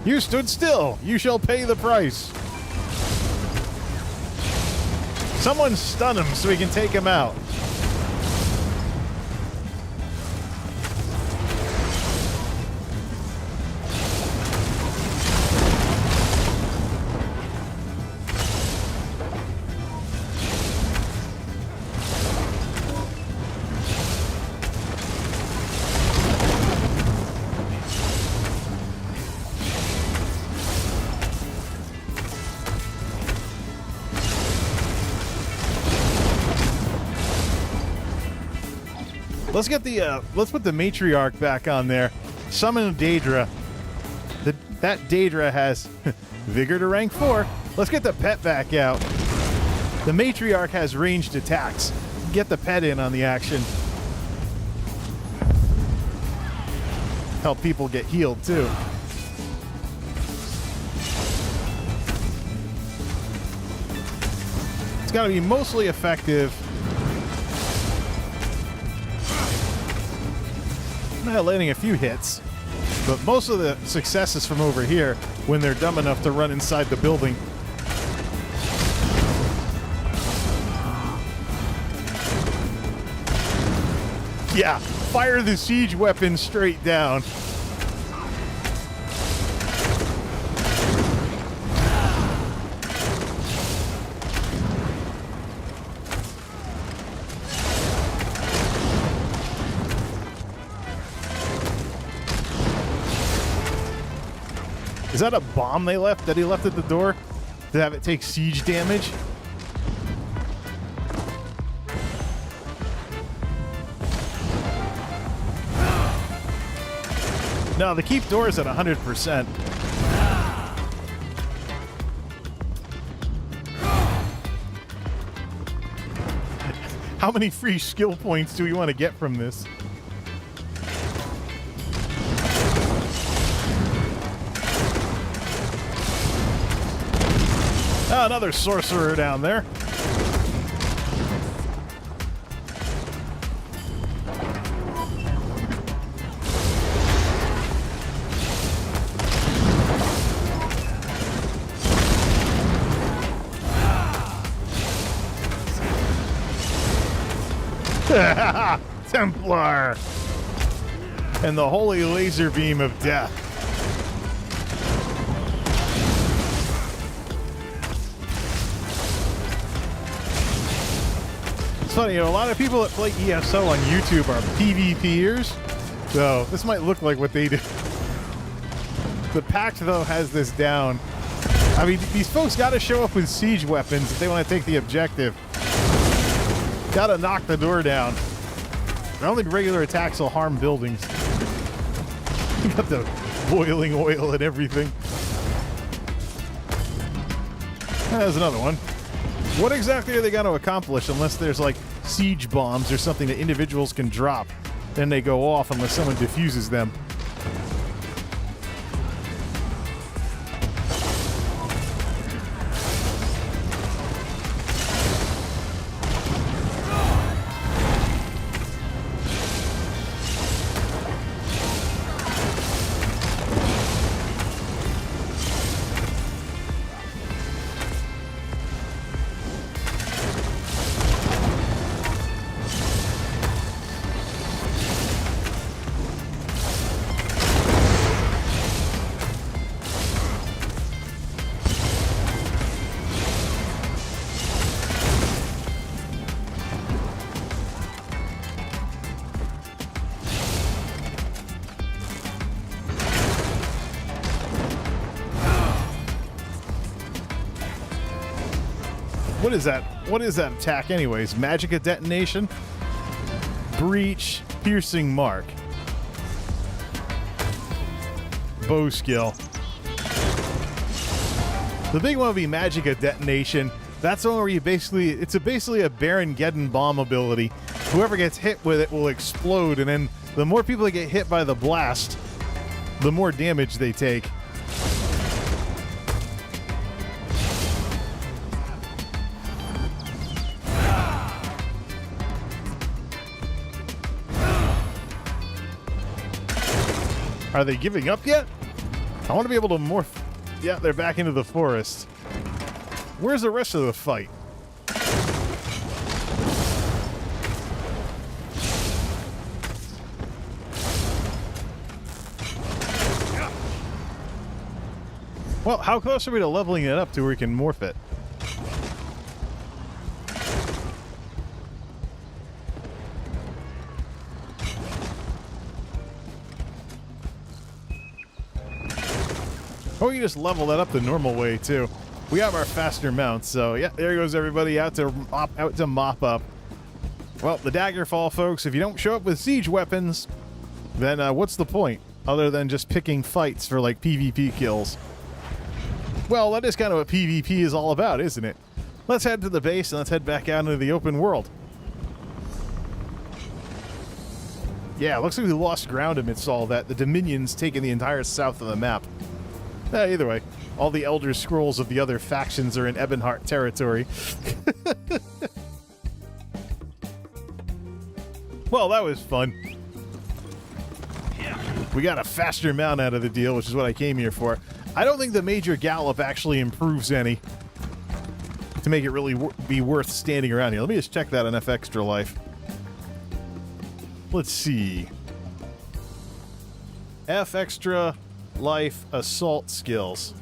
S1: You stood still. You shall pay the price. Someone stun him so we can take him out. Let's get the let's put the matriarch back on there. Summon Daedra. That Daedra has vigor to rank 4. Let's get the pet back out. The matriarch has ranged attacks. Get the pet in on the action. Help people get healed too. It's got to be mostly effective. Landing a few hits, but most of the success is from over here when they're dumb enough to run inside the building. Yeah, fire the siege weapon straight down. Is that a bomb they left that he left at the door to have it take siege damage? No, the keep door is at 100%. How many free skill points do we want to get from this? Oh, another sorcerer down there. Templar! And the holy laser beam of death. It's funny, you know, a lot of people that play ESO on YouTube are PvPers, so this might look like what they do. The Pact, though, has this down. I mean, these folks got to show up with siege weapons if they want to take the objective. Got to knock the door down. I don't think regular attacks will harm buildings. You got the boiling oil and everything. There's another one. What exactly are they going to accomplish unless there's like siege bombs or something that individuals can drop? Then they go off unless someone defuses them. What is that? What is that attack anyways? Magicka detonation? Breach, piercing mark. Bow skill. The big one would be Magicka detonation. That's the one where you basically, it's basically a Baron-Geddon bomb ability. Whoever gets hit with it will explode, and then the more people that get hit by the blast, the more damage they take. Are they giving up yet? I want to be able to morph. Yeah, they're back into the forest. Where's the rest of the fight? Well, how close are we to leveling it up to where we can morph it? Or you just level that up the normal way too. We have our faster mounts, so yeah, there goes everybody out to mop up. Well, the Daggerfall, folks, if you don't show up with siege weapons, then what's the point? Other than just picking fights for like PvP kills. Well, that is kind of what PvP is all about, isn't it? Let's head to the base and let's head back out into the open world. Yeah, looks like we lost ground amidst all that. The Dominion's taking the entire south of the map. Either way, all the Elder Scrolls of the other factions are in Ebonheart territory. Well, that was fun. We got a faster mount out of the deal, which is what I came here for. I don't think the Major Gallop actually improves any to make it really be worth standing around here. Let me just check that on F Extra Life. Let's see. F Extra Life assault skills.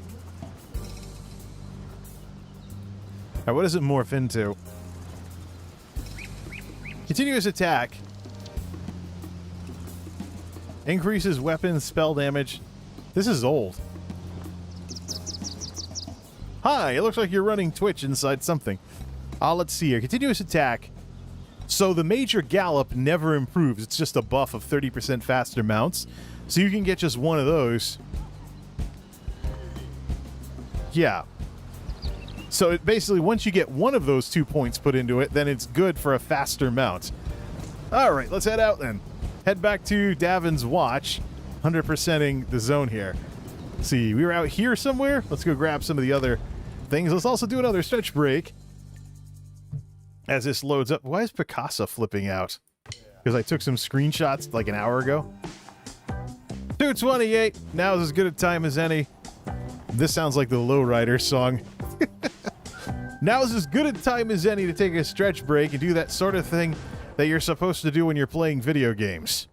S1: Alright, what does it morph into? Continuous attack. Increases weapon spell damage. This is old. Hi, it looks like you're running Twitch inside something. Let's see here. Continuous attack. So the Major Gallop never improves. It's just a buff of 30% faster mounts. So you can get just one of those. Yeah. So it basically, once you get one of those 2 points put into it, then it's good for a faster mount. Alright, let's head out then. Head back to Davin's Watch. 100%ing the zone here. Let's see, we were out here somewhere. Let's go grab some of the other things. Let's also do another stretch break. As this loads up. Why is Picasso flipping out? Because I took some screenshots like an hour ago. 2:28. Now is as good a time as any. This sounds like the Lowrider song. Now is as good a time as any to take a stretch break and do that sort of thing that you're supposed to do when you're playing video games.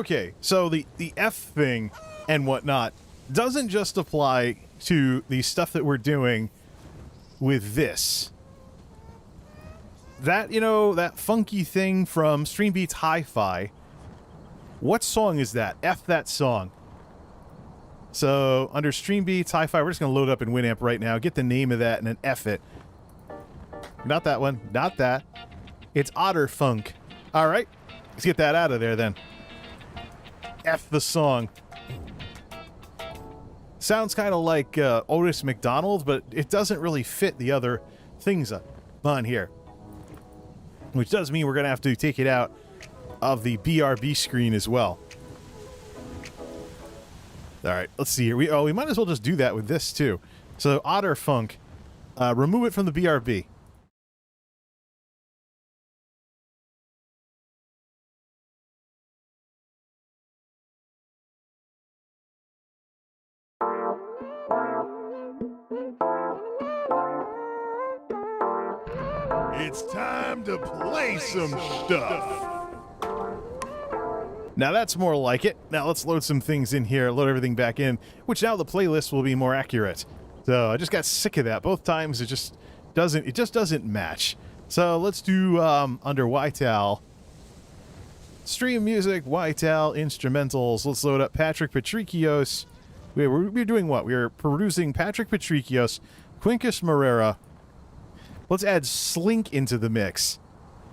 S1: Okay, so the F thing and whatnot doesn't just apply to the stuff that we're doing with this. That, that funky thing from Stream Beats Hi-Fi. What song is that? F that song. So, under Stream Beats Hi-Fi, we're just going to load up in Winamp right now, get the name of that, and then F it. Not that one. Not that. It's Otter Funk. All right. Let's get that out of there, then. F the song. Sounds kind of like Otis McDonald, but it doesn't really fit the other things on here. Which does mean we're going to have to take it out of the BRB screen as well. All right, let's see here. We might as well just do that with this, too. So, Otter Funk. Remove it from the BRB.
S4: It's time to play some stuff.
S1: Now that's more like it. Now let's load some things in here, load everything back in, which now the playlist will be more accurate. So I just got sick of that. Both times it just doesn't match. So let's do under YTAL. Stream music, YTAL, instrumentals. Let's load up Patrick Patricios. We're doing what? We're producing Patrick Patricios, Quincus Morera. Let's add Slink into the mix.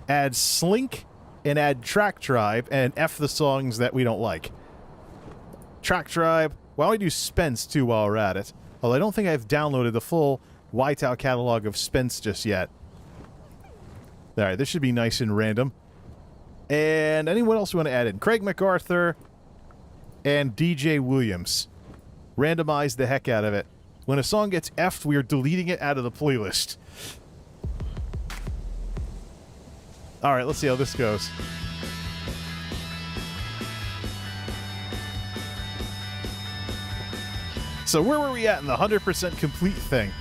S1: Add Slink and add Track Tribe and F the songs that we don't like. Track Tribe. Why don't we do Spence too while we're at it? Although I don't think I've downloaded the full YTAL catalog of Spence just yet. Alright, this should be nice and random. And anyone else we want to add in? Craig MacArthur and DJ Williams. Randomize the heck out of it. When a song gets F'd, we are deleting it out of the playlist. Alright, let's see how this goes. So where were we at in the 100% complete thing?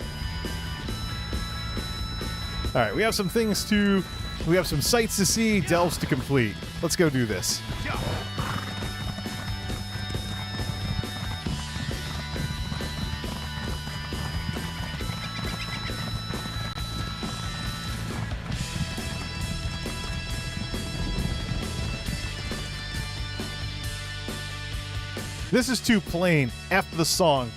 S1: Alright, we have some things to... We have some sights to see, delves to complete. Let's go do this. This is too plain. F the song.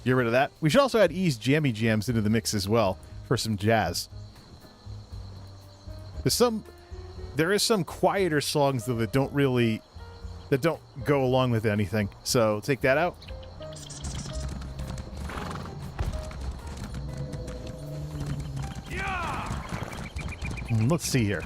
S1: Get rid of that. We should also add E's Jammy Jams into the mix as well for some jazz. There is some quieter songs though that don't go along with anything. So take that out. Let's see here.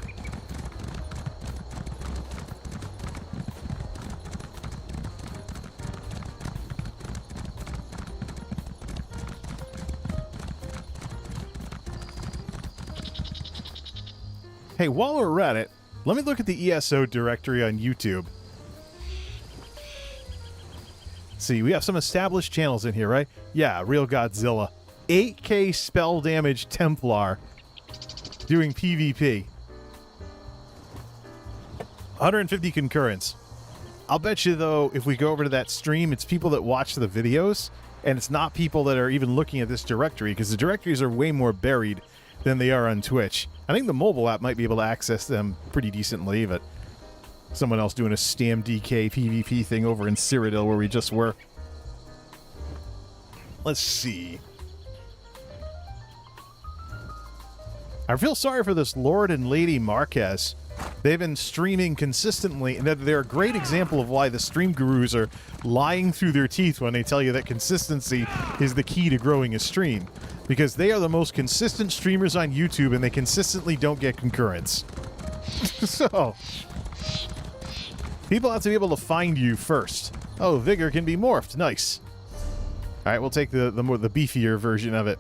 S1: Hey, while we're at it, let me look at the ESO directory on YouTube. See, we have some established channels in here, right? Yeah, Real Godzilla. 8K spell damage Templar doing PvP. 150 concurrents. I'll bet you, though, if we go over to that stream, it's people that watch the videos, and it's not people that are even looking at this directory, because the directories are way more buried than they are on Twitch. I think the mobile app might be able to access them pretty decently, but someone else doing a StamDK PvP thing over in Cyrodiil where we just were. Let's see. I feel sorry for this Lord and Lady Marquez. They've been streaming consistently, and they're a great example of why the stream gurus are lying through their teeth when they tell you that consistency is the key to growing a stream. Because they are the most consistent streamers on YouTube, and they consistently don't get concurrents. So, people have to be able to find you first. Oh, Vigor can be morphed. Nice. All right, we'll take the beefier version of it.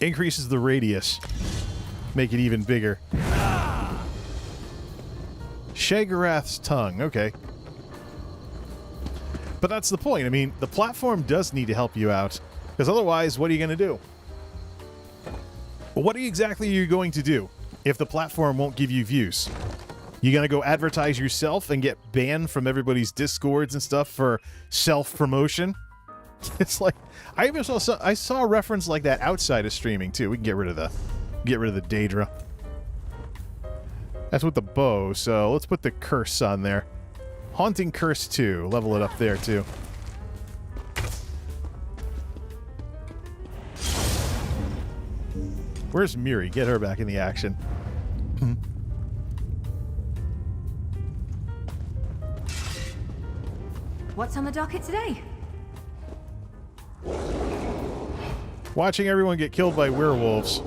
S1: Increases the radius. Make it even bigger. Shagarath's tongue. Okay. But that's the point. I mean, the platform does need to help you out. Because otherwise, what are you going to do? What exactly are you going to do if the platform won't give you views? You gonna go advertise yourself and get banned from everybody's discords and stuff for self-promotion? It's like I even saw a reference like that outside of streaming too. We can get rid of the Daedra. That's with the bow, so let's put the curse on there. Haunting Curse 2. Level it up there too. Where's Miri? Get her back in the action.
S5: What's on the docket today?
S1: Watching everyone get killed by werewolves.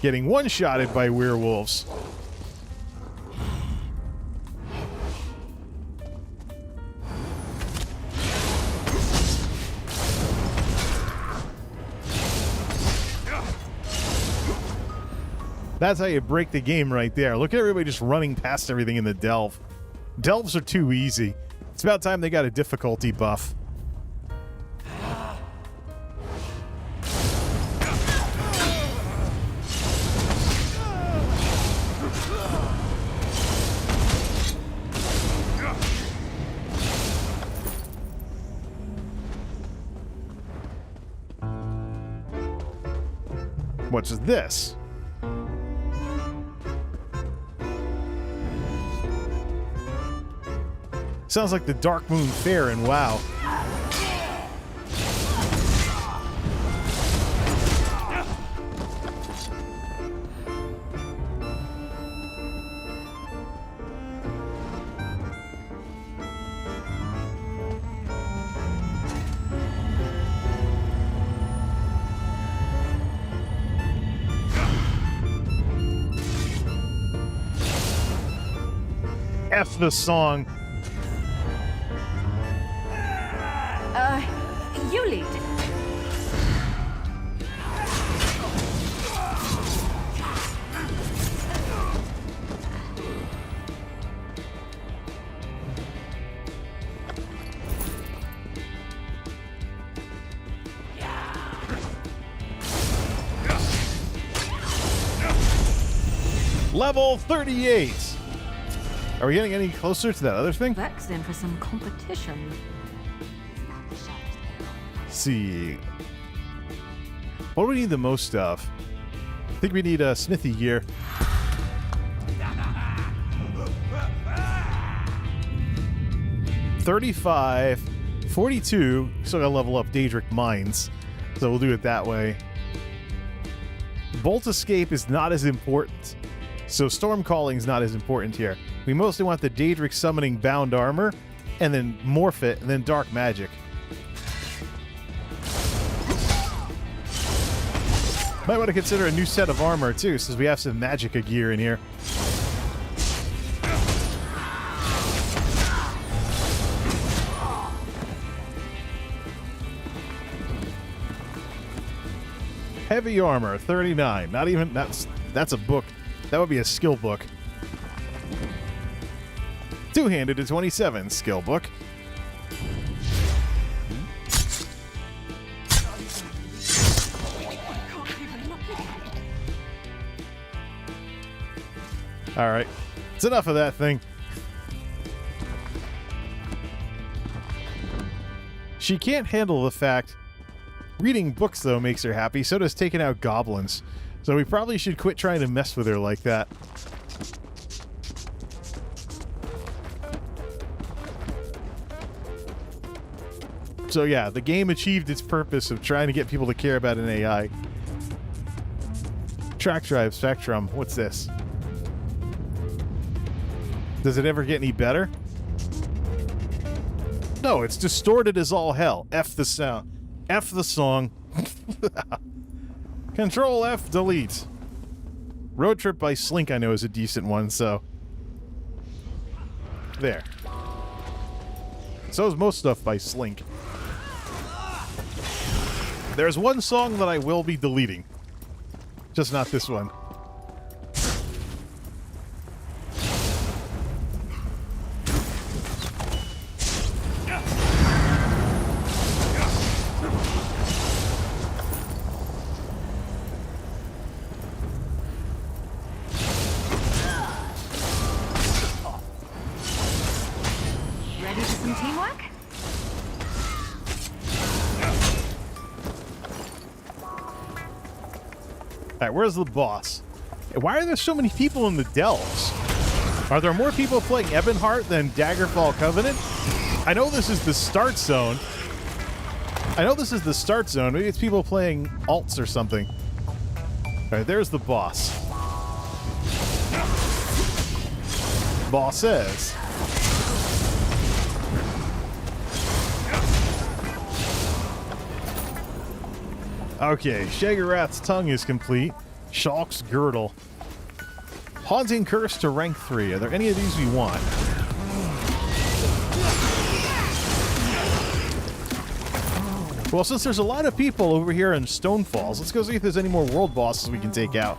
S1: Getting one-shotted by werewolves. That's how you break the game right there. Look at everybody just running past everything in the delve. Delves are too easy. It's about time they got a difficulty buff. What's this? Sounds like the Dark Moon Fair in WoW. F the song.
S5: You lead.
S1: Level 38. Are we getting any closer to that other thing?
S5: Vex in for some competition.
S1: See. What do we need the most of? I think we need a smithy gear. $35, $42. Still gotta level up Daedric Mines, so we'll do it that way. Bolt Escape is not as important, so Storm Calling is not as important here. We mostly want the Daedric Summoning Bound Armor, and then Morph it, and then Dark Magic. Might want to consider a new set of armor, too, since we have some Magicka gear in here. Heavy armor, 39. Not even... That's a book. That would be a skill book. Two-handed to 27, skill book. All right, it's enough of that thing. She can't handle the fact reading books, though, makes her happy. So does taking out goblins. So we probably should quit trying to mess with her like that. So yeah, the game achieved its purpose of trying to get people to care about an AI. Track Drive Spectrum, what's this? Does it ever get any better? No, it's distorted as all hell. F the sound. F the song. Control F, delete. Road Trip by Slink, I know, is a decent one, so. There. So is most stuff by Slink. There's one song that I will be deleting. Just not this one.
S5: some teamwork?
S1: Alright, where's the boss? Why are there so many people in the dells? Are there more people playing Ebonheart than Daggerfall Covenant? I know this is the start zone. Maybe it's people playing alts or something. Alright, there's the boss. Bosses. Okay, Shagarath's tongue is complete. Shulk's girdle. Haunting curse to rank 3. Are there any of these we want? Well, since there's a lot of people over here in Stonefalls, let's go see if there's any more world bosses we can take out.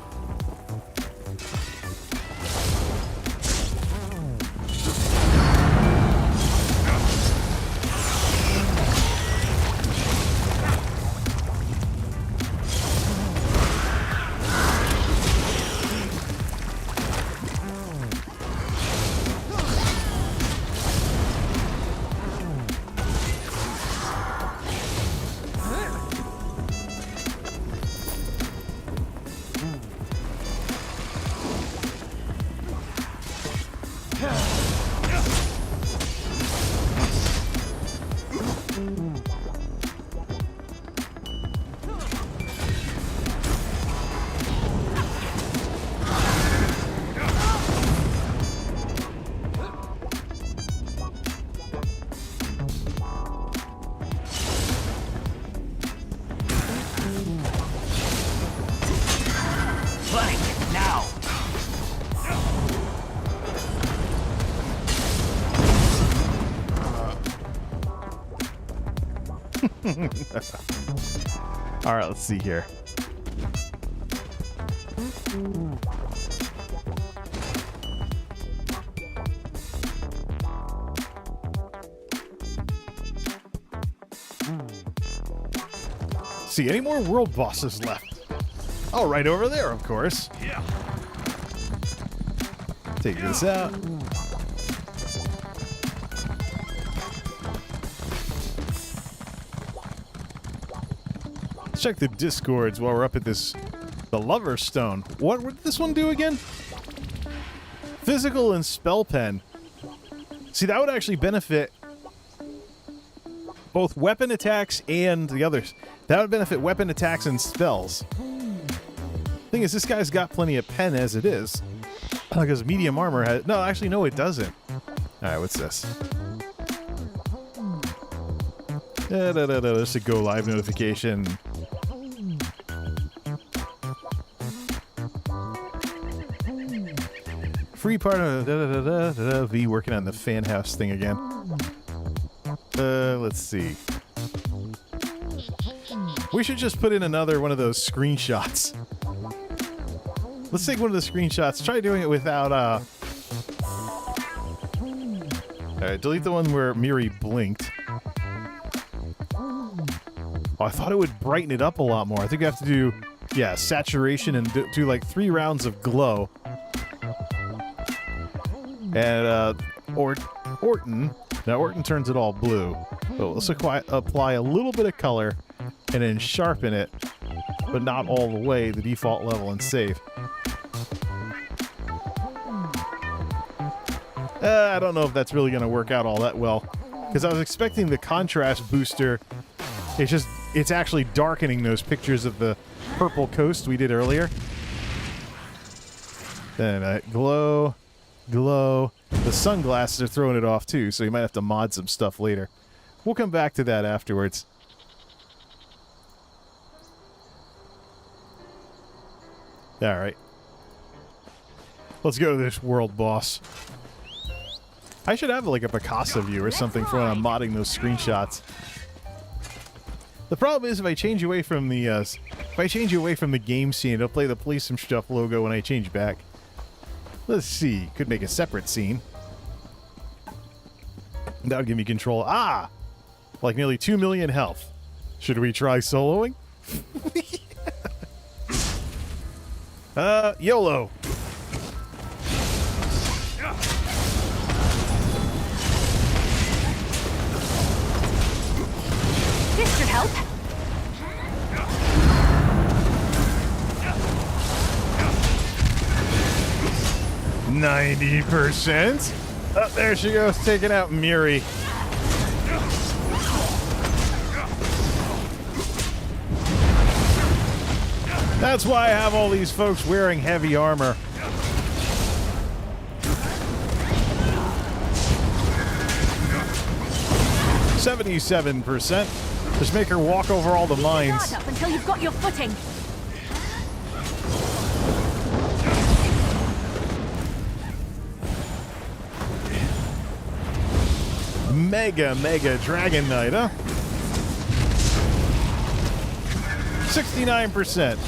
S1: All right, let's see here. See any more world bosses left? Oh, right over there, of course. Yeah. Take this out. Check the discords while we're up at this, the Lover's Stone. What did this one do again? Physical and spell pen. See, that would actually benefit both weapon attacks and the others. That would benefit weapon attacks and spells. Thing is, this guy's got plenty of pen as it is. Because medium armor has... No, actually, no, it doesn't. Alright, what's this? There's a go live notification. Free part of V working on the fan house thing again. Let's see. We should just put in another one of those screenshots. Let's take one of the screenshots. Try doing it without, Alright, delete the one where Miri blinked. Oh, I thought it would brighten it up a lot more. I think I have to do, yeah, saturation and do like 3 rounds of glow. And, Orton. Now, Orton turns it all blue. But let's apply a little bit of color and then sharpen it, but not all the way, the default level, and save. I don't know if that's really going to work out all that well. Because I was expecting the contrast booster. It's actually darkening those pictures of the purple coast we did earlier. Then, glow. The sunglasses are throwing it off too, so you might have to mod some stuff later. We'll come back to that afterwards. Alright. Let's go to this world boss. I should have like a Picasa view or something for when I'm modding those screenshots. The problem is if I change away from the game scene, it'll play the Play Some Stuff logo when I change back. Let's see. Could make a separate scene. That would give me control. Ah! Like nearly 2 million health. Should we try soloing? YOLO.
S8: should help.
S1: 90%. Oh, there she goes, taking out Miri. That's why I have all these folks wearing heavy armor. %. Just make her walk over all the mines.
S8: Guard up until you've got your footing.
S1: Mega Dragon Knight, huh? 69%.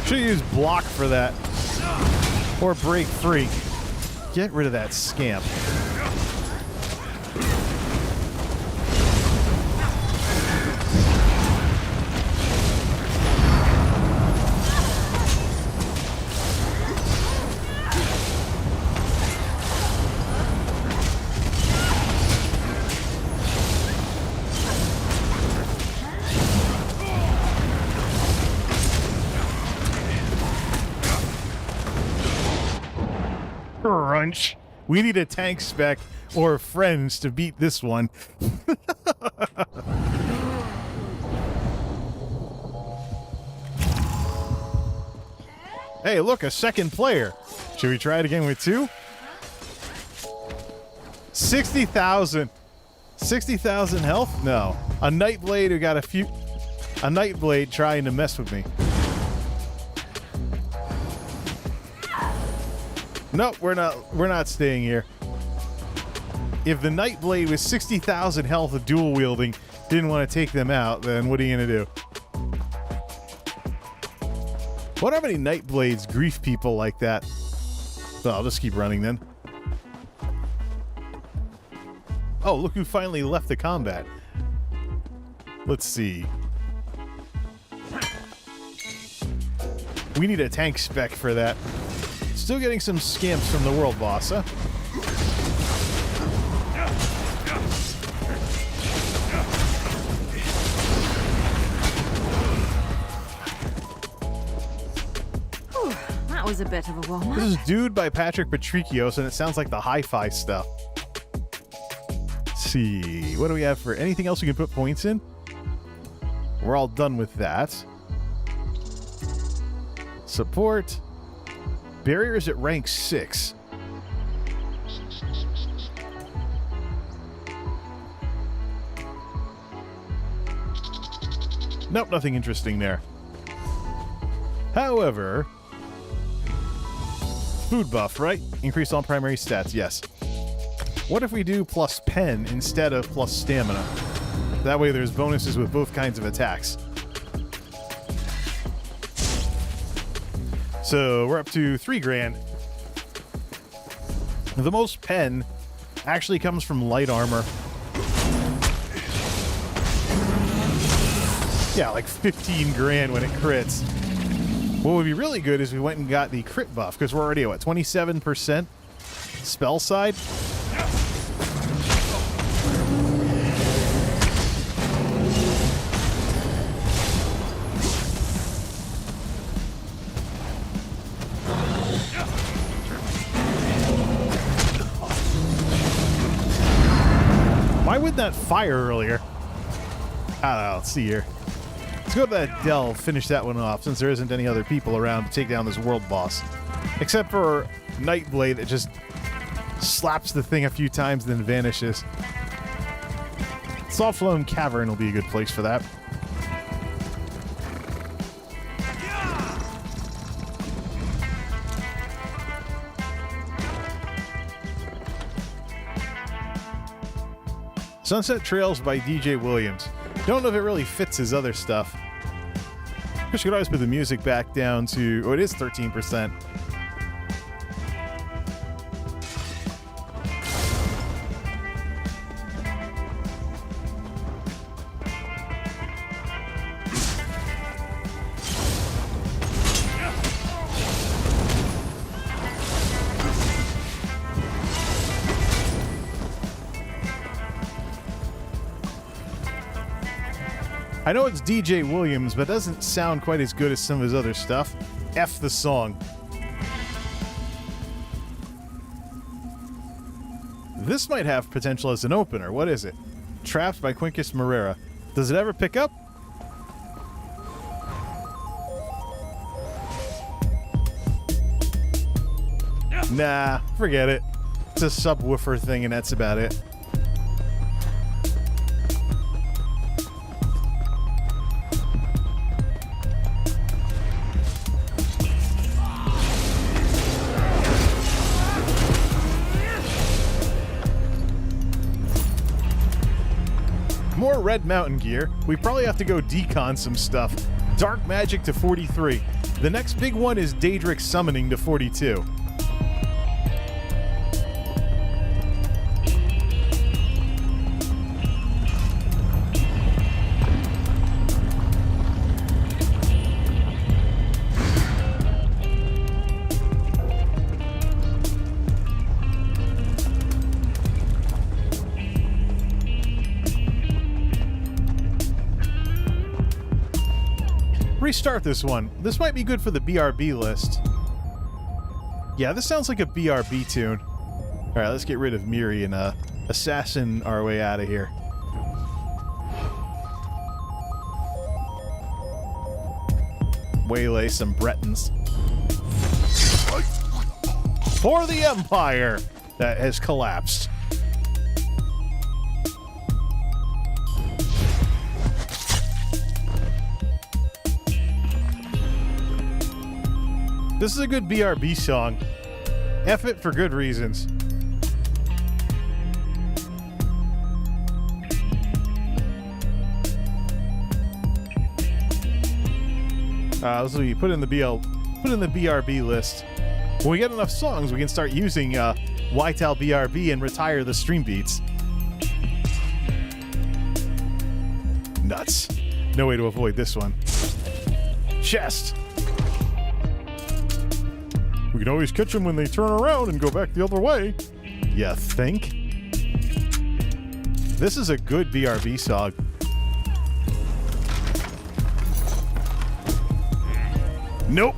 S1: Should use block for that. Or break free. Get rid of that scamp. Crunch. We need a tank spec or friends to beat this one. Hey, look, a second player. Should we try it again with 2? 60,000. 60,000 health? No. A Nightblade who got a Nightblade trying to mess with me. Nope, we're not staying here. If the Nightblade with 60,000 health of dual wielding didn't want to take them out, then what are you gonna do? What how many Nightblades grief people like that? Well, I'll just keep running then. Oh, look who finally left the combat. Let's see. We need a tank spec for that. Still getting some scamps from the world boss, huh?
S5: Whew, that was a bit of a warm-up.
S1: This is Dude by Patrick Patricios, and it sounds like the hi-fi stuff. Let's see. What do we have for anything else we can put points in? We're all done with that. Support. Barriers at rank 6. Nope, nothing interesting there. However, food buff, right? Increase all primary stats, yes. What if we do plus pen instead of plus stamina? That way there's bonuses with both kinds of attacks. So we're up to 3 grand. The most pen actually comes from light armor. Yeah, like 15 grand when it crits. What would be really good is we went and got the crit buff, because we're already at, what, 27% spell side? Why wouldn't that fire earlier? I don't know. Let's see here. Let's go to that delve, finish that one off, since there isn't any other people around to take down this world boss. Except for Nightblade that just slaps the thing a few times and then vanishes. Softloam Cavern will be a good place for that. Sunset Trails by DJ Williams. Don't know if it really fits his other stuff. I guess you could always put the music back down to... Oh, it is 13%. I know it's DJ Williams, but it doesn't sound quite as good as some of his other stuff. F the song. This might have potential as an opener. What is it? Trapped by Quincus Moreira. Does it ever pick up? Nah, forget it. It's a subwoofer thing and that's about it. More Red Mountain gear. We probably have to go decon some stuff. Dark Magic to 43. The next big one is Daedric Summoning to 42. Restart this one. This might be good for the BRB list. Yeah, this sounds like a BRB tune. Alright, let's get rid of Miri and assassin our way out of here. Waylay some Bretons. For the Empire that has collapsed. This is a good BRB song. F it for good reasons. This will be put in the BRB list. When we get enough songs, we can start using YTAL BRB and retire the stream beats. Nuts. No way to avoid this one. Chest. We can always catch them when they turn around and go back the other way. You think? This is a good BRB song. Nope.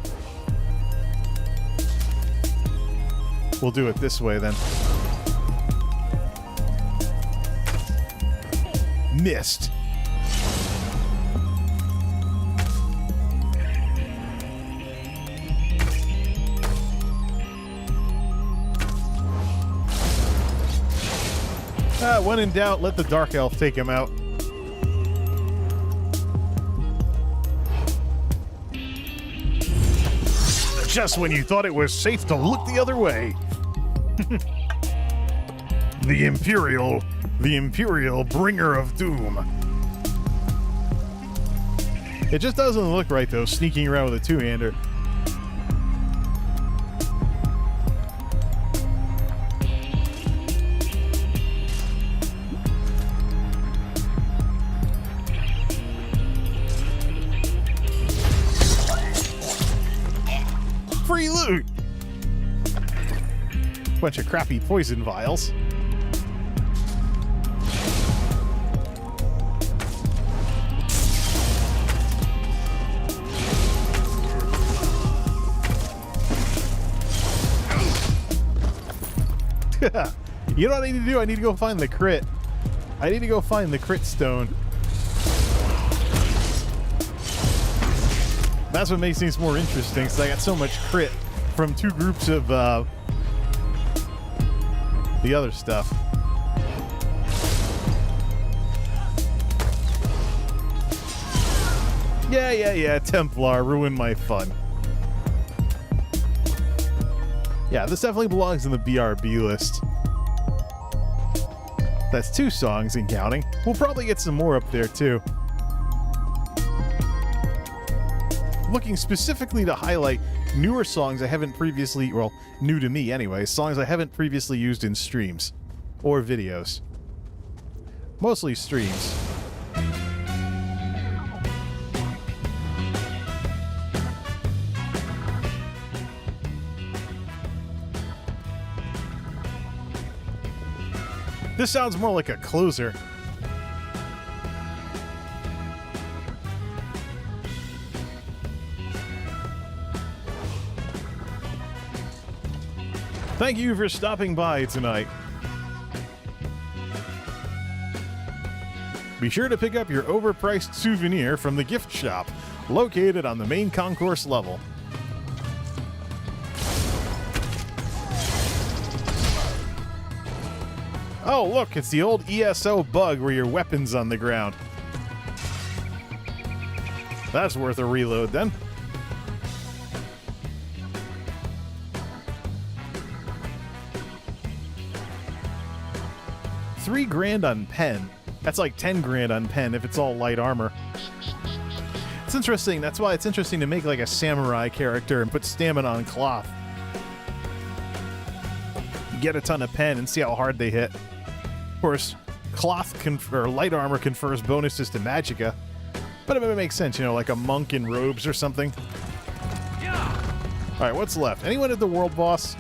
S1: We'll do it this way then. Missed. When in doubt, let the Dark Elf take him out. Just when you thought it was safe to look the other way. The Imperial Bringer of Doom. It just doesn't look right, though, sneaking around with a two-hander. Free loot! Bunch of crappy poison vials. You know what I need to do? I need to go find the crit. I need to go find the crit stone. That's what makes things more interesting, because I got so much crit from two groups of the other stuff. Yeah, Templar, ruined my fun. Yeah, this definitely belongs in the BRB list. That's 2 songs and counting. We'll probably get some more up there, too. Looking specifically to highlight newer songs I haven't previously, well, new to me anyway, songs I haven't previously used in streams or videos. Mostly streams. This sounds more like a closer. Thank you for stopping by tonight. Be sure to pick up your overpriced souvenir from the gift shop, located on the main concourse level. Oh, look, it's the old ESO bug where your weapon's on the ground. That's worth a reload, then. $3,000 on pen. That's like 10 grand on pen if it's all light armor. It's interesting. That's why it's interesting to make like a samurai character and put stamina on cloth. Get a ton of pen and see how hard they hit. Of course, cloth or light armor confers bonuses to magicka, but it makes sense, you know, like a monk in robes or something. All right, what's left? Anyone at the world boss?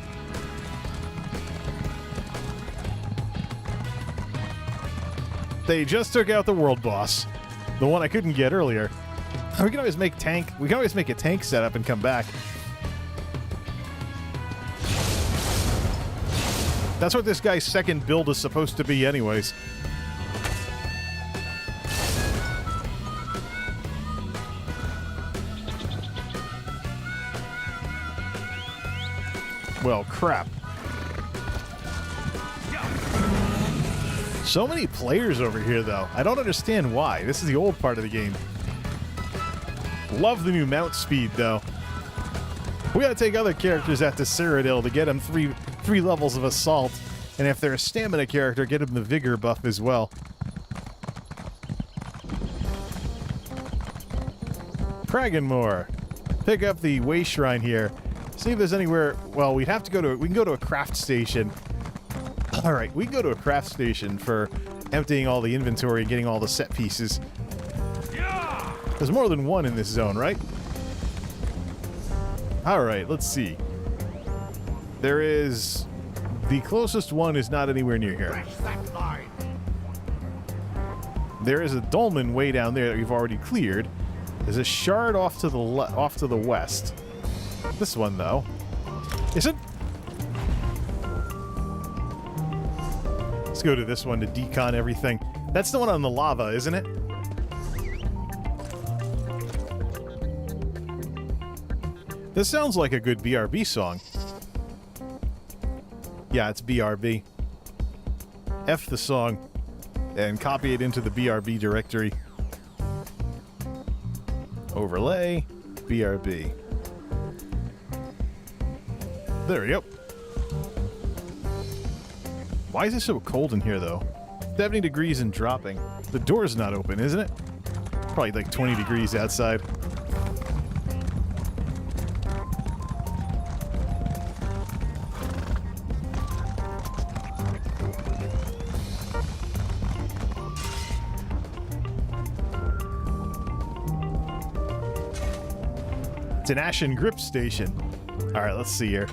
S1: They just took out the world boss, the one I couldn't get earlier. We can always make tank. We can always make a tank setup and come back. That's what this guy's second build is supposed to be, anyways. Well, crap. So many players over here, though. I don't understand why. This is the old part of the game. Love the new mount speed, though. We gotta take other characters at the Cyrodiil to get them three levels of assault. And if they're a stamina character, get them the vigor buff as well. Kraganmore. Pick up the way shrine here. See if there's anywhere. Well, we'd have to go to. We can go to a craft station. All right, we can go to a craft station for emptying all the inventory and getting all the set pieces. There's more than one in this zone, right? All right, let's see. There is... The closest one is not anywhere near here. There is a dolmen way down there that we've already cleared. There's a shard off to the west. This one, though, isn't... Let's go to this one to decon everything. That's the one on the lava, isn't it? This sounds like a good BRB song. Yeah, it's BRB. F the song and copy it into the BRB directory. Overlay, BRB. There we go. Why is it so cold in here, though? 70 degrees and dropping. The door's not open, isn't it? Probably like 20 degrees outside. It's an Ashen Grip station. All right, let's see here.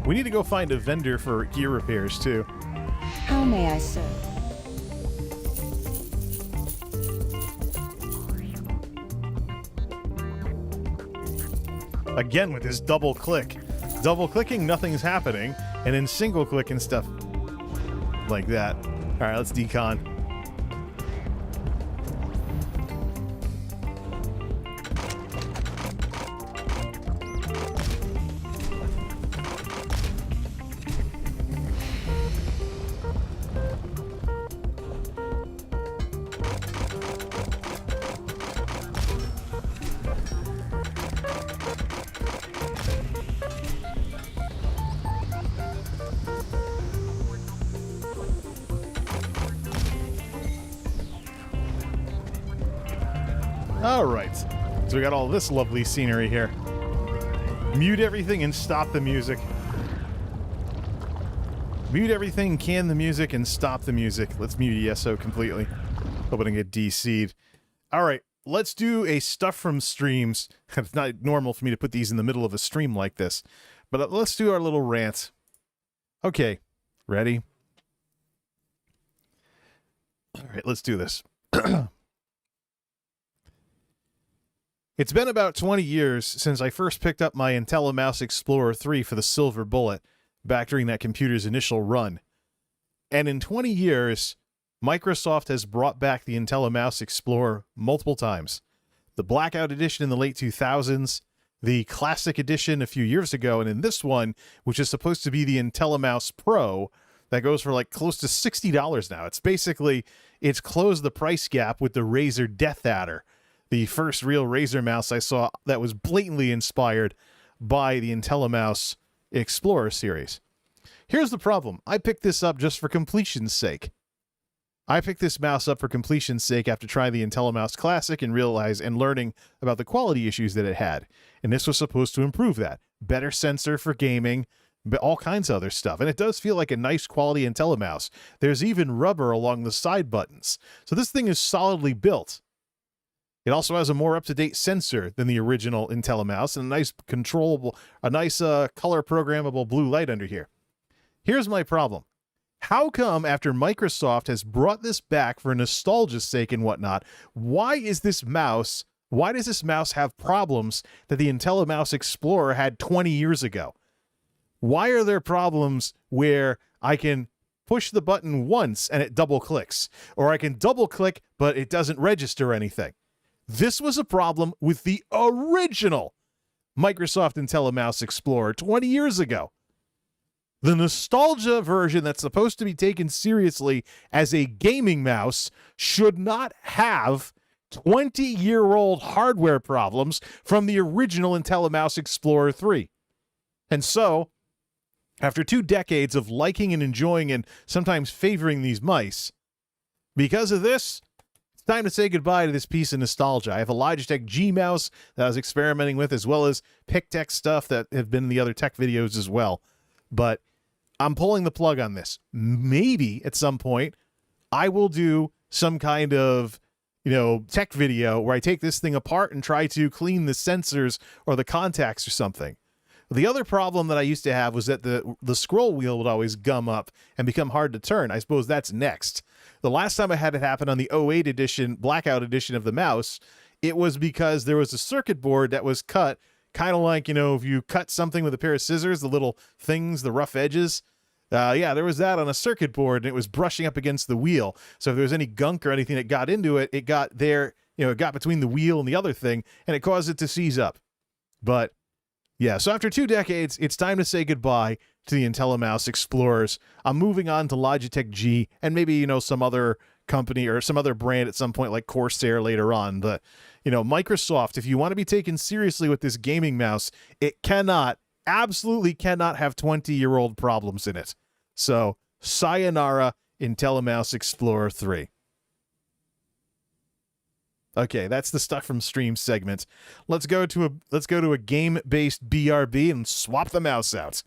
S1: We need to go find a vendor for gear repairs, too.
S11: How may I serve?
S1: Again with this double click. Double clicking, nothing's happening. And then single click and stuff like that. All right, let's decon. All right, so we got all this lovely scenery here. Mute everything and stop the music. Mute everything, can the music, and stop the music. Let's mute ESO completely. Hope I didn't get DC'd. All right, let's do a stuff from streams. It's not normal for me to put these in the middle of a stream like this, but let's do our little rant. Okay, ready? All right, let's do this. It's been about 20 years since I first picked up my IntelliMouse Explorer 3 for the Silver Bullet, back during that computer's initial run. And in 20 years, Microsoft has brought back the IntelliMouse Explorer multiple times. The Blackout Edition in the late 2000s, the Classic Edition a few years ago, and in this one, which is supposed to be the IntelliMouse Pro, that goes for like close to $60 now. It's closed the price gap with the Razer Death Adder, the first real Razer mouse I saw that was blatantly inspired by the IntelliMouse Explorer series. Here's the problem. I picked this up just for completion's sake. I picked this mouse up for completion's sake after trying the IntelliMouse Classic and learning about the quality issues that it had. And this was supposed to improve that. Better sensor for gaming, but all kinds of other stuff. And it does feel like a nice quality IntelliMouse. There's even rubber along the side buttons. So this thing is solidly built. It also has a more up-to-date sensor than the original IntelliMouse and a nice color programmable blue light under here. Here's my problem. How come after Microsoft has brought this back for nostalgia's sake and whatnot, why does this mouse have problems that the IntelliMouse Explorer had 20 years ago? Why are there problems where I can push the button once and it double clicks, or I can double click but it doesn't register anything? This was a problem with the original Microsoft IntelliMouse Explorer 20 years ago. The nostalgia version that's supposed to be taken seriously as a gaming mouse should not have 20-year-old hardware problems from the original IntelliMouse Explorer 3. And so, after 2 decades of liking and enjoying and sometimes favoring these mice, because of this, it's time to say goodbye to this piece of nostalgia. I have a Logitech G mouse that I was experimenting with, as well as PicTech stuff that have been in the other tech videos as well. But I'm pulling the plug on this. Maybe at some point I will do some kind of, tech video where I take this thing apart and try to clean the sensors or the contacts or something. The other problem that I used to have was that the scroll wheel would always gum up and become hard to turn. I suppose that's next. The last time I had it happen on the 08 edition, Blackout edition of the mouse, it was because there was a circuit board that was cut, kind of like, if you cut something with a pair of scissors, the little things, the rough edges. There was that on a circuit board, and it was brushing up against the wheel. So if there was any gunk or anything that got into it, it got there, it got between the wheel and the other thing, and it caused it to seize up. But yeah, so after 2 decades, it's time to say goodbye to the IntelliMouse Explorers. I'm moving on to Logitech G and maybe, some other company or some other brand at some point like Corsair later on. But, Microsoft, if you want to be taken seriously with this gaming mouse, it absolutely cannot have 20-year-old problems in it. So, sayonara, IntelliMouse Explorer 3. Okay, that's the stuff from stream segment. Let's go to a game-based BRB and swap the mouse out.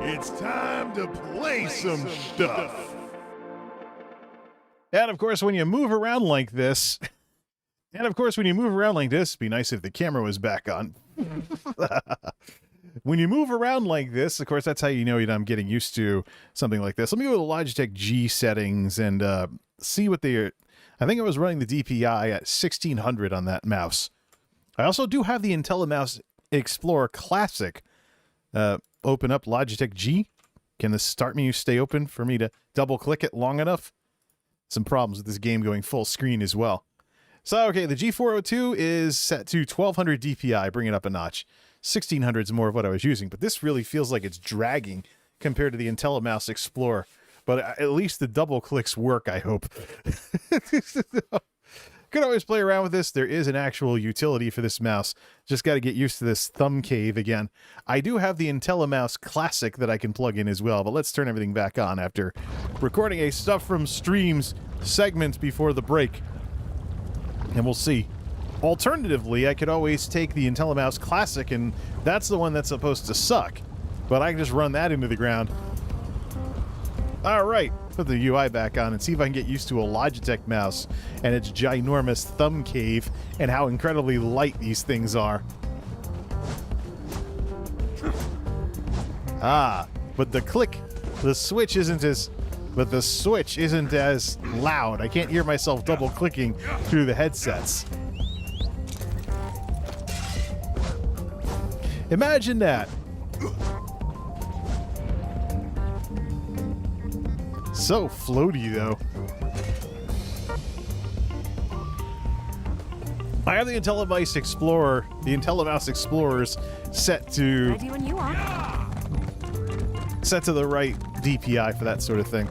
S1: It's time to play some stuff. And of course, when you move around like this, it'd be nice if the camera was back on. When you move around like this, of course, that's how you know I'm getting used to something like this. Let me go to the Logitech G settings and see what they are. I think I was running the DPI at 1600 on that mouse. I also do have the IntelliMouse Explorer Classic. Open up Logitech G. Can the start menu stay open for me to double click it long enough? Some problems with this game going full screen as well. So, okay, the G402 is set to 1200 DPI. Bring it up a notch. 1600 is more of what I was using, but this really feels like it's dragging compared to the IntelliMouse Explorer. But at least the double clicks work, I hope. Could always play around with this. There is an actual utility for this mouse. Just got to get used to this thumb cave again. I do have the IntelliMouse Classic that I can plug in as well, but let's turn everything back on after recording a Stuff from Streams segment before the break. And we'll see. Alternatively, I could always take the IntelliMouse Classic, and that's the one that's supposed to suck. But I can just run that into the ground. All right, put the UI back on and see if I can get used to a Logitech mouse and its ginormous thumb cave and how incredibly light these things are. Ah, but the switch isn't as loud. I can't hear myself double clicking through the headsets. Imagine that. So floaty, though. I have the IntelliMouse Explorer, the IntelliMouse Explorers set to
S5: Ready when you are.
S1: set to the right DPI for that sort of thing.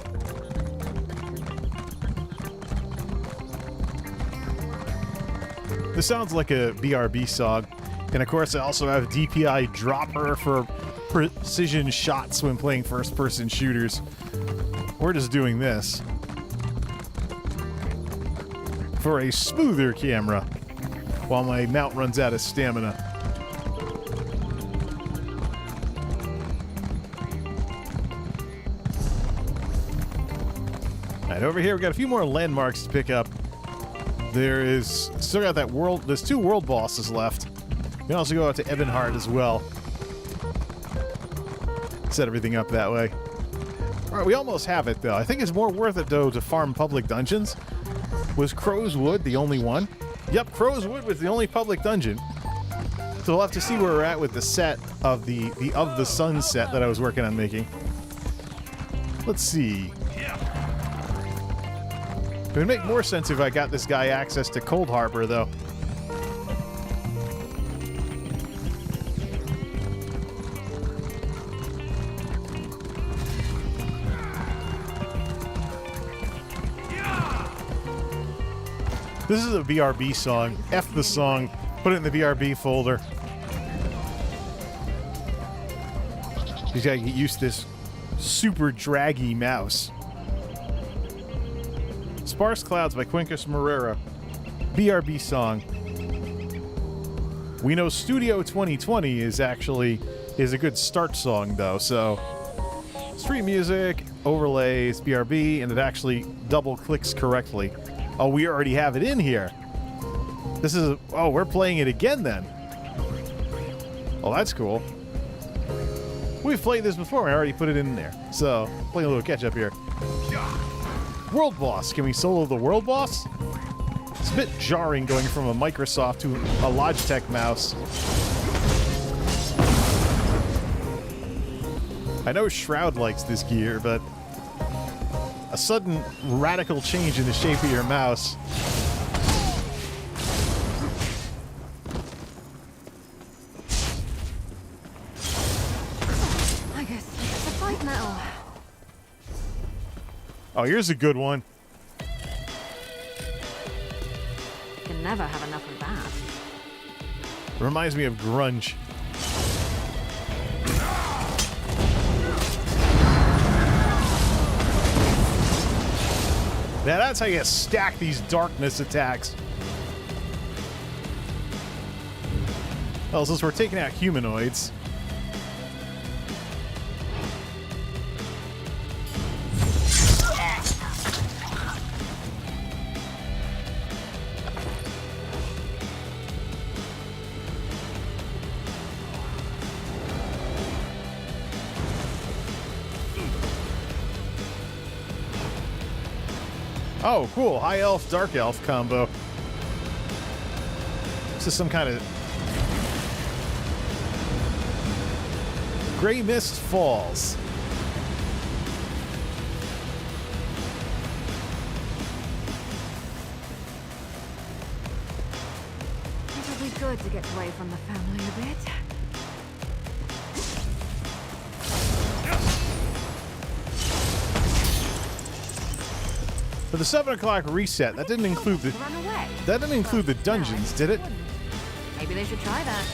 S1: This sounds like a BRB song. And of course, I also have DPI dropper for precision shots when playing first-person shooters. We're just doing this for a smoother camera while my mount runs out of stamina. All right, over here we got a few more landmarks to pick up. There's still got that world. There's 2 world bosses left. You can also go out to Ebonheart as well. Set everything up that way. All right, we almost have it, though. I think it's more worth it, though, to farm public dungeons. Was Crow's Wood the only one? Yep, Crow's Wood was the only public dungeon. So we'll have to see where we're at with the set of the Of the Sun set that I was working on making. Let's see. It would make more sense if I got this guy access to Cold Harbor, though. This is a BRB song. F the song. Put it in the BRB folder. You gotta get used to this super draggy mouse. Sparse Clouds by Quincus Moreira. BRB song. We know Studio 2020 is a good start song, though, so street music, overlays, BRB, and it actually double clicks correctly. Oh, we already have it in here. We're playing it again then. Oh, that's cool. We've played this before. I already put it in there. So, playing a little catch up here. World boss. Can we solo the world boss? It's a bit jarring going from a Microsoft to a Logitech mouse. I know Shroud likes this gear, but a sudden radical change in the shape of your mouse.
S5: I guess it's a fight now.
S1: Oh, here's a good one.
S5: Can never have enough of that.
S1: Reminds me of grunge. Now that's how you stack these darkness attacks. Well, since we're taking out humanoids, Oh, cool. High elf, dark elf combo. This is some kind of... Gray Mist Falls.
S5: It'll be good to get away from the family a bit.
S1: For the 7 o'clock reset, that didn't include the...
S5: Run away.
S1: That didn't include the dungeons, did it?
S5: Maybe they should try that.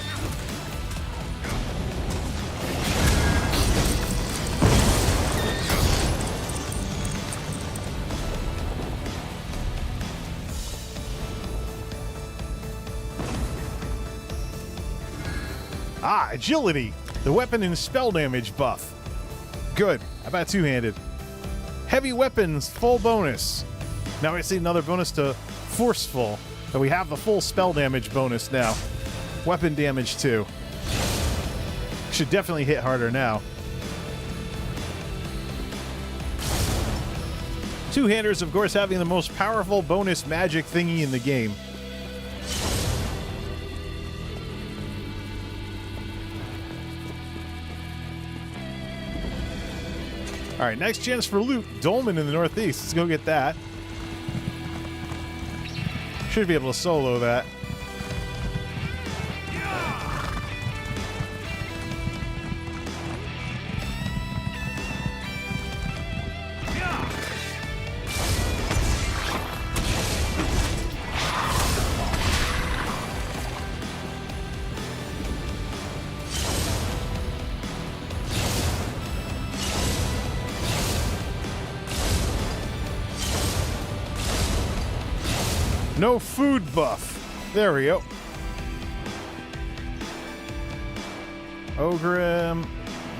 S1: Ah, agility. The weapon and spell damage buff. Good. How about two-handed? Heavy weapons, full bonus. Now I see another bonus to forceful. But we have the full spell damage bonus now. Weapon damage too. Should definitely hit harder now. Two-handers, of course, having the most powerful bonus magic thingy in the game. All right, next chance for loot. Dolmen in the northeast. Let's go get that. Should be able to solo that. No food buff. There we go. Ogrim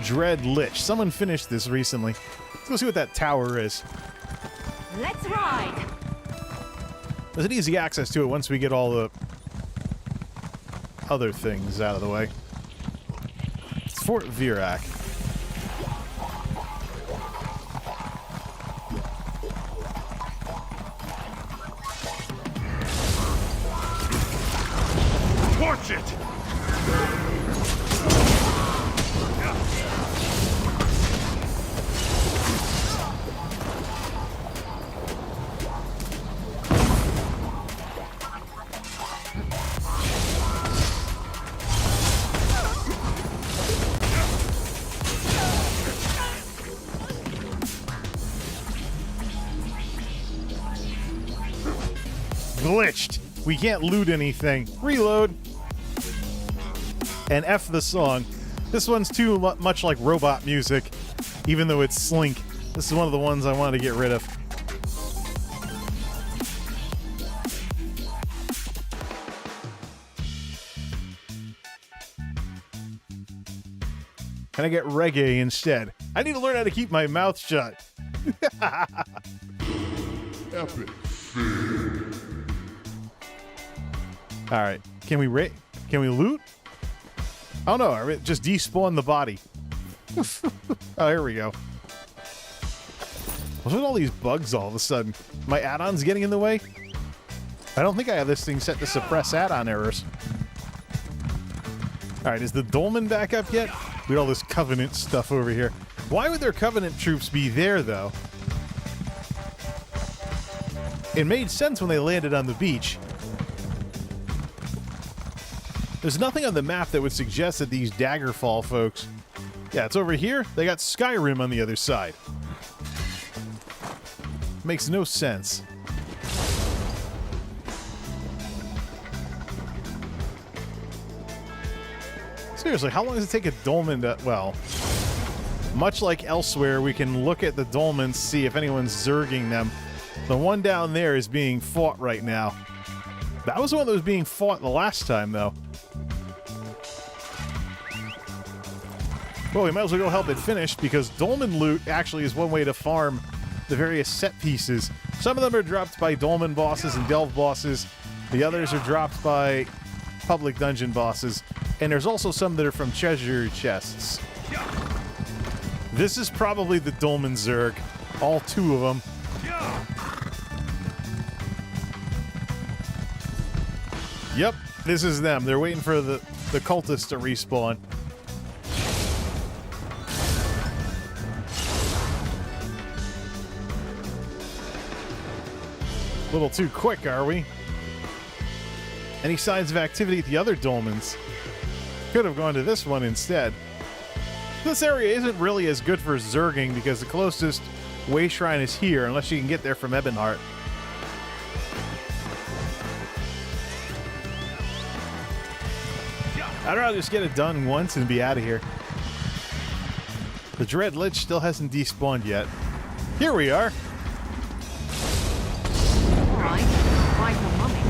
S1: Dread Lich. Someone finished this recently. Let's go see what that tower is.
S8: Let's ride.
S1: There's an easy access to it once we get all the other things out of the way. It's Fort Virak.
S4: Torch it!
S1: Glitched. We can't loot anything. Reload. And F the song. This one's too much like robot music, even though it's Slink. This is one of the ones I wanted to get rid of. Can I get reggae instead? I need to learn how to keep my mouth shut.
S4: Epic.
S1: All right. Can we loot? Oh no, just despawn the body. Oh, here we go. What's with all these bugs all of a sudden? My add-ons getting in the way? I don't think I have this thing set to suppress add-on errors. All right, is the dolmen back up yet? We got all this Covenant stuff over here. Why would their Covenant troops be there, though? It made sense when they landed on the beach. There's nothing on the map that would suggest that these Daggerfall folks... Yeah, it's over here. They got Skyrim on the other side. Makes no sense. Seriously, how long does it take a dolmen to... Well, much like elsewhere, we can look at the dolmens, see if anyone's zerging them. The one down there is being fought right now. That was the one that was being fought the last time, though. Well, we might as well go help it finish, because dolmen loot actually is one way to farm the various set pieces. Some of them are dropped by dolmen bosses and delve bosses. The others are dropped by public dungeon bosses. And there's also some that are from treasure chests. This is probably the dolmen zerg. All two of them. Yep, this is them. They're waiting for the cultists to respawn. A little too quick, are we? Any signs of activity at the other dolmens? Could have gone to this one instead. This area isn't really as good for zerging because the closest way shrine is here, unless you can get there from Ebonheart. I'd rather just get it done once and be out of here. The Dread Lich still hasn't despawned yet. Here we are.
S5: Alright, like a mummy.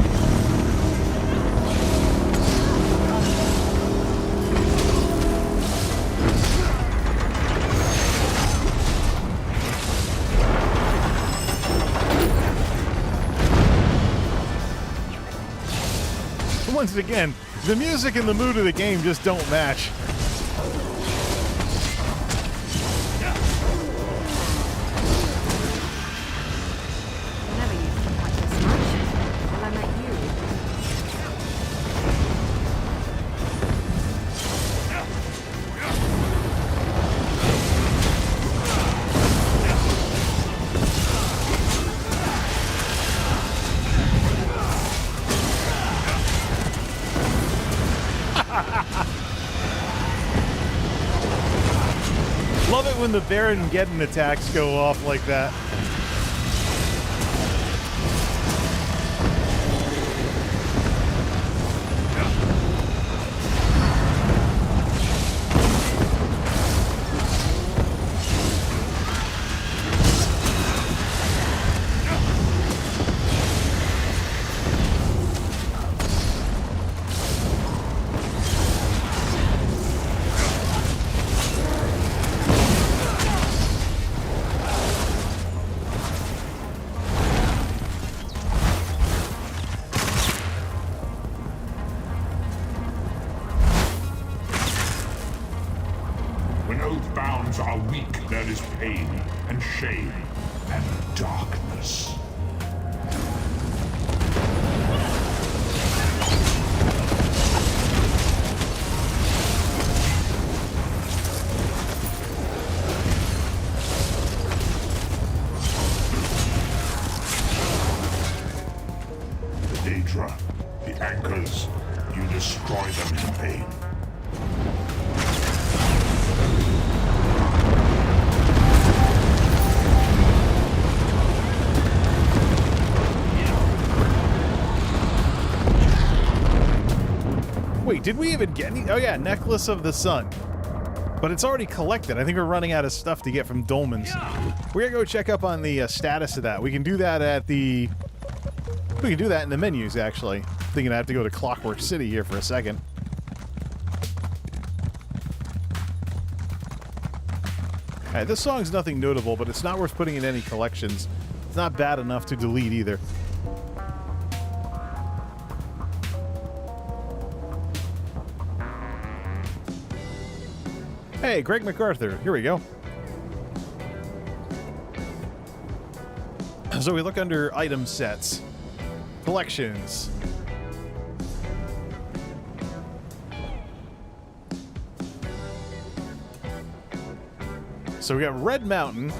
S1: Once again, the music and the mood of the game just don't match.
S5: I never used to like this much. Till I met you.
S1: Love it when the Baron Geddon attacks go off like that.
S4: When oath-bounds are weak, there is pain and shame and darkness. The Daedra, the anchors, you destroy them in pain.
S1: Wait, did we even get any? Oh yeah, Necklace of the Sun. But it's already collected. I think we're running out of stuff to get from dolmens. We're gonna go check up on the status of that. We can do that at the... We can do that in the menus, actually. Thinking I have to go to Clockwork City here for a second. Alright, this song's nothing notable, but it's not worth putting in any collections. It's not bad enough to delete either. Hey, Greg MacArthur. Here we go. So we look under item sets. Collections. So we got Red Mountain.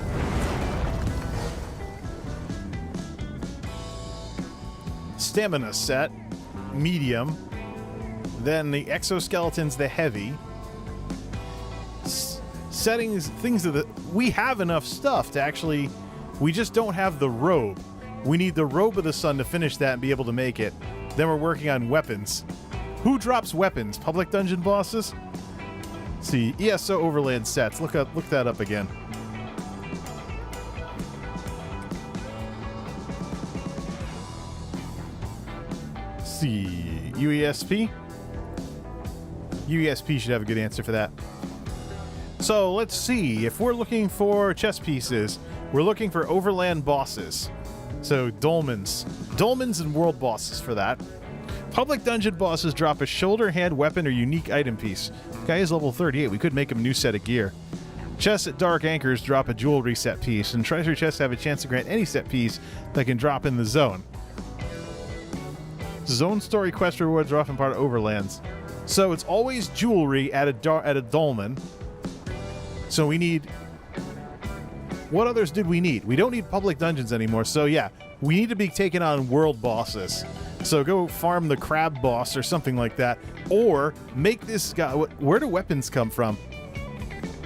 S1: Stamina set. Medium. Then the exoskeletons, the heavy. Settings, things of the... We have enough stuff to actually... We just don't have the robe. We need the Robe of the Sun to finish that and be able to make it. Then we're working on weapons. Who drops weapons? Public dungeon bosses? Let's see, ESO overland sets. Look that up again. Let's see, UESP? UESP should have a good answer for that. So let's see, if we're looking for chess pieces, we're looking for overland bosses. So dolmens. Dolmens and world bosses for that. Public dungeon bosses drop a shoulder, hand, weapon, or unique item piece. Guy is level 38. We could make him a new set of gear. Chests at Dark Anchors drop a jewelry set piece, and treasure chests have a chance to grant any set piece that can drop in the zone. Zone story quest rewards are often part of Overlands. So it's always jewelry at a dolmen. So we need... What others did we need? We don't need public dungeons anymore. So yeah, we need to be taking on world bosses. So go farm the crab boss or something like that. Or make this guy... Where do weapons come from?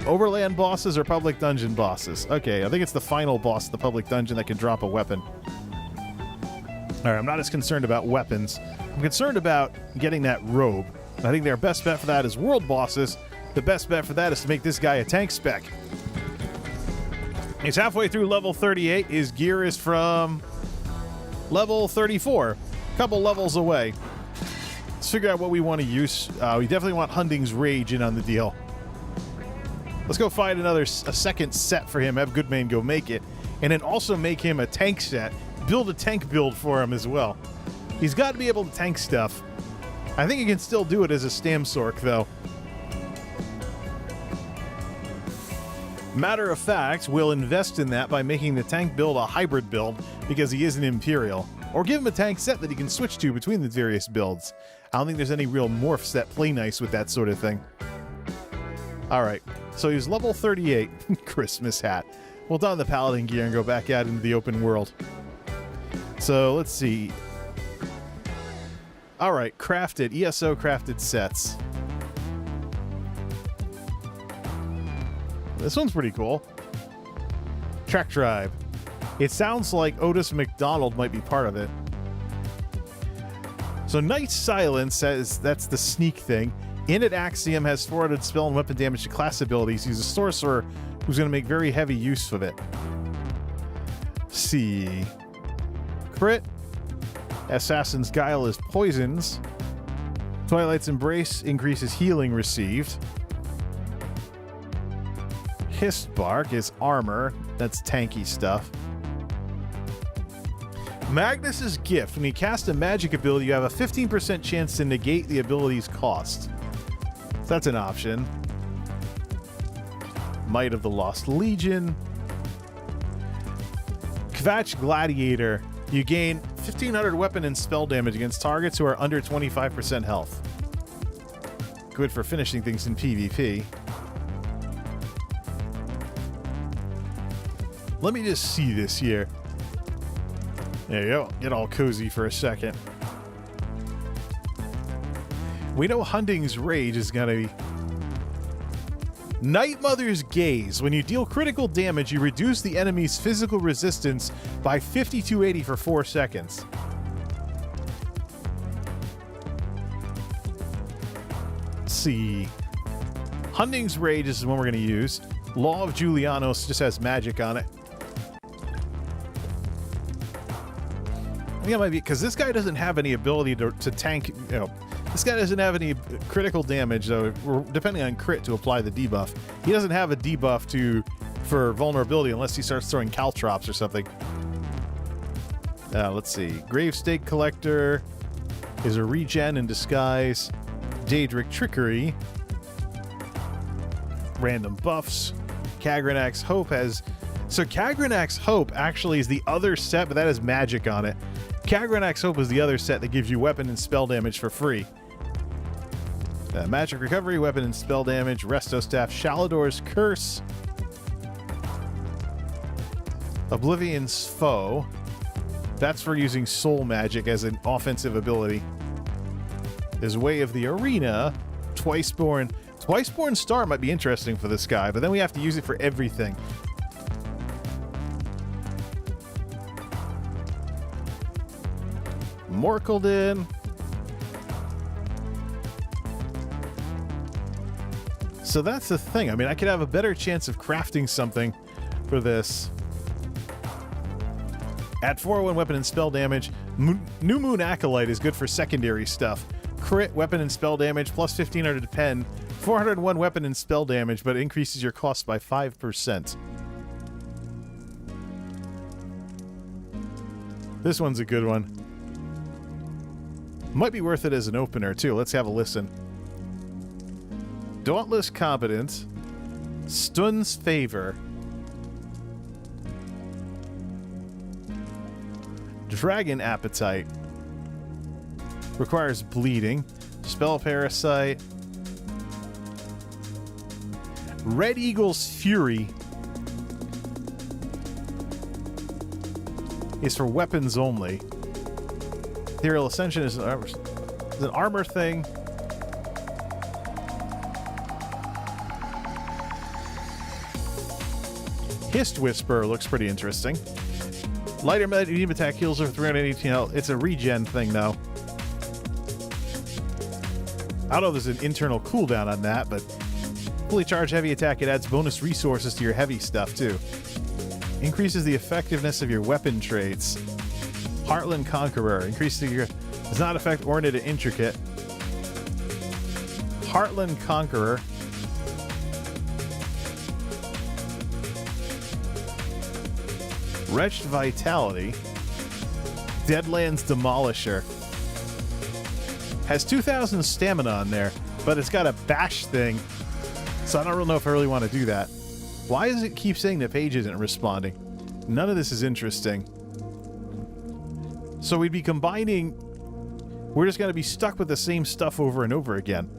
S1: Overland bosses or public dungeon bosses? Okay, I think it's the final boss, the public dungeon, that can drop a weapon. Alright, I'm not as concerned about weapons. I'm concerned about getting that robe. I think their best bet for that is world bosses. The best bet for that is to make this guy a tank spec. He's halfway through level 38. His gear is from level 34. A couple levels away. Let's figure out what we want to use. We definitely want Hunding's Rage in on the deal. Let's go find a second set for him. Have Goodmane go make it. And then also make him a tank set. Build a tank build for him as well. He's got to be able to tank stuff. I think he can still do it as a StamSorc, though. Matter of fact, we'll invest in that by making the tank build a hybrid build because he is an Imperial. Or give him a tank set that he can switch to between the various builds. I don't think there's any real morphs that play nice with that sort of thing. Alright, so he's level 38. Christmas hat. We'll don the Paladin gear and go back out into the open world. So, let's see. Alright, crafted. ESO crafted sets. This one's pretty cool. Track Tribe. It sounds like Otis McDonald might be part of it. So Night Silence says that's the sneak thing. Init Axiom has 400 spell and weapon damage to class abilities. He's a sorcerer who's going to make very heavy use of it. See. Crit. Assassin's Guile is poisons. Twilight's Embrace increases healing received. Hissed Bark is armor. That's tanky stuff. Magnus's Gift. When you cast a magic ability, you have a 15% chance to negate the ability's cost. So that's an option. Might of the Lost Legion. Kvatch Gladiator. You gain 1500 weapon and spell damage against targets who are under 25% health. Good for finishing things in PvP. Let me just see this here. There you go. Get all cozy for a second. We know Hunding's Rage is going to be... Night Mother's Gaze. When you deal critical damage, you reduce the enemy's physical resistance by 5280 for 4 seconds. Let's see. Hunding's Rage is the one we're going to use. Law of Julianos just has magic on it. I think it might be because this guy doesn't have any ability to tank. You know, this guy doesn't have any critical damage, though. Depending on crit to apply the debuff, he doesn't have a debuff for vulnerability unless he starts throwing caltrops or something. Let's see. Gravestake Collector is a regen in disguise. Daedric Trickery. Random buffs. Kagranak's Hope has. So Kagranak's Hope actually is the other set, but that has magic on it. Kagranak's Hope is the other set that gives you weapon and spell damage for free. Magic Recovery, weapon and spell damage, Resto Staff, Shalador's Curse, Oblivion's Foe. That's for using soul magic as an offensive ability. There's Way of the Arena, Twiceborn. Twiceborn Star might be interesting for this guy, but then we have to use it for everything. Morkildin. So that's the thing. I mean, I could have a better chance of crafting something for this. At 401 weapon and spell damage, New Moon Acolyte is good for secondary stuff. Crit, weapon and spell damage, plus 1500 to pen. 401 weapon and spell damage, but it increases your cost by 5%. This one's a good one. Might be worth it as an opener, too. Let's have a listen. Dauntless Competence. Stun's Favor. Dragon Appetite. Requires bleeding. Spell Parasite. Red Eagle's Fury is for weapons only. Ethereal Ascension is an armor thing. Hist Whisper looks pretty interesting. Lighter medium attack heals over 318 health. It's a regen thing, though. I don't know if there's an internal cooldown on that, but fully charged heavy attack, it adds bonus resources to your heavy stuff, too. Increases the effectiveness of your weapon traits. Heartland Conqueror. Increases your... Does not affect Ornate and Intricate. Heartland Conqueror. Wretched Vitality. Deadlands Demolisher. Has 2,000 stamina on there, but it's got a bash thing, so I don't really know if I really want to do that. Why does it keep saying the page isn't responding? None of this is interesting. So we'd be combining... We're just going to be stuck with the same stuff over and over again.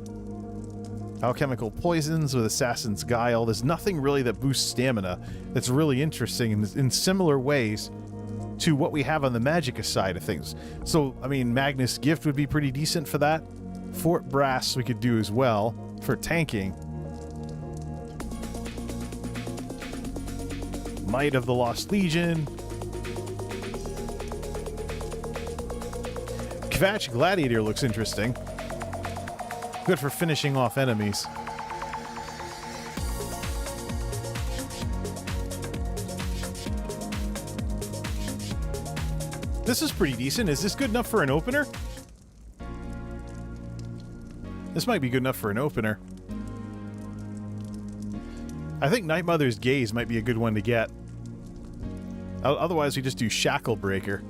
S1: Alchemical Poisons with Assassin's Guile. There's nothing really that boosts stamina that's really interesting in similar ways to what we have on the Magicka side of things. So, I mean, Magnus Gift would be pretty decent for that. Fort Brass we could do as well for tanking. Might of the Lost Legion. Kvatch Gladiator looks interesting. Good for finishing off enemies. This is pretty decent. Is this good enough for an opener? This might be good enough for an opener. I think Night Mother's Gaze might be a good one to get. Otherwise, we just do Shackle Breaker.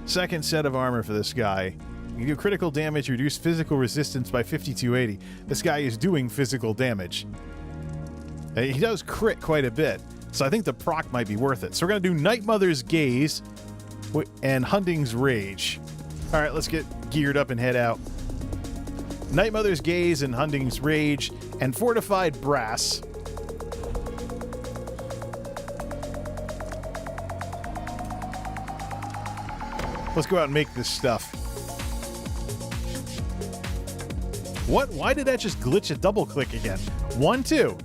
S1: Second set of armor for this guy. You do critical damage, reduce physical resistance by 5280. This guy is doing physical damage. He does crit quite a bit, so I think the proc might be worth it. So we're going to do Night Mother's Gaze and Hunting's Rage. All right, let's get geared up and head out. Night Mother's Gaze and Hunting's Rage and Fortified Brass. Let's go out and make this stuff. What? Why did that just glitch a double click again? 1, 2.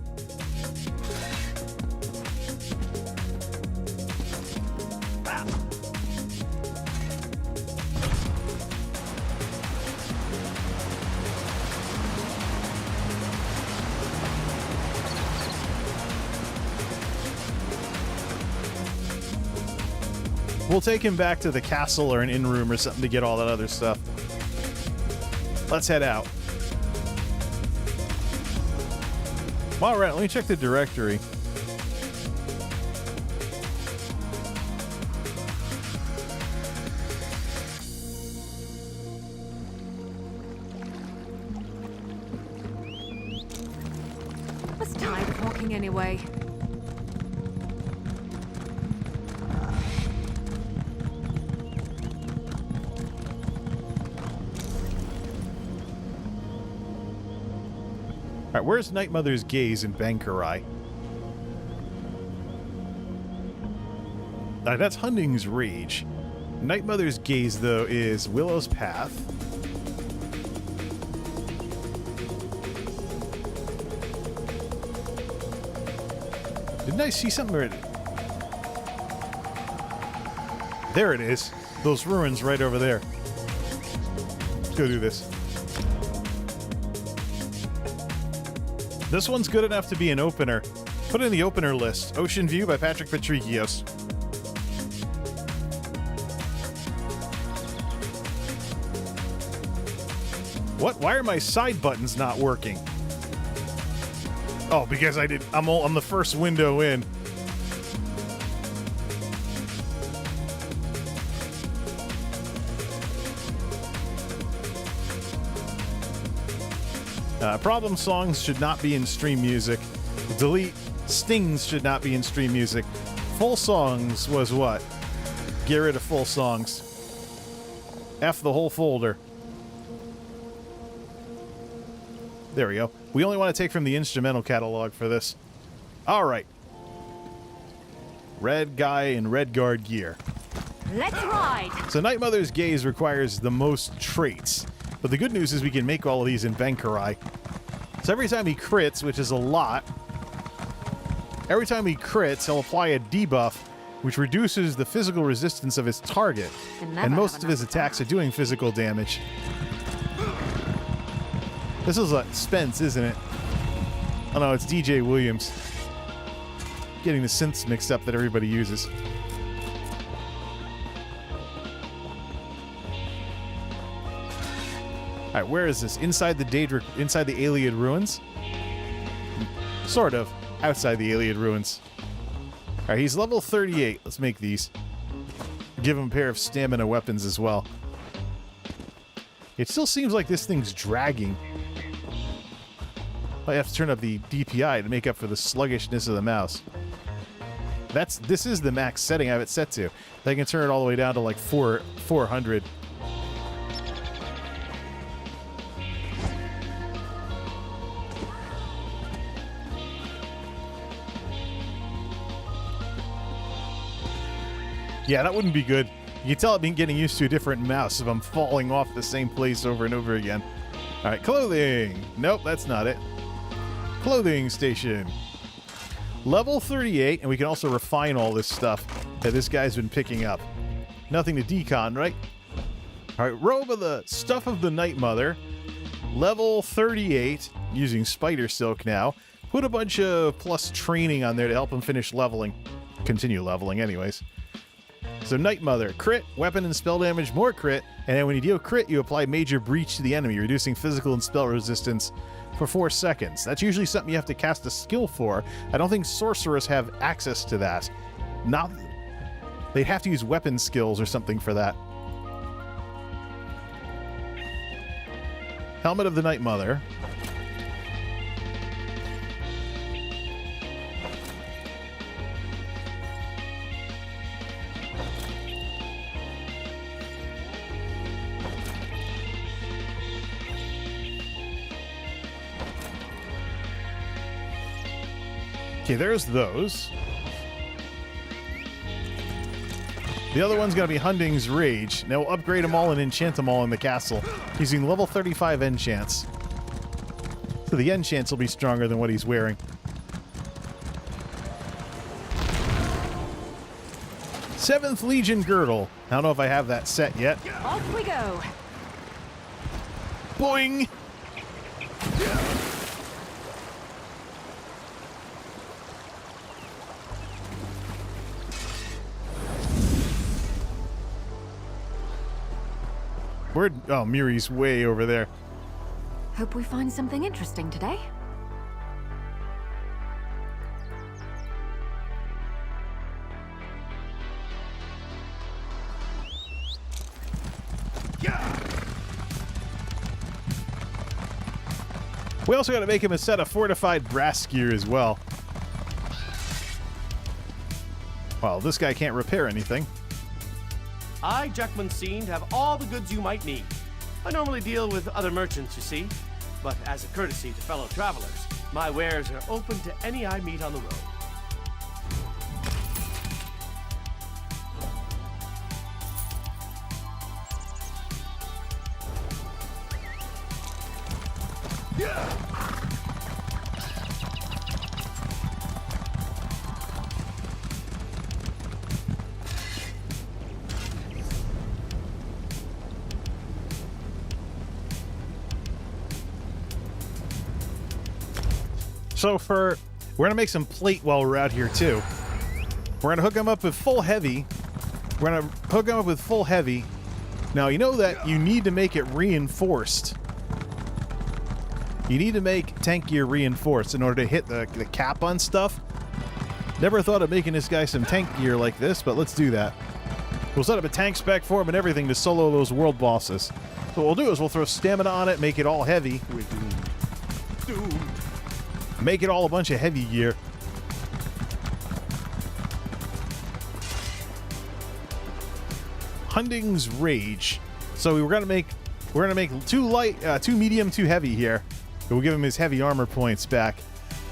S1: We'll take him back to the castle or an inn room or something to get all that other stuff. Let's head out. All right, let me check the directory.
S5: I was tired of walking anyway.
S1: All right, where's Night Mother's Gaze in Bankarai? That's Hunting's Rage. Night Mother's Gaze, though, is Willow's Path. Didn't I see something already? There it is. Those ruins right over there. Let's go do this. This one's good enough to be an opener. Put it in the opener list. Ocean View by Patrick Patrikios. What? Why are my side buttons not working? Oh, because I'm the first window in. Problem songs should not be in stream music. Delete stings should not be in stream music. Full songs was what? Get rid of full songs. F the whole folder. There we go. We only want to take from the instrumental catalog for this. All right. Red guy in red guard gear.
S8: Let's ride!
S1: So Night Mother's Gaze requires the most traits. But the good news is we can make all of these in Bankarai. So every time he crits, which is a lot, every time he crits, he'll apply a debuff, which reduces the physical resistance of his target. And most of his attacks are doing physical damage. This is like Spence, isn't it? Oh no, it's DJ Williams. Getting the synths mixed up that everybody uses. Alright, where is this? Inside the Ayleid ruins? Sort of. Outside the Ayleid ruins. Alright, he's level 38. Let's make these. Give him a pair of stamina weapons as well. It still seems like this thing's dragging. I have to turn up the DPI to make up for the sluggishness of the mouse. This is the max setting I have it set to. I can turn it all the way down to like 400. Yeah, that wouldn't be good. You can tell I've been getting used to a different mouse if I'm falling off the same place over and over again. All right, clothing. Nope, that's not it. Clothing station. Level 38, and we can also refine all this stuff that this guy's been picking up. Nothing to decon, right? All right, robe of the stuff of the Night Mother. Level 38, using spider silk now. Put a bunch of plus training on there to help him finish leveling. Continue leveling anyways. So Night Mother, crit, weapon and spell damage, more crit, and then when you deal crit, you apply major breach to the enemy, reducing physical and spell resistance for 4 seconds. That's usually something you have to cast a skill for. I don't think sorcerers have access to that. They'd have to use weapon skills or something for that. Helmet of the Night Mother. Okay, there's those. The other one's going to be Hunding's Rage. Now we'll upgrade them all and enchant them all in the castle using level 35 enchants. So the enchants will be stronger than what he's wearing. 7th Legion Girdle. I don't know if I have that set yet.
S8: Off we go!
S1: Boing! Oh, Muri's way over there.
S5: Hope we find something interesting today.
S1: We also got to make him a set of fortified brass gear as well. Well, this guy can't repair anything.
S12: I, Jack Munseen, have all the goods you might need. I normally deal with other merchants, you see, but as a courtesy to fellow travelers, my wares are open to any I meet on the road.
S1: So we're going to make some plate while we're out here too. We're going to hook them up with full heavy. We're going to hook them up with full heavy. Now, you know that you need to make it reinforced. You need to make tank gear reinforced in order to hit the cap on stuff. Never thought of making this guy some tank gear like this, but let's do that. We'll set up a tank spec for him and everything to solo those world bosses. So what we'll do is we'll throw stamina on it, make it all heavy. Make it all a bunch of heavy gear. Hunding's Rage. So we're gonna make two light, two medium, two heavy here. We'll give him his heavy armor points back.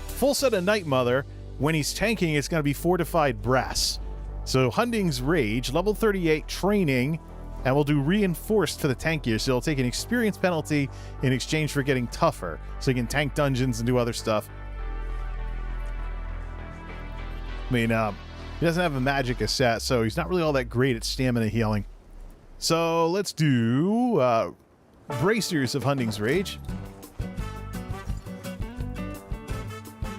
S1: Full set of Night Mother. When he's tanking, it's gonna be fortified brass. So Hunding's Rage, level 38 training, and we'll do reinforced for the tankier. So he'll take an experience penalty in exchange for getting tougher, so he can tank dungeons and do other stuff. I mean, he doesn't have a magic asset, so he's not really all that great at stamina healing. So let's do Bracers of Hunding's Rage.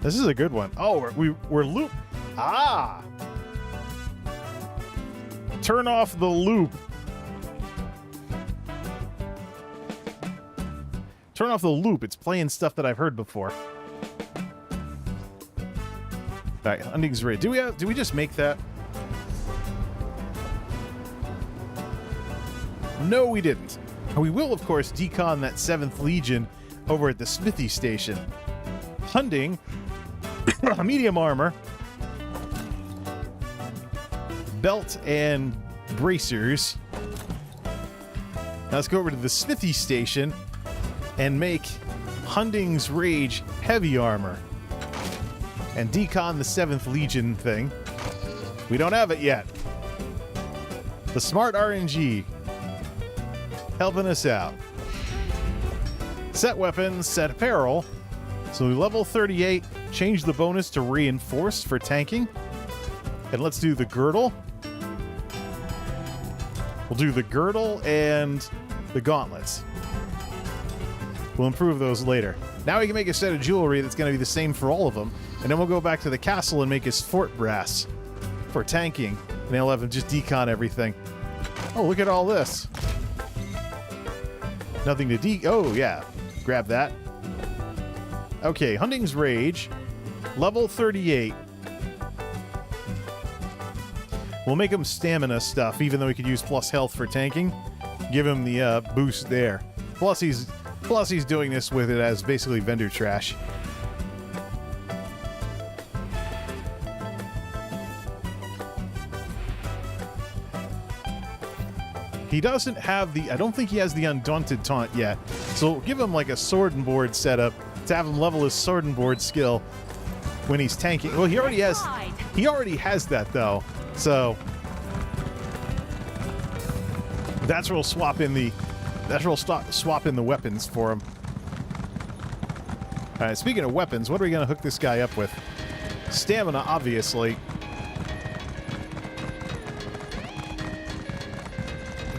S1: This is a good one. Oh, we're loop. Ah! Turn off the loop. Turn off the loop. It's playing stuff that I've heard before. All right, Hunding's Rage. Do we just make that? No, we didn't. We will, of course, decon that 7th Legion over at the Smithy Station. Hunding, medium armor, belt and bracers. Now let's go over to the Smithy Station and make Hunding's Rage heavy armor. And decon the 7th Legion thing. We don't have it yet. The smart RNG helping us out. Set weapons, set apparel. So level 38, change the bonus to reinforced for tanking. And let's do the girdle. We'll do the girdle and the gauntlets. We'll improve those later. Now we can make a set of jewelry that's going to be the same for all of them. And then we'll go back to the castle and make his fort brass for tanking. And he'll have him just decon everything. Oh, look at all this. Nothing to oh, yeah. Grab that. Okay, Hunding's Rage. Level 38. We'll make him stamina stuff, even though he could use plus health for tanking. Give him the boost there. Plus he's doing this with it as basically vendor trash. He doesn't have I don't think he has the Undaunted Taunt yet. So we'll give him like a sword and board setup to have him level his sword and board skill when he's tanking. Well, he already has that though. So that's where we'll swap in the weapons for him. All right, speaking of weapons, what are we going to hook this guy up with? Stamina, obviously.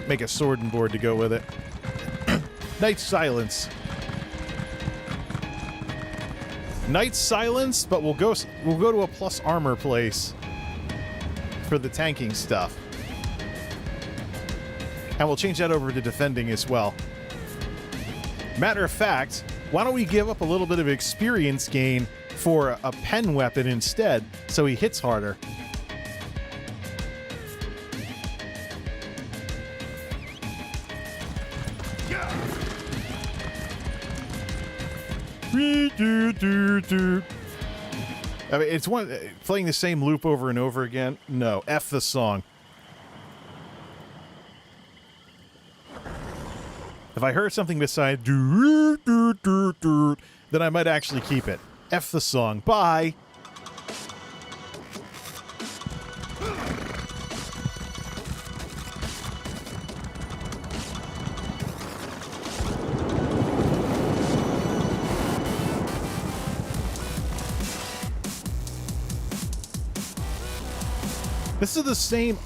S1: Make a sword and board to go with it. Night's Silence. Night's Silence, but we'll go to a plus armor place for the tanking stuff. And we'll change that over to defending as well. Matter of fact, why don't we give up a little bit of experience gain for a pen weapon instead, so he hits harder. I mean, it's playing the same loop over and over again. No, F the song. If I heard something beside then I might actually keep it. F the song. Bye. This is the same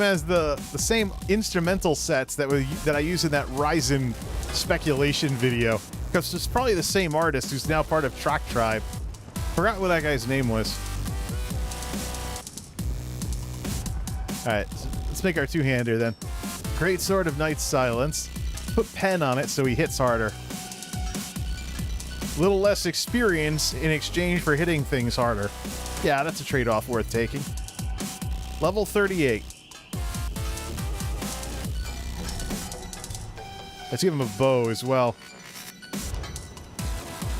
S1: as the same instrumental sets that I use in that Ryzen speculation video. Because it's probably the same artist who's now part of Track Tribe. Forgot what that guy's name was. Alright, let's make our two-hander then. Great Sword of Night's Silence. Put pen on it so he hits harder. Little less experience in exchange for hitting things harder. Yeah, that's a trade-off worth taking. Level 38. Let's give him a bow as well.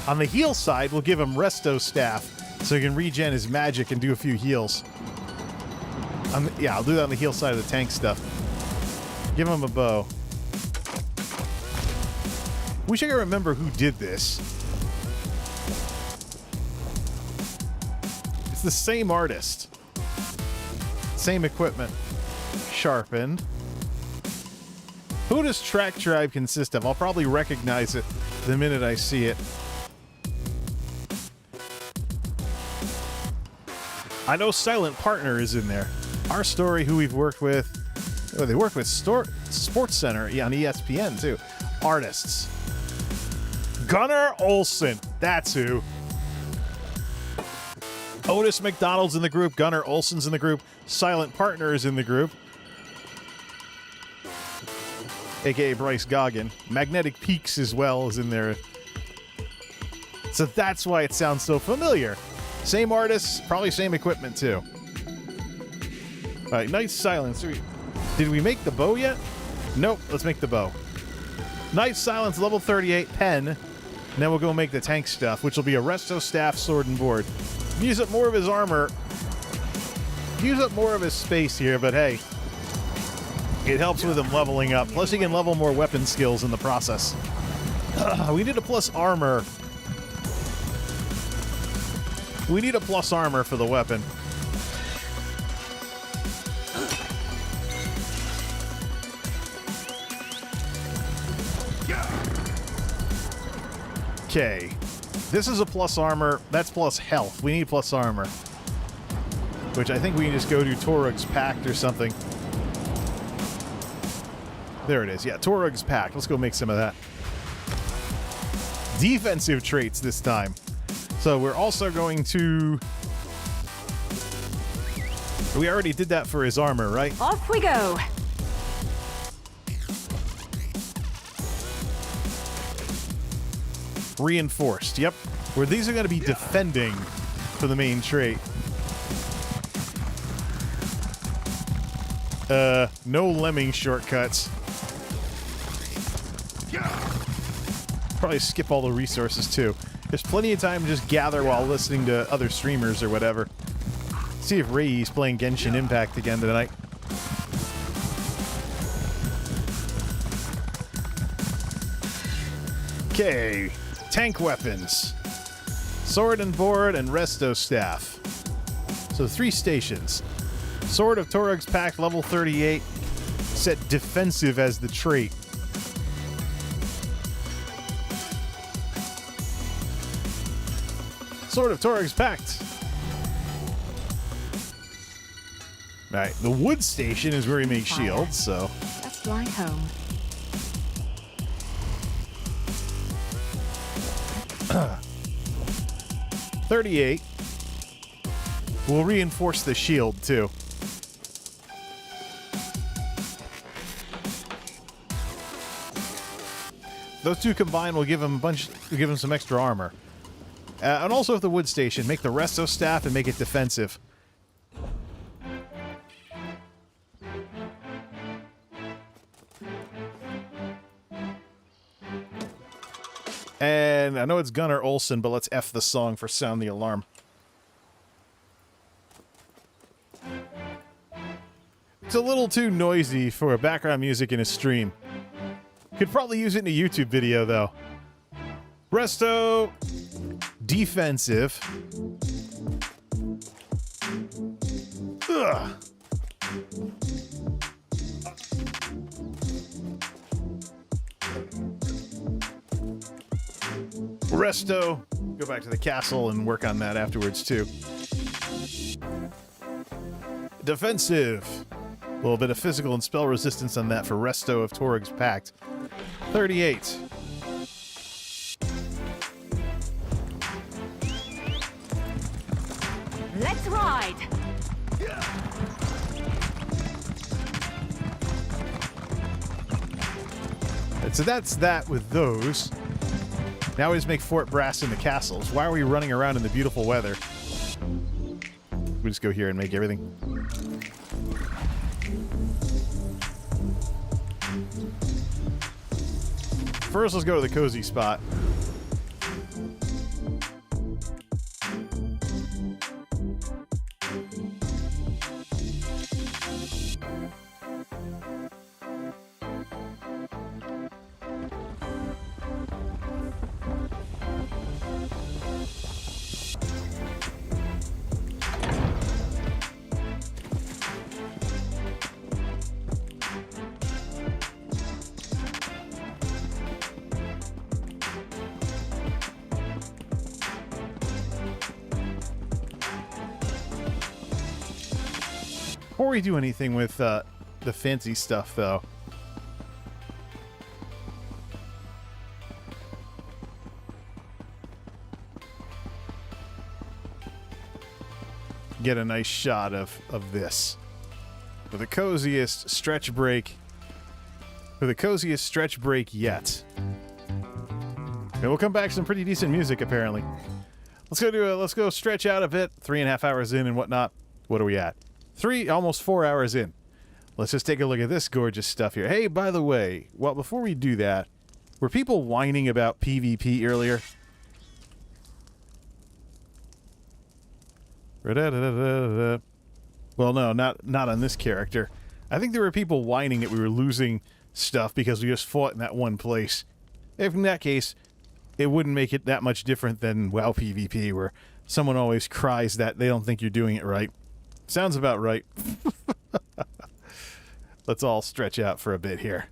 S1: On the heal side, we'll give him Resto Staff so he can regen his magic and do a few heals. Yeah, I'll do that on the heel side of the tank stuff. Give him a bow. Wish I could remember who did this. It's the same artist. Same equipment. Sharpened. Who does Track Tribe consist of? I'll probably recognize it the minute I see it. I know Silent Partner is in there. Our Story, who we've worked with. Oh, they work with Sports Center on ESPN, too. Artists. Gunnar Olsen. That's who. Otis McDonald's in the group. Gunnar Olsen's in the group. Silent Partner is in the group. A.k.a. Bryce Goggin. Magnetic Peaks as well is in there. So that's why it sounds so familiar. Same artists, probably same equipment too. All right, Night Silence. Did we make the bow yet? Nope, let's make the bow. Night Silence, level 38, pen. And then we'll go make the tank stuff, which will be a resto staff, sword, and board. Use up more of his armor. Use up more of his space here, but hey. It helps with him leveling up. Plus, he can level more weapon skills in the process. We need a plus armor. We need a plus armor for the weapon. Okay. This is a plus armor. That's plus health. We need plus armor. Which I think we can just go to Torug's Pact or something. There it is. Yeah, Torug's Pact. Let's go make some of that. Defensive traits this time. So we're also going to... We already did that for his armor, right?
S8: Off we go.
S1: Reinforced. Yep. Where these are going to be defending for the main trait. No lemming shortcuts. Probably skip all the resources too. There's plenty of time to just gather while listening to other streamers or whatever. See if Rei's playing Genshin Impact again tonight. Okay, tank weapons. Sword and board and resto staff. So 3 stations. Sword of Torug's Pact, level 38. Set defensive as the trait. Sword of Torug's Pact. Alright, the wood station is where we make shields, so...
S5: Let's fly home.
S1: $38. We'll reinforce the shield, too. Those two combined will give him some extra armor. And also at the wood station, make the resto staff and make it defensive. And I know it's Gunnar Olsen, but let's F the song for Sound the Alarm. It's a little too noisy for background music in a stream. Could probably use it in a YouTube video, though. Resto... defensive. Ugh. Resto. Go back to the castle and work on that afterwards, too. Defensive. A little bit of physical and spell resistance on that for Resto of Torug's Pact. 38.
S8: Let's ride.
S1: And so that's that with those. Now we just make Fort Brass in the castles. Why are we running around in the beautiful weather? We just go here and make everything. First, let's go to the cozy spot. Before we do anything with the fancy stuff, though, get a nice shot of this. For the coziest stretch break. For the coziest stretch break yet. And we'll come back to some pretty decent music, apparently. Let's go stretch out a bit. 3.5 hours in and whatnot. What are we at? Almost 4 hours in. Let's just take a look at this gorgeous stuff here. Hey, by the way, well, before we do that, were people whining about PvP earlier? Well, no, not on this character. I think there were people whining that we were losing stuff because we just fought in that one place. If in that case, it wouldn't make it that much different than WoW PvP, where someone always cries that they don't think you're doing it right. Sounds about right. Let's all stretch out for a bit here.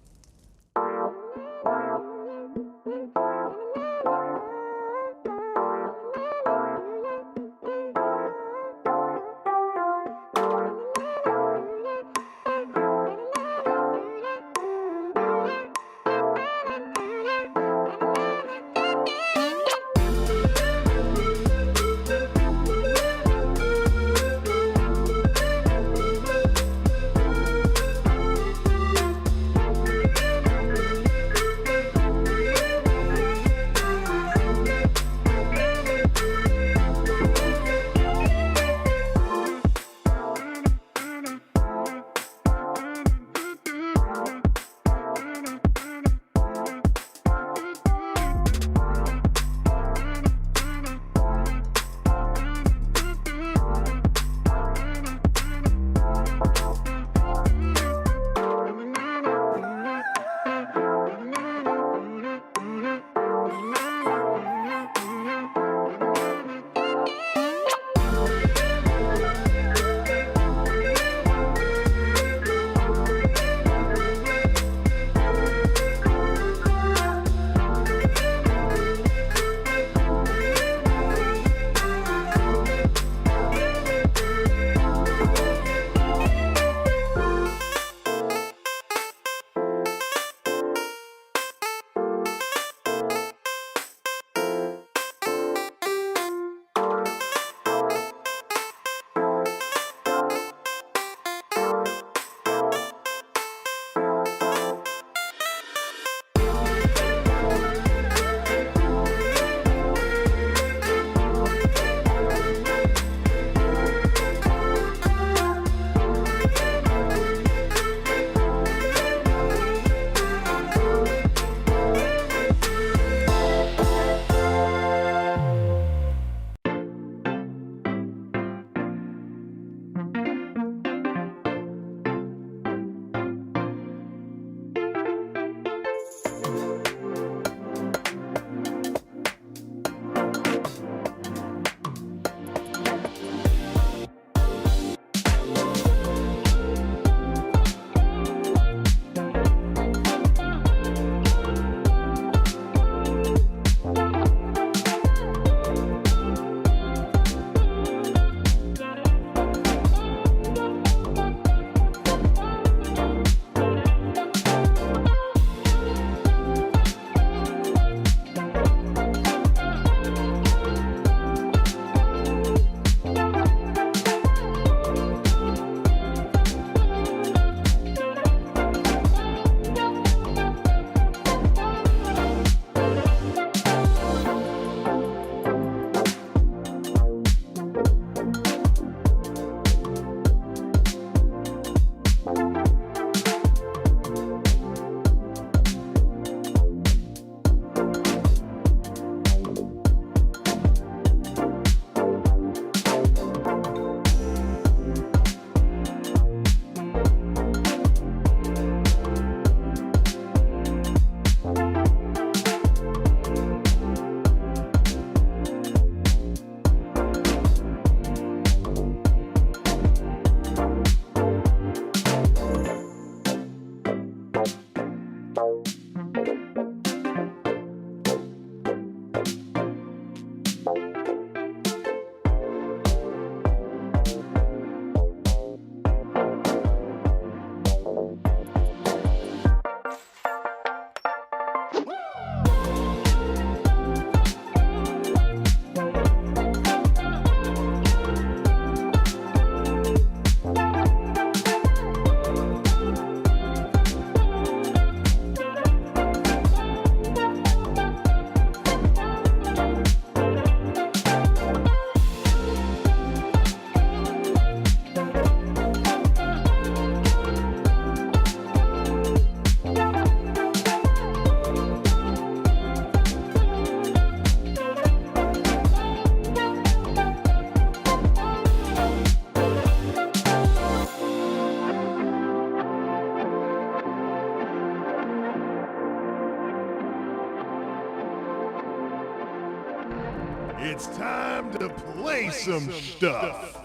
S1: play some stuff.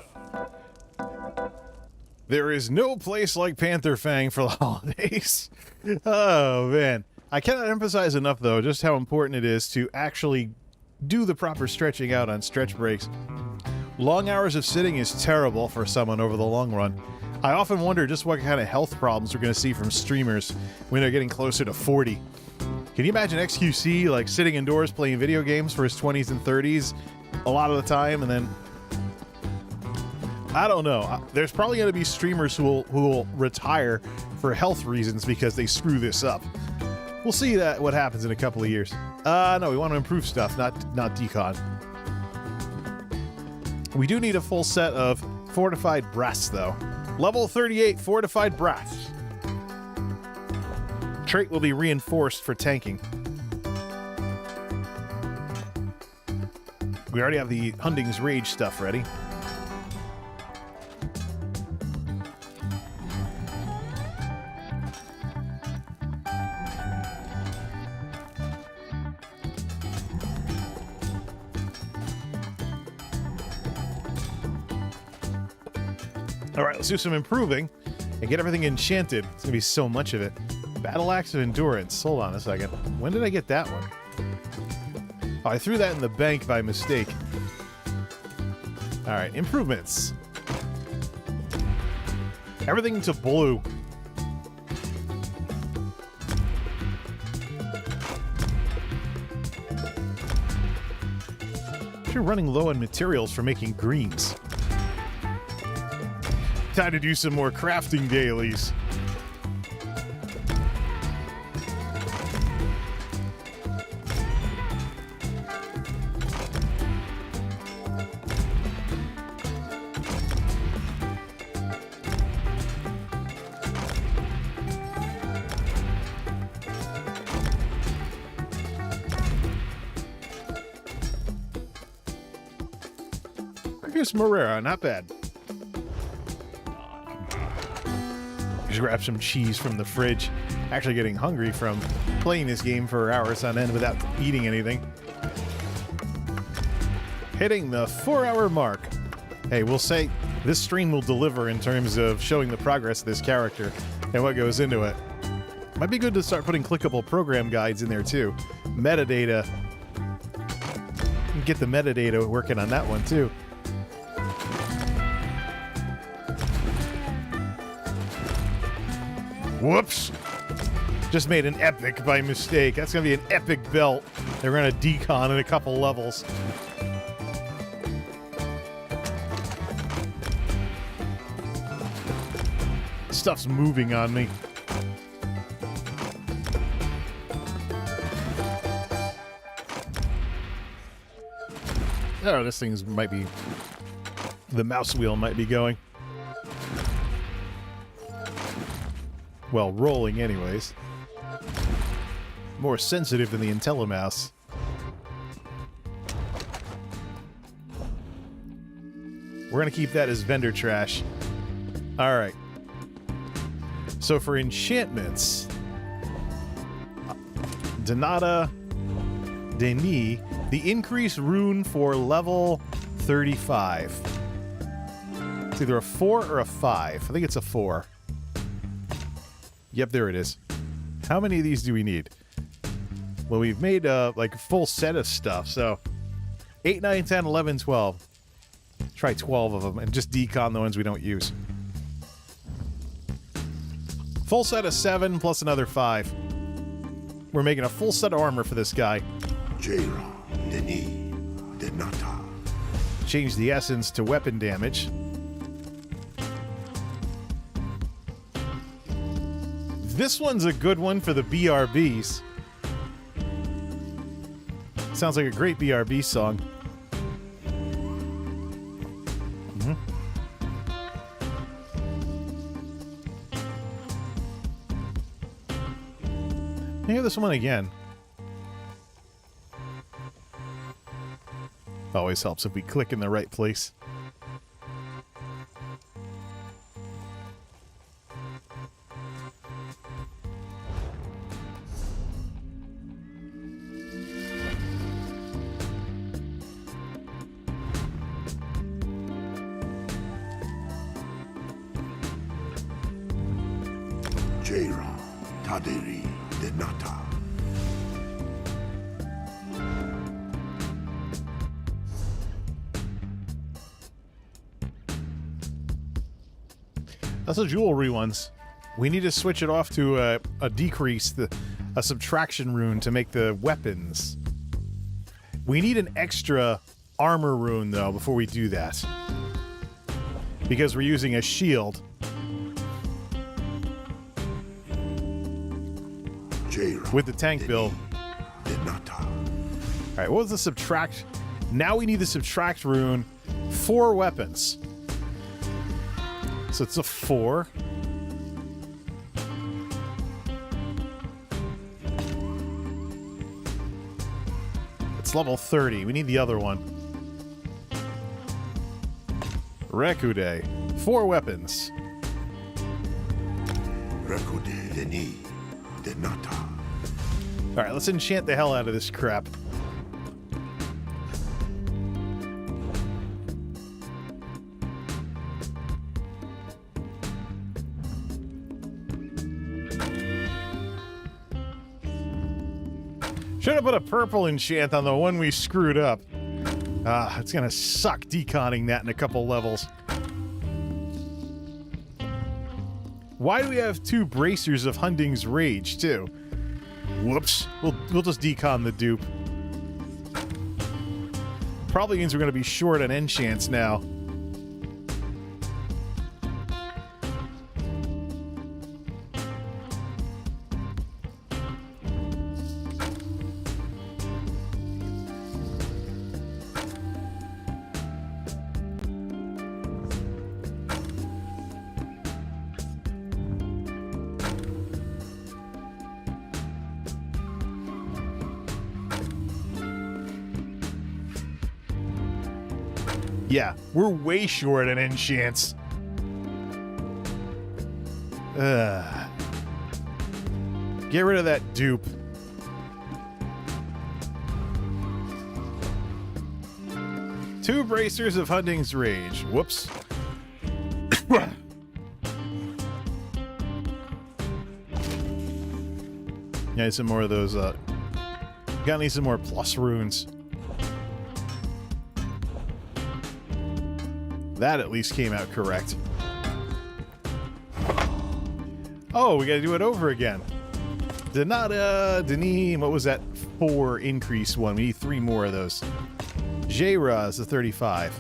S1: There is no place like Panther Fang for the holidays. Oh, man. I cannot emphasize enough, though, just how important it is to actually do the proper stretching out on stretch breaks. Long hours of sitting is terrible for someone over the long run. I often wonder just what kind of health problems we're going to see from streamers when they're getting closer to 40. Can you imagine XQC, like, sitting indoors playing video games for his 20s and 30s a lot of the time, and then... I don't know. There's probably going to be streamers who will retire for health reasons because they screw this up. We'll see what happens in a couple of years. No, we want to improve stuff, not decon. We do need a full set of fortified brass, though. Level 38 fortified brass. Trait will be reinforced for tanking. We already have the Hunding's Rage stuff ready. All right, let's do some improving and get everything enchanted. It's gonna be so much of it. Battle Axe of Endurance. Hold on a second. When did I get that one? Oh, I threw that in the bank by mistake. All right, improvements. Everything to blue. You're running low on materials for making greens. Time to do some more crafting dailies. Gregorius Morera, not bad. Just grab some cheese from the fridge. Actually getting hungry from playing this game for hours on end without eating anything. Hitting the 4-hour mark. Hey, we'll say this stream will deliver in terms of showing the progress of this character and what goes into it. Might be good to start putting clickable program guides in there too. Metadata. Get the metadata working on that one too. Whoops! Just made an epic by mistake. That's gonna be an epic belt. They're gonna decon in a couple levels. Stuff's moving on me. Oh, this thing's might be... The mouse wheel might be going. Well, rolling anyways. More sensitive than the IntelliMouse. We're gonna keep that as vendor trash. Alright. So for enchantments... Donata... Denis... The increased rune for level 35. It's either a 4 or a 5. I think it's a 4. Yep, there it is. How many of these do we need? Well, we've made like a full set of stuff, so 8, 9, 10, 11, 12. Try 12 of them and just decon the ones we don't use. Full set of 7 plus another 5. We're making a full set of armor for this guy. Change the essence to weapon damage. This one's a good one for the BRBs. Sounds like a great BRB song. Mm-hmm. Hear this one again. Always helps if we click in the right place.
S4: Jaira Tadiri Denata.
S1: That's the jewelry ones. We need to switch it off to a decrease, a subtraction rune to make the weapons. We need an extra armor rune, though, before we do that. Because we're using a shield. With the tank build. Alright, what was the subtract? Now we need the subtract rune for weapons. So it's a 4. It's level 30. We need the other one. Rekude. 4 weapons.
S4: Rekude Deni Denata.
S1: Alright, let's enchant the hell out of this crap. Should have put a purple enchant on the one we screwed up. It's gonna suck deconning that in a couple levels. Why do we have 2 bracers of Hunding's Rage, too? Whoops. We'll just decon the dupe. Probably means we're gonna be short on enchants now. Yeah, we're way short on enchants. Get rid of that dupe. Two bracers of Hunding's Rage. Whoops. Yeah, need some more of those. Gotta need some more plus runes. That at least came out correct. Oh, we gotta do it over again. Denata, Denim, what was that 4 increase one? We need 3 more of those. Jaira is the 35.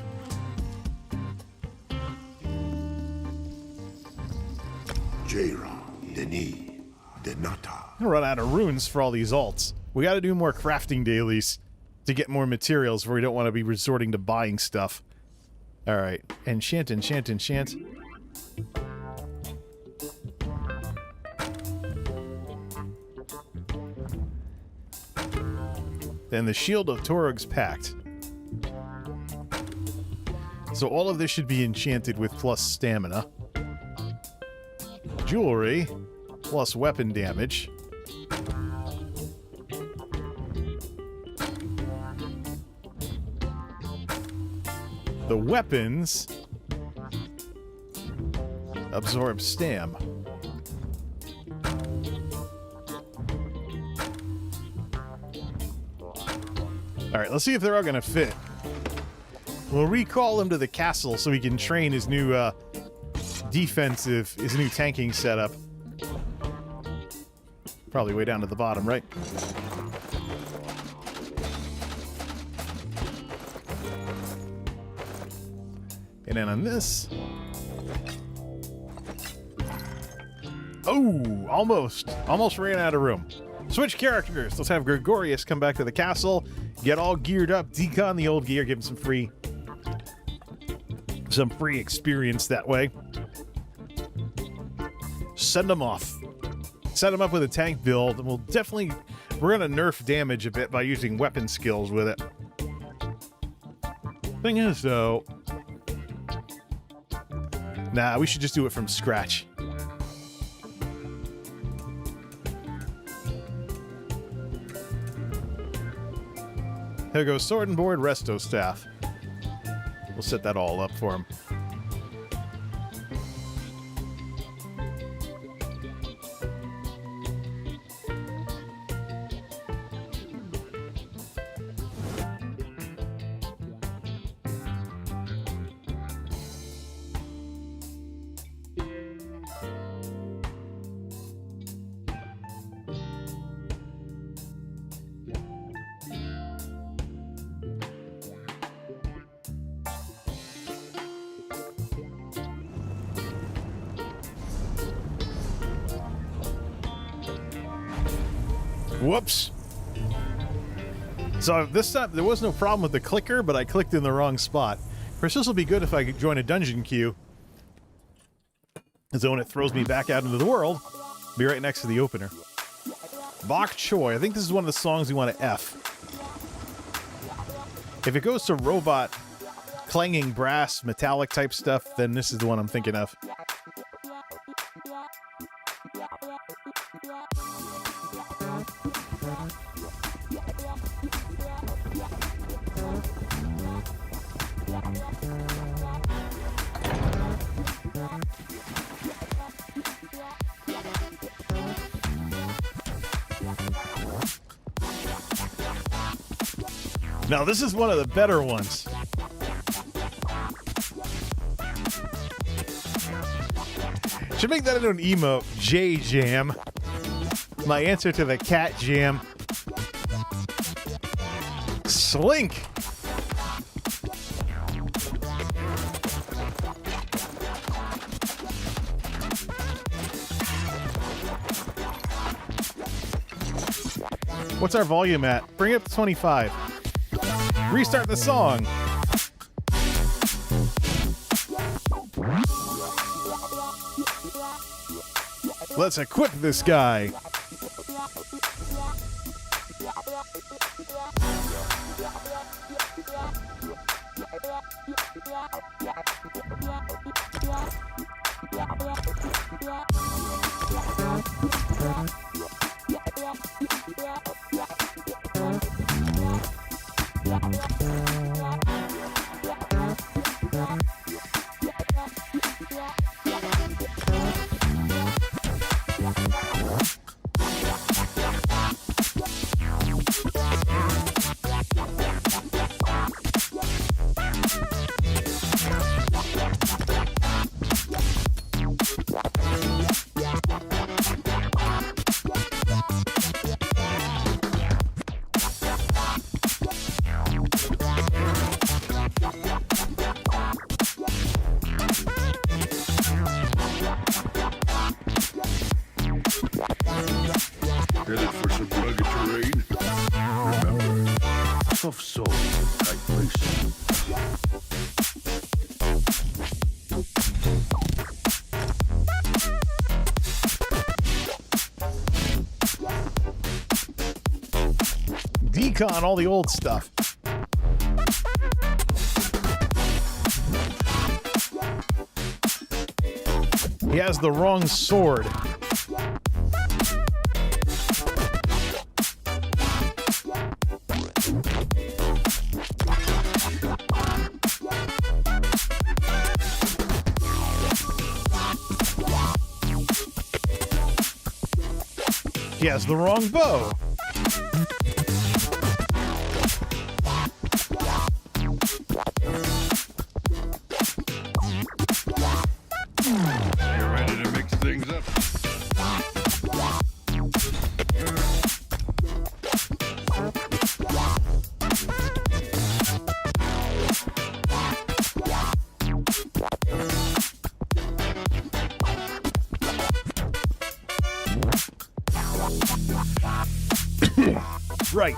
S4: Jaira, Deni, Denata.
S1: I'm gonna run out of runes for all these alts. We gotta do more crafting dailies to get more materials where we don't want to be resorting to buying stuff. Alright, enchant, enchant, enchant. Then the Shield of Torug's Pact. So all of this should be enchanted with plus stamina. Jewelry, plus weapon damage. The weapons absorb stam. Alright, let's see if they're all gonna fit. We'll recall him to the castle so he can train his new his new tanking setup. Probably way down to the bottom, right? And then on this... Oh, almost. Almost ran out of room. Switch characters. Let's have Gregorius come back to the castle, get all geared up, decon the old gear, give him some free experience that way. Send him off. Set him up with a tank build, and we're gonna nerf damage a bit by using weapon skills with it. Thing is, though, nah, we should just do it from scratch. Here goes Sword and Board, Resto Staff. We'll set that all up for him. Whoops. So this time, there was no problem with the clicker, but I clicked in the wrong spot. Of course, this will be good if I could join a dungeon queue. So when it throws me back out into the world, be right next to the opener. Bok Choy. I think this is one of the songs you want to F. If it goes to robot, clanging brass, metallic type stuff, then this is the one I'm thinking of. Now, this is one of the better ones. Should make that into an emote. J-Jam. My answer to the cat jam. Slink. What's our volume at? Bring it up to 25. Restart the song. Let's equip this guy.
S4: Headed for some rugged terrain? Remember, soft soul in a tight place.
S1: Decon all the old stuff. He has the wrong sword. He has the wrong bow.
S4: You're ready to mix things up.
S1: Right.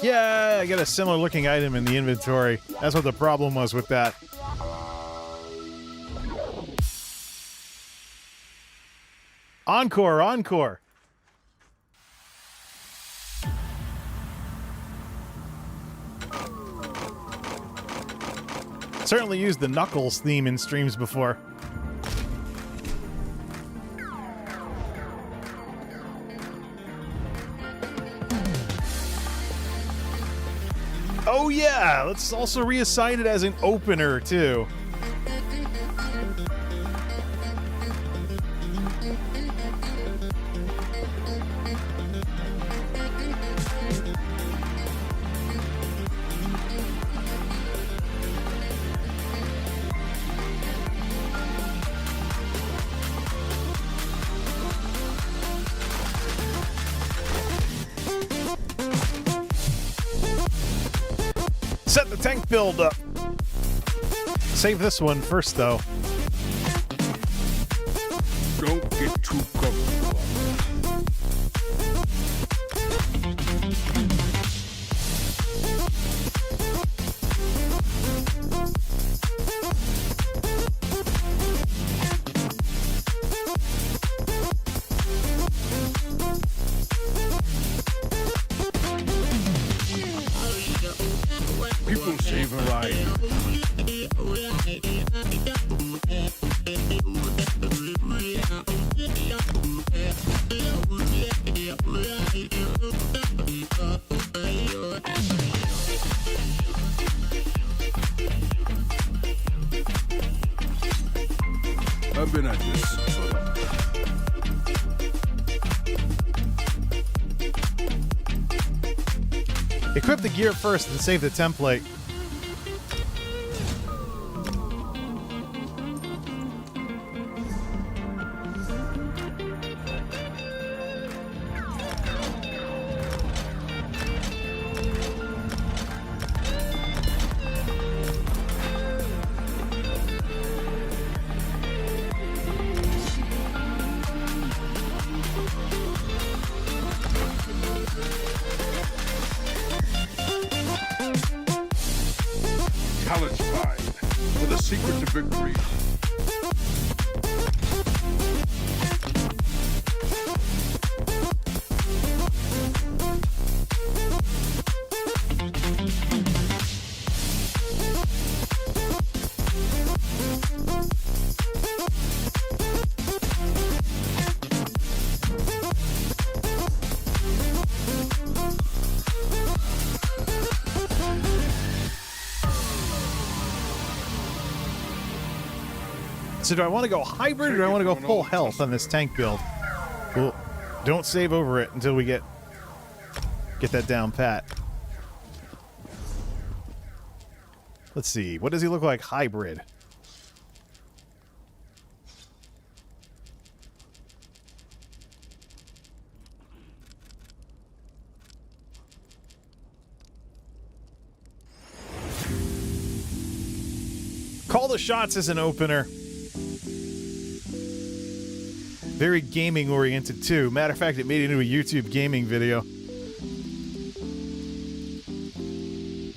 S1: Yeah, I got a similar looking item in the inventory. That's what the problem was with that. Encore, encore. Certainly used the Knuckles theme in streams before. Oh yeah, let's also reassign it as an opener too. Set the tank build up. Save this one first, though.
S4: Don't get too comfortable. People save a ride. I've been at this for long.
S1: Equip the gear first and save the template.
S4: Talent's fine. For the secret to victory.
S1: So do I want to go hybrid or do I want to go full health on this tank build? Well, don't save over it until we get that down pat. Let's see. What does he look like hybrid? Call the shots as an opener. Very gaming oriented too. Matter of fact, it made it into a YouTube gaming video.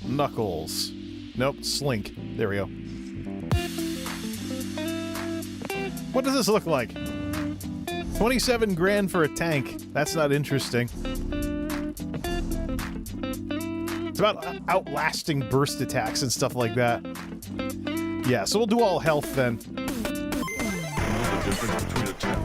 S1: Knuckles. Nope, Slink. There we go. What does this look like? 27 grand for a tank. That's not interesting. It's about outlasting burst attacks and stuff like that. Yeah, so we'll do all health then.
S4: The difference between a tank.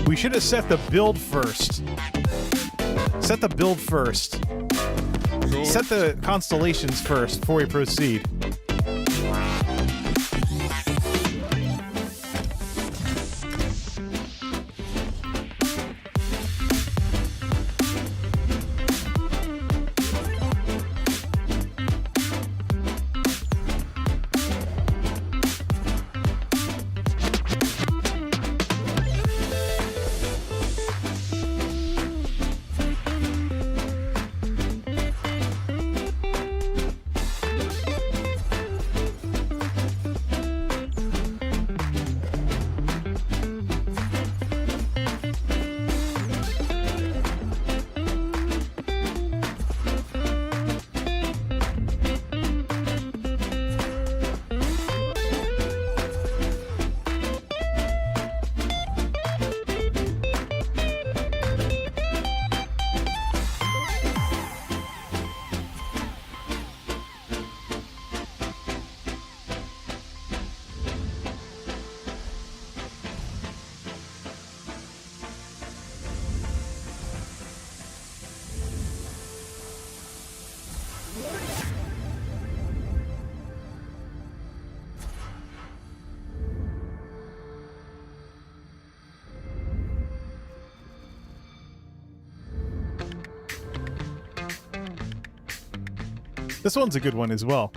S4: We should have set the build first.
S1: Set the build first. Set the constellations first before we proceed. This one's a good one as well.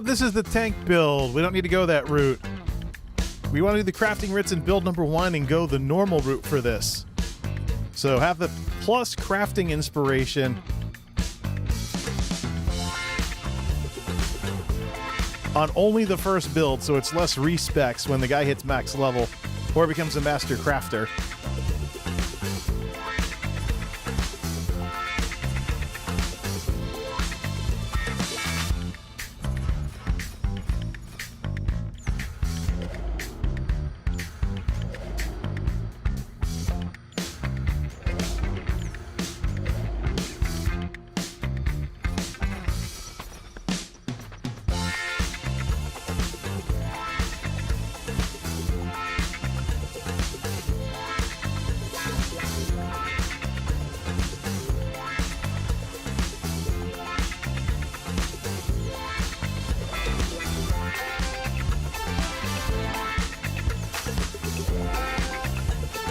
S1: This is the tank build. We don't need to go that route. We want to do the crafting writs in build number 1 and go the normal route for this. So have the plus crafting inspiration on only the first build, so it's less respecs when the guy hits max level or becomes a master crafter.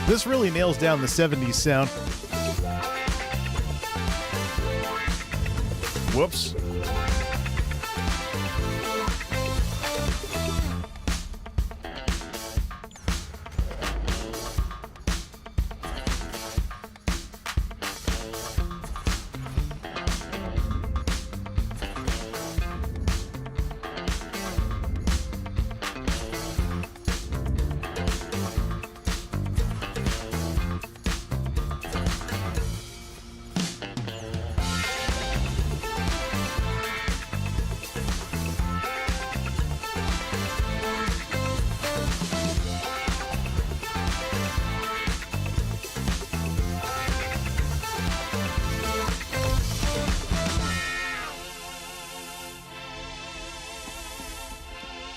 S1: This really nails down the 70s sound. Whoops.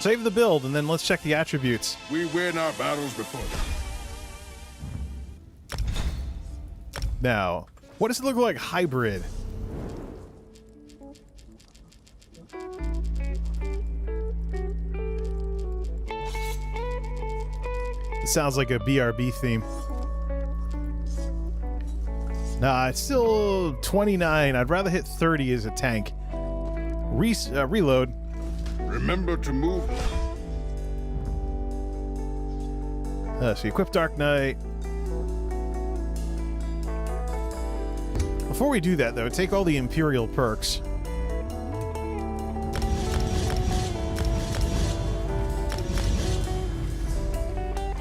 S1: Save the build, and then let's check the attributes.
S4: We win our battles before them.
S1: Now, what does it look like hybrid? It sounds like a BRB theme. Nah, it's still 29. I'd rather hit 30 as a tank. Reload.
S4: Remember to move.
S1: So you equip Dark Knight. Before we do that, though, take all the Imperial perks.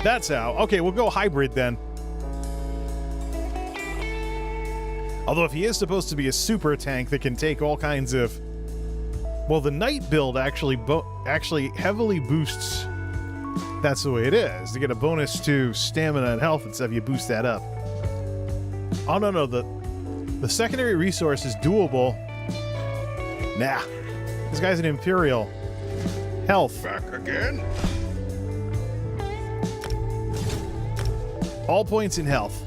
S1: That's how. Okay, we'll go hybrid then. Although if he is supposed to be a super tank that can take all kinds of... Well, the Knight build actually heavily boosts... That's the way it is. To get a bonus to stamina and health and stuff, you boost that up. Oh, no. The secondary resource is doable. Nah. This guy's an Imperial. Health.
S4: Back again?
S1: All points in health.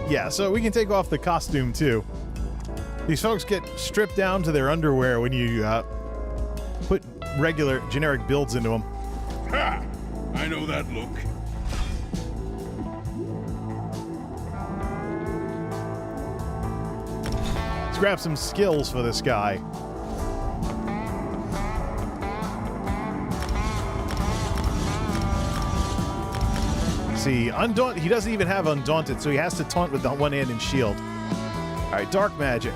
S1: Yeah, so we can take off the costume too. These folks get stripped down to their underwear when you put regular, generic builds into them.
S4: Ha! I know that look.
S1: Let's grab some skills for this guy. See, Undaunt. He doesn't even have Undaunted, so he has to taunt with the one hand and shield. All right, Dark Magic.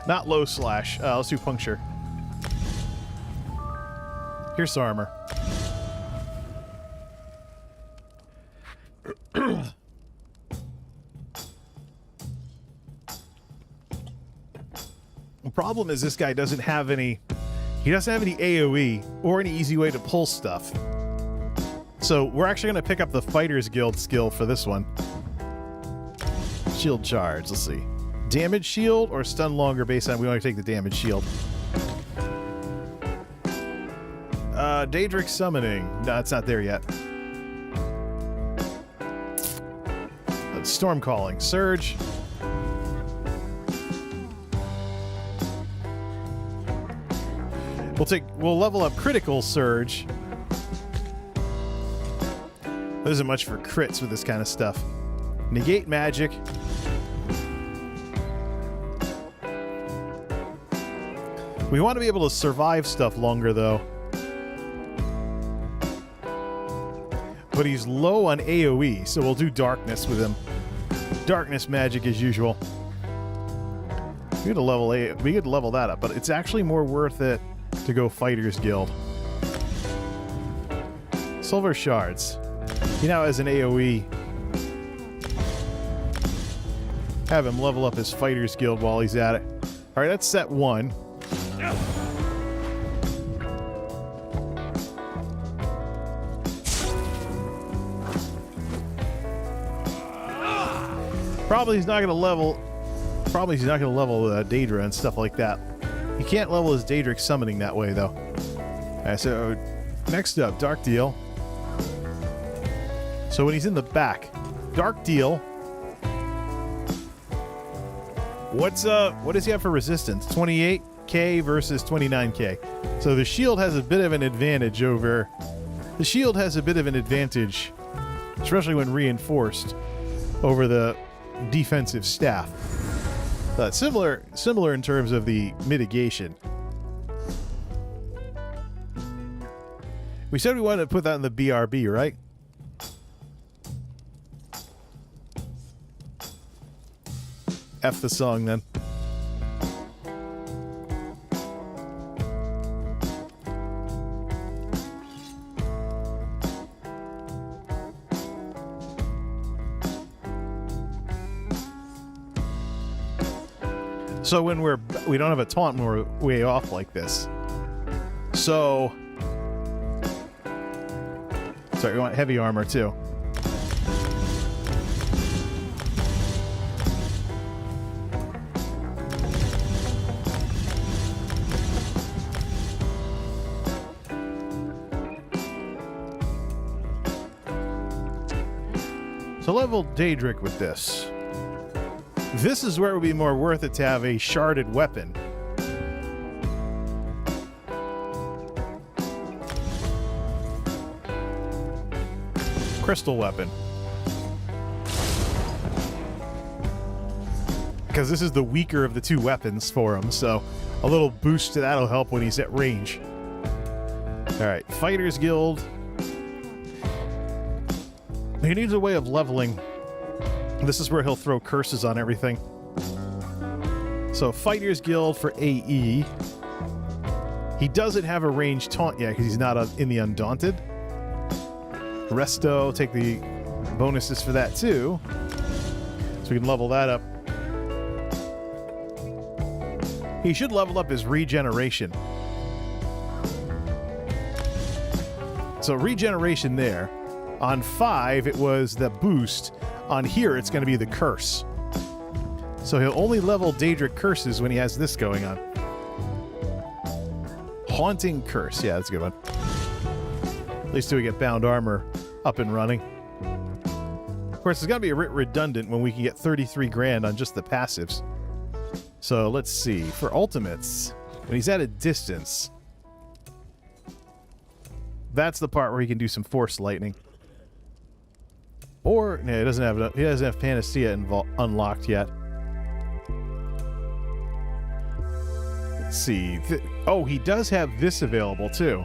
S1: Not low slash. Let's do puncture. Pierce armor. The problem is this guy doesn't have any. He doesn't have any AoE or any easy way to pull stuff. So we're actually going to pick up the Fighters Guild skill for this one. Shield charge. Let's see. Damage shield or stun longer based on we want to take the damage shield. Daedric summoning. No, it's not there yet. Storm calling. Surge. We'll level up critical surge. There isn't much for crits with this kind of stuff. Negate magic. We want to be able to survive stuff longer, though. But he's low on AoE, so we'll do darkness with him. Darkness magic as usual. We could level that up, but it's actually more worth it to go Fighters Guild. Silver shards. He now has an AoE. Have him level up his Fighters Guild while he's at it. All right, that's set 1. Probably he's not going to level Daedra and stuff like that. He can't level his Daedric summoning that way, though. Alright, so next up, Dark Deal. So when he's in the back, Dark Deal. What does he have for resistance? 28k versus 29k. So the shield has a bit of an advantage over. The shield has a bit of an advantage, especially when reinforced, over the defensive staff. Similar in terms of the mitigation. We said we wanted to put that in the BRB, right? F the song then. So when we don't have a taunt when we're way off like this. So sorry, we want heavy armor too. So level Daedric with this. This is where it would be more worth it to have a sharded weapon. crystal weapon. Because this is the weaker of the two weapons for him, so a little boost to that'll help when he's at range. Alright, Fighters Guild. He needs a way of leveling. This is where he'll throw curses on everything. So, Fighters Guild for AE. He doesn't have a ranged taunt yet because he's not in the Undaunted. Resto, take the bonuses for that too. So we can level that up. He should level up his regeneration. So regeneration there. On 5, it was the boost. On here, it's going to be the curse. So he'll only level Daedric curses when he has this going on. Haunting Curse. Yeah, that's a good one. At least till we get Bound Armor up and running. Of course, it's going to be a bit redundant when we can get 33 grand on just the passives. So let's see. For ultimates, when he's at a distance, that's the part where he can do some Force Lightning. Or, no, he doesn't have Panacea unlocked yet. Let's see. Oh, he does have this available too.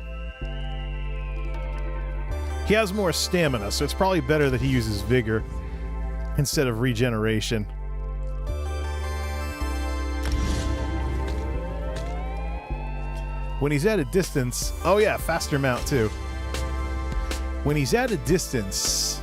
S1: He has more stamina, so it's probably better that he uses Vigor instead of regeneration. When he's at a distance... Oh yeah, faster mount too. When he's at a distance...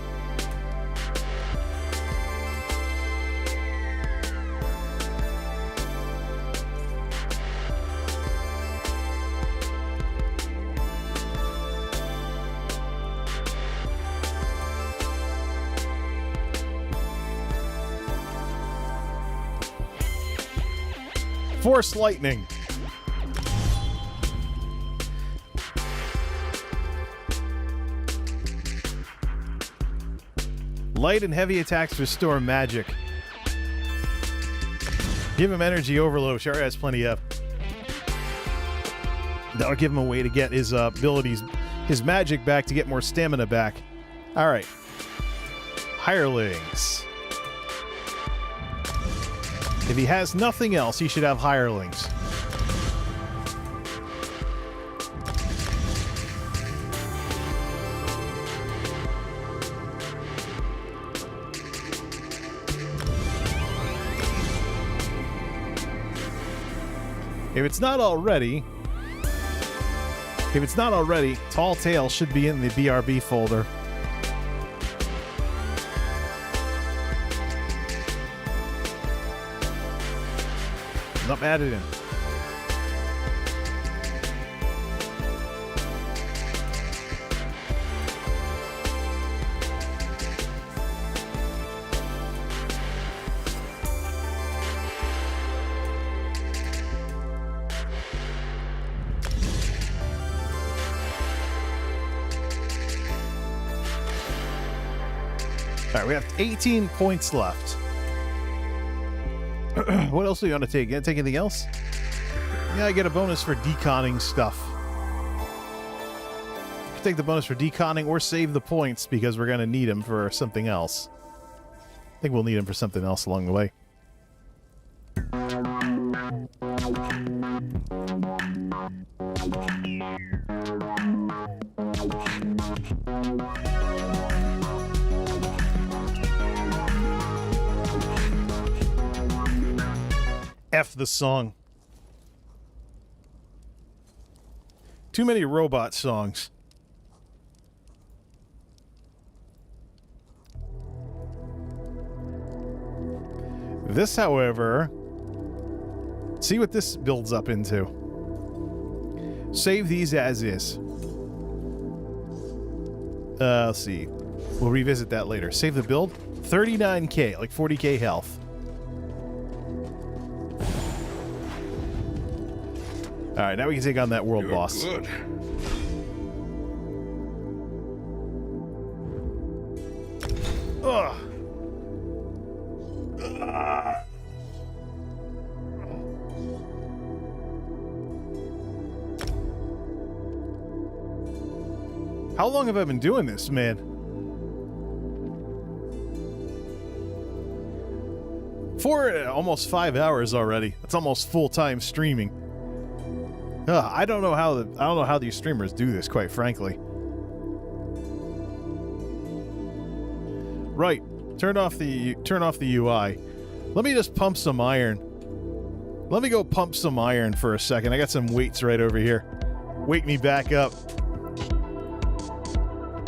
S1: Force Lightning. Light and heavy attacks restore magic. Give him energy overload. Sure has plenty of. That'll give him a way to get his abilities, his magic back to get more stamina back. All right. Hirelings. If he has nothing else, he should have hirelings. If it's not already, Tall Tale should be in the BRB folder. Not added in. All right, we have 18 points left. What else do you want to take? You want to take anything else? Yeah, I get a bonus for deconning stuff. You can take the bonus for deconning or save the points because we're going to need them for something else. I think we'll need them for something else along the way. F the song. Too many robot songs. This, however, see what this builds up into. Save these as is. Let's see. We'll revisit that later. Save the build. 39k, like 40k health. All right, now we can take on that world boss.
S4: Good.
S1: Ugh. How long have I been doing this, man? almost 5 hours already. That's almost full-time streaming. I don't know how these streamers do this, quite frankly. Right, turn off the UI. Let me just pump some iron. Let me go pump some iron for a second. I got some weights right over here. Wake me back up.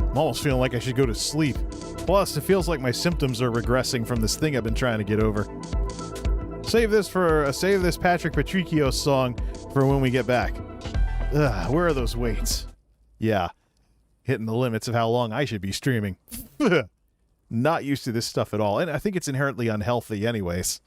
S1: I'm almost feeling like I should go to sleep. Plus, it feels like my symptoms are regressing from this thing I've been trying to get over. Save this Patrick Patricchio song for when we get back. Where are those weights? Yeah, hitting the limits of how long I should be streaming. Not used to this stuff at all, and I think it's inherently unhealthy anyways.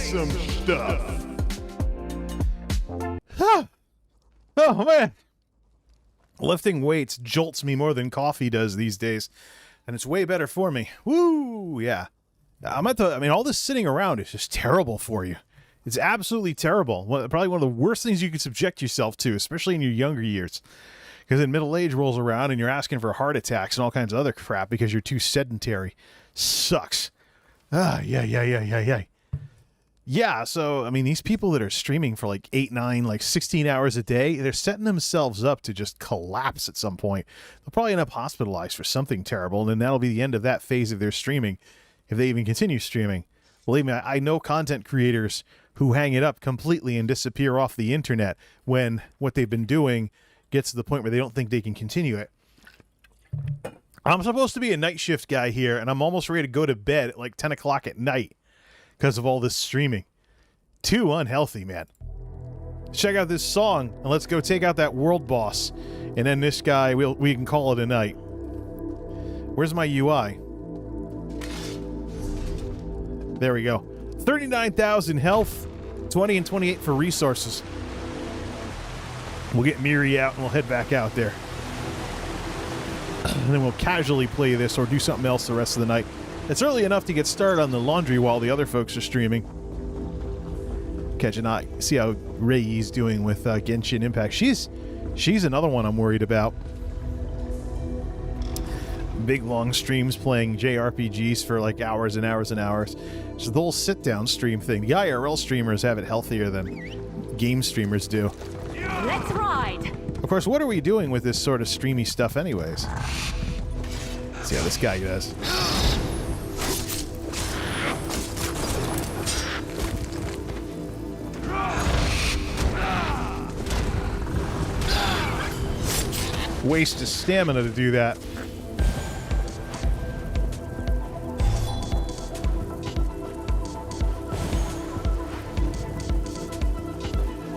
S1: some stuff. Oh, man. Lifting weights jolts me more than coffee does these days, and it's way better for me. Woo, yeah. I mean, all this sitting around is just terrible for you. It's absolutely terrible. Probably one of the worst things you could subject yourself to, especially in your younger years. Because then middle age rolls around and you're asking for heart attacks and all kinds of other crap because you're too sedentary. Sucks. Yeah, so, I mean, these people that are streaming for like 8, 9, like 16 hours a day, they're setting themselves up to just collapse at some point. They'll probably end up hospitalized for something terrible, and then that'll be the end of that phase of their streaming, if they even continue streaming. Believe me, I know content creators who hang it up completely and disappear off the internet when what they've been doing gets to the point where they don't think they can continue it. I'm supposed to be a night shift guy here, and I'm almost ready to go to bed at like 10 o'clock at night because of all this streaming. Too unhealthy, man. Check out this song, and let's go take out that world boss. And then this guy, we can call it a night. Where's my UI? There we go. 39,000 health, 20 and 28 for resources. We'll get Miri out, and we'll head back out there. And then we'll casually play this or do something else the rest of the night. It's early enough to get started on the laundry while the other folks are streaming. Catch an eye. See how Rei's doing with Genshin Impact. She's another one I'm worried about. Big long streams playing JRPGs for like hours and hours and hours. It's the whole sit-down stream thing. The IRL streamers have it healthier than game streamers do.
S8: Let's ride!
S1: Of course, what are we doing with this sort of streamy stuff anyways? Let's see how this guy does. Waste his stamina to do that.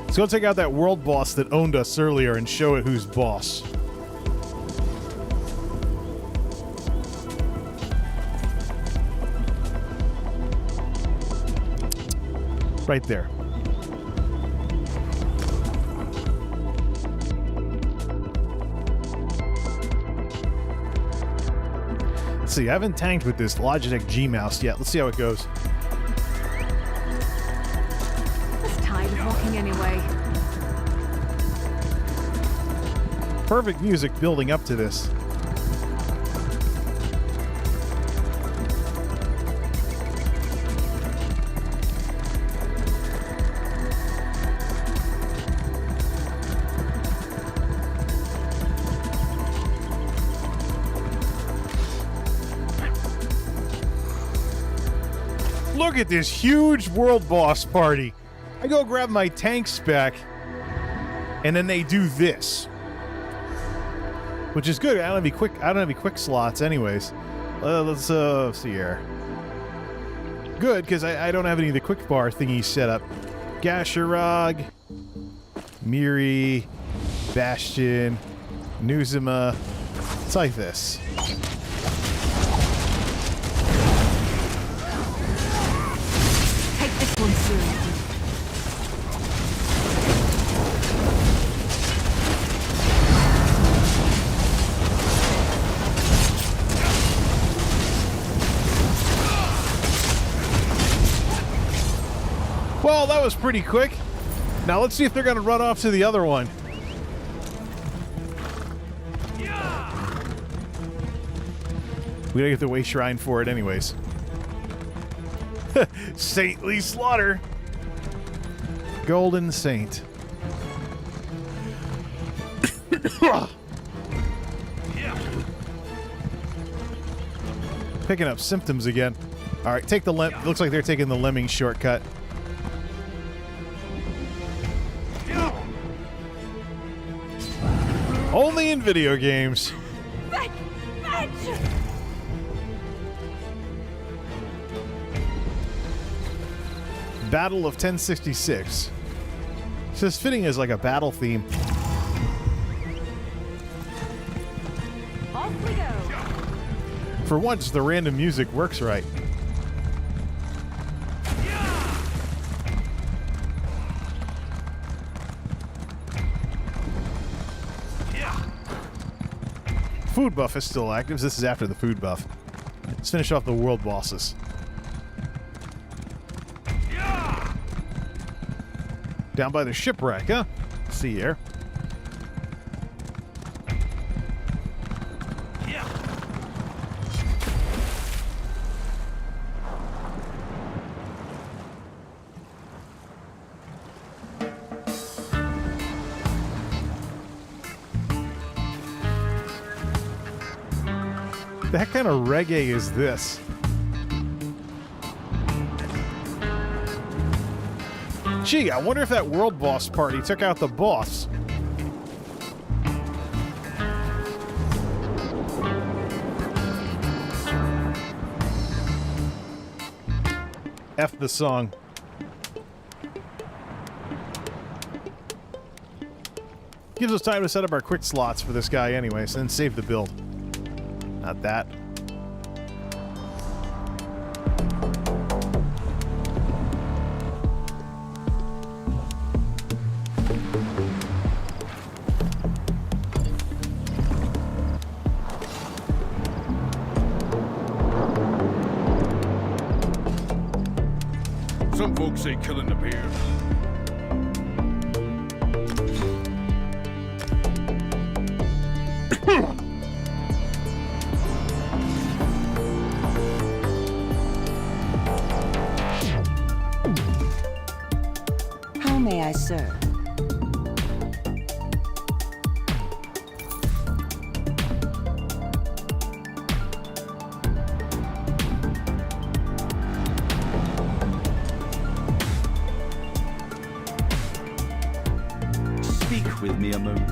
S1: Let's go take out that world boss that owned us earlier and show it who's boss. Right there. Let's see, I haven't tanked with this Logitech G mouse yet. Let's see how it goes.
S5: Walking anyway.
S1: Perfect music building up to this. Look at this huge world boss party. I go grab my tank spec, and then they do this, which is good. I don't have any quick slots, anyways. Let's see here. Good, because I don't have any of the quick bar thingies set up. Gasharog, Miri, Bastion, Nuzuma. It's like this.
S8: Take this one soon.
S1: Well, that was pretty quick. Now let's see if they're going to run off to the other one. We gotta get the way shrine for it anyways. Saintly slaughter. Golden Saint. Picking up symptoms again. All right, take the looks like they're taking the lemming shortcut. Only in video games. Battle of 1066. It's just fitting as like a battle theme.
S8: Off we go.
S1: For once, the random music works right. Food buff is still active. This is after the food buff. Let's finish off the world bosses. Down by the shipwreck, huh? Let's see here. The heck kind of reggae is this? Gee, I wonder if that world boss party took out the boss. F the song. Gives us time to set up our quick slots for this guy anyways, and save the build. Not that.
S4: Some folks say killing the bear.
S11: How may I serve?
S2: Speak with me a moment.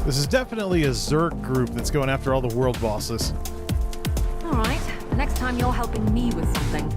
S1: This is definitely a Zerg group that's going after all the world bosses.
S5: All right. Next time you're helping me with something.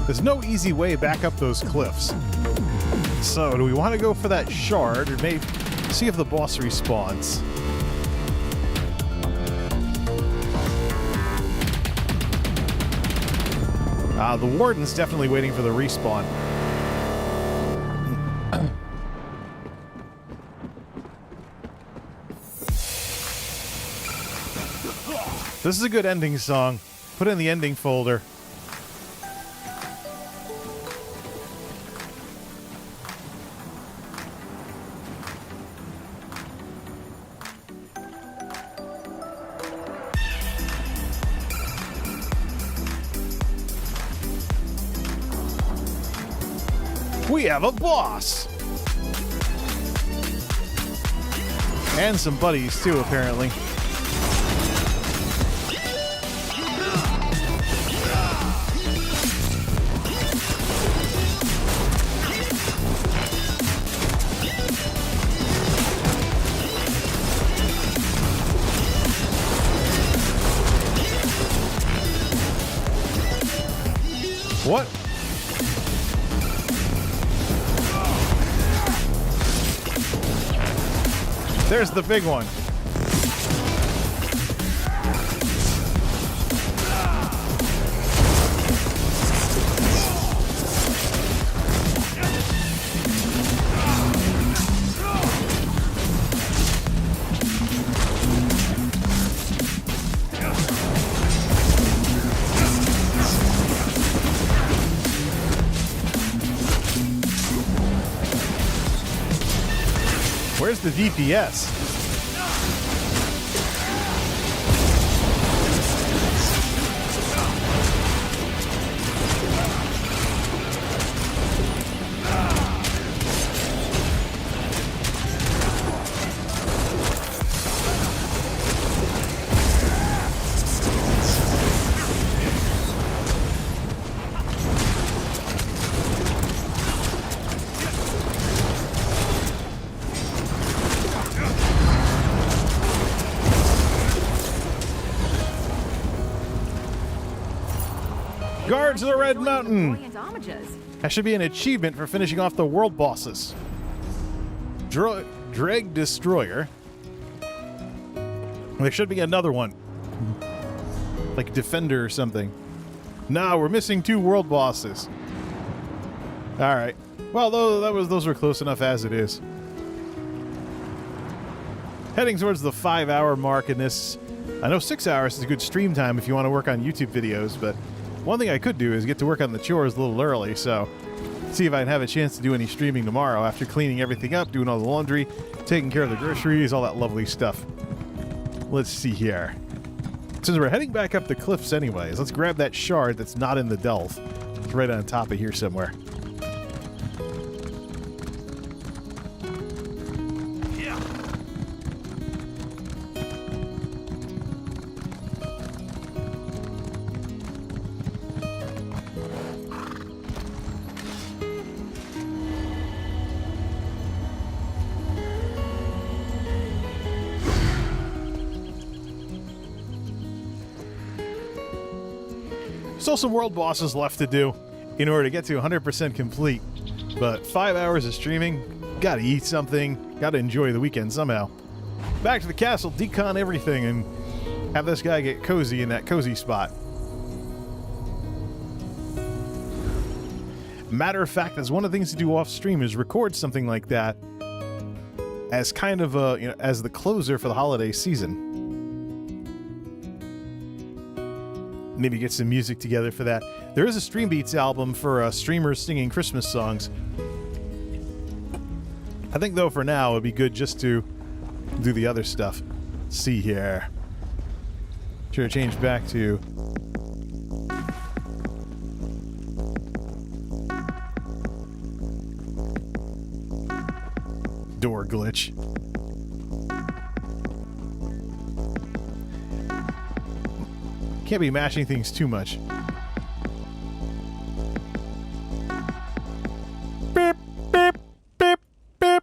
S1: There's no easy way back up those cliffs. So, do we want to go for that shard, or maybe see if the boss respawns? The warden's definitely waiting for the respawn. This is a good ending song. Put it in the ending folder. We have a boss! And some buddies, too, apparently. What? There's the big one. Where's the DPS? Guards of the Red Mountain.
S5: Brilliant armatures.
S1: That should be an achievement for finishing off the world bosses. Dreg Destroyer. There should be another one. Like Defender or something. No, we're missing 2 world bosses. Alright. Well, those were close enough as it is. Heading towards the 5-hour mark in this. I know 6 hours is a good stream time if you want to work on YouTube videos, but one thing I could do is get to work on the chores a little early, so see if I'd have a chance to do any streaming tomorrow after cleaning everything up, doing all the laundry, taking care of the groceries, all that lovely stuff. Let's see here. Since we're heading back up the cliffs anyways, let's grab that shard that's not in the delve. It's right on top of here somewhere. Still some world bosses left to do in order to get to 100% complete. But 5 hours of streaming, gotta eat something, gotta enjoy the weekend somehow. Back to the castle, decon everything, and have this guy get cozy in that cozy spot. Matter of fact, that's one of the things to do off stream is record something like that as kind of a, as the closer for the holiday season. Maybe get some music together for that. There is a Stream Beats album for streamers singing Christmas songs. I think, though, for now, it'd be good just to do the other stuff. Let's see here. Should have changed back to... door glitch. Can't be mashing things too much. Beep, beep, beep, beep.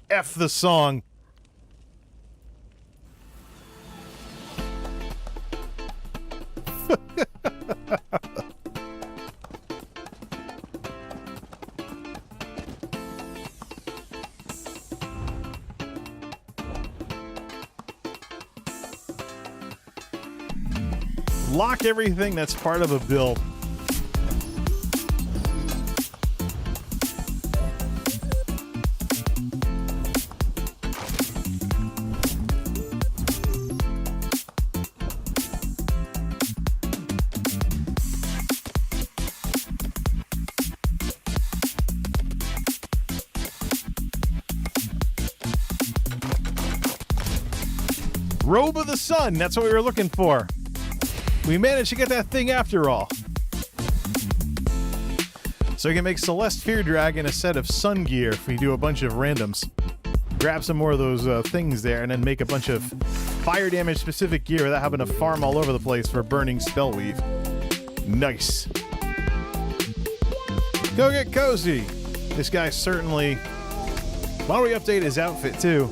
S1: F the song. Lock everything that's part of a build. Robe of the Sun, that's what we were looking for. We managed to get that thing after all. So you can make Celeste Fear Dragon a set of sun gear if we do a bunch of randoms. Grab some more of those things there and then make a bunch of fire damage specific gear without having to farm all over the place for burning spellweave. Nice. Go get cozy. This guy certainly... Why don't we update his outfit too?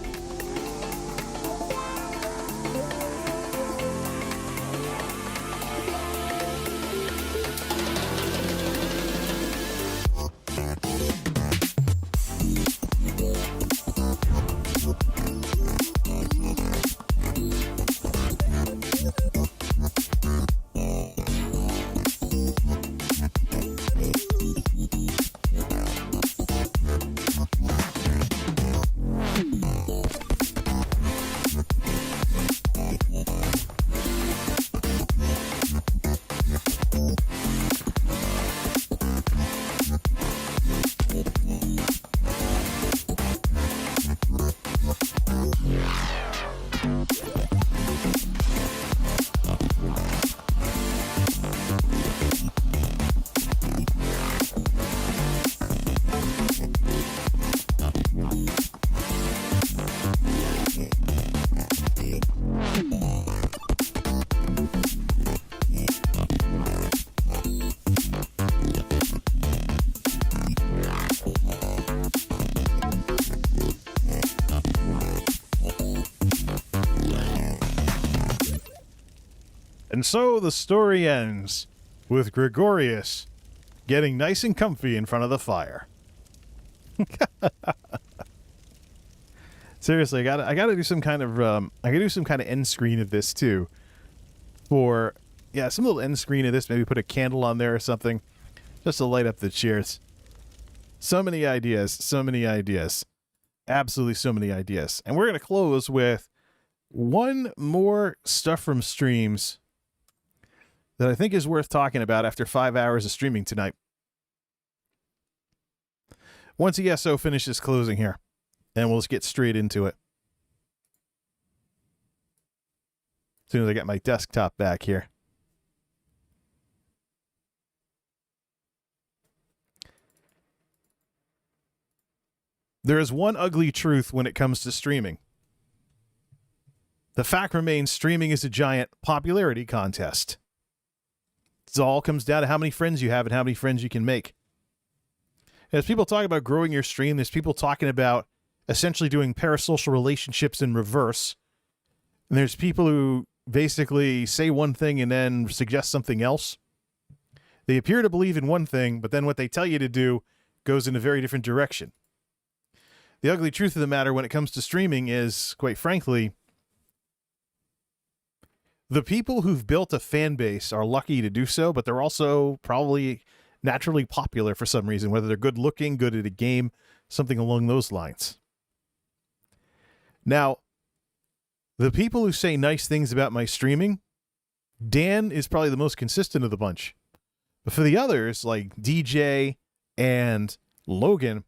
S1: And so the story ends. with Gregorius getting nice and comfy in front of the fire. Seriously, I gotta do some kind of I gotta do some kind of end screen of this too. For some little end screen of this, maybe put a candle on there or something, just to light up the chairs. So many ideas, absolutely so many ideas. And we're gonna close with one more stuff from streams that I think is worth talking about after 5 hours of streaming tonight. Once ESO finishes closing here, and we'll just get straight into it. As soon as I get my desktop back here. There is one ugly truth when it comes to streaming. The fact remains, streaming is a giant popularity contest. It all comes down to how many friends you have and how many friends you can make. As people talk about growing your stream, there's people talking about essentially doing parasocial relationships in reverse. And there's people who basically say one thing and then suggest something else. They appear to believe in one thing, but then what they tell you to do goes in a very different direction. The ugly truth of the matter when it comes to streaming is, quite frankly, the people who've built a fan base are lucky to do so, but they're also probably naturally popular for some reason, whether they're good looking, good at a game, something along those lines. Now, the people who say nice things about my streaming, Dan is probably the most consistent of the bunch. But for the others, like DJ and Logan,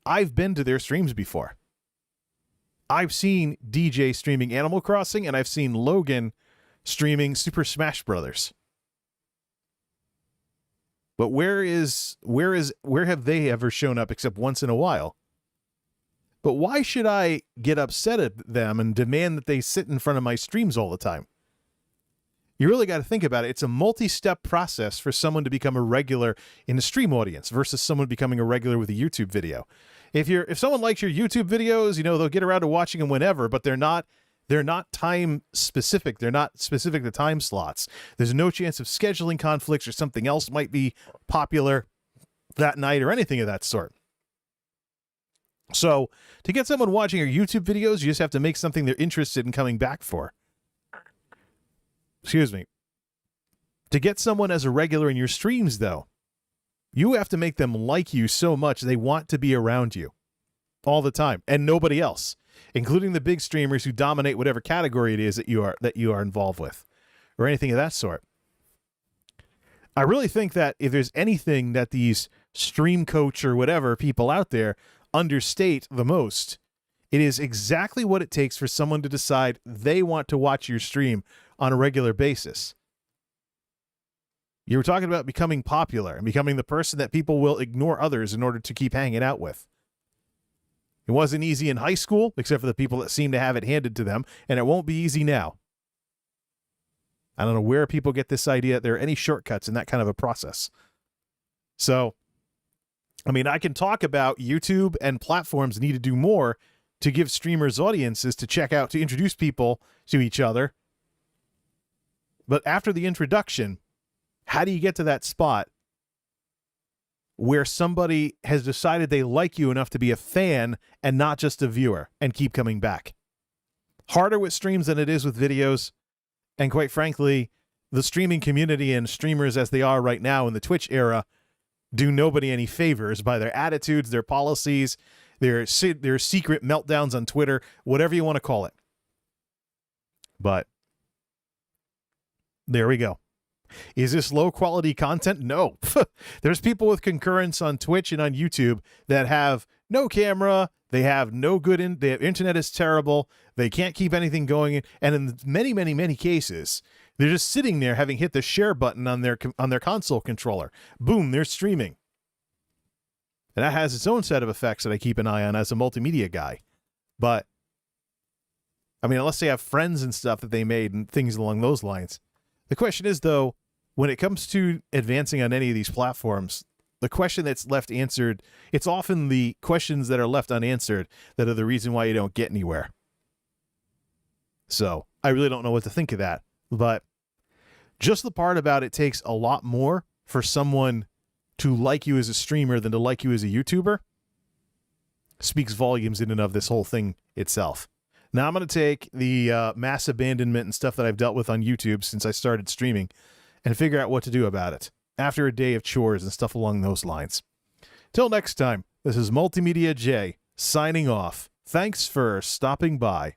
S1: I've been to their streams before. I've seen DJ streaming Animal Crossing, and I've seen Logan streaming Super Smash Brothers. But where have they ever shown up except once in a while? But why should I get upset at them and demand that they sit in front of my streams all the time? You really got to think about it. It's a multi-step process for someone to become a regular in the stream audience versus someone becoming a regular with a YouTube video. If someone likes your YouTube videos, they'll get around to watching them whenever, but they're not time specific. They're not specific to time slots. There's no chance of scheduling conflicts or something else might be popular that night or anything of that sort. So to get someone watching your YouTube videos, you just have to make something they're interested in coming back for. Excuse me. To get someone as a regular in your streams, though, you have to make them like you so much they want to be around you all the time and nobody else, including the big streamers who dominate whatever category it is that you are involved with or anything of that sort. I really think that if there's anything that these stream coach or whatever people out there understate the most, it is exactly what it takes for someone to decide they want to watch your stream on a regular basis. You were talking about becoming popular and becoming the person that people will ignore others in order to keep hanging out with. It wasn't easy in high school, except for the people that seem to have it handed to them, and it won't be easy now. I don't know where people get this idea. There are any shortcuts in that kind of a process. So, I can talk about YouTube and platforms need to do more to give streamers audiences to check out, to introduce people to each other. But after the introduction, how do you get to that spot where somebody has decided they like you enough to be a fan and not just a viewer and keep coming back? Harder with streams than it is with videos. And quite frankly, the streaming community and streamers as they are right now in the Twitch era do nobody any favors by their attitudes, their policies, their secret meltdowns on Twitter, whatever you want to call it. But there we go. Is this low quality content? No. There's people with concurrence on Twitch and on YouTube that have no camera. They have no good their internet is terrible. They can't keep anything going. And in many, many, many cases, they're just sitting there having hit the share button on their console controller. Boom, they're streaming. And that has its own set of effects that I keep an eye on as a multimedia guy. But, unless they have friends and stuff that they made and things along those lines. The question is, though, when it comes to advancing on any of these platforms, the question that's left answered, it's often the questions that are left unanswered that are the reason why you don't get anywhere. So I really don't know what to think of that. But just the part about it takes a lot more for someone to like you as a streamer than to like you as a YouTuber speaks volumes in and of this whole thing itself. Now I'm going to take the mass abandonment and stuff that I've dealt with on YouTube since I started streaming and figure out what to do about it after a day of chores and stuff along those lines. Till next time, this is MultimediaJay signing off. Thanks for stopping by.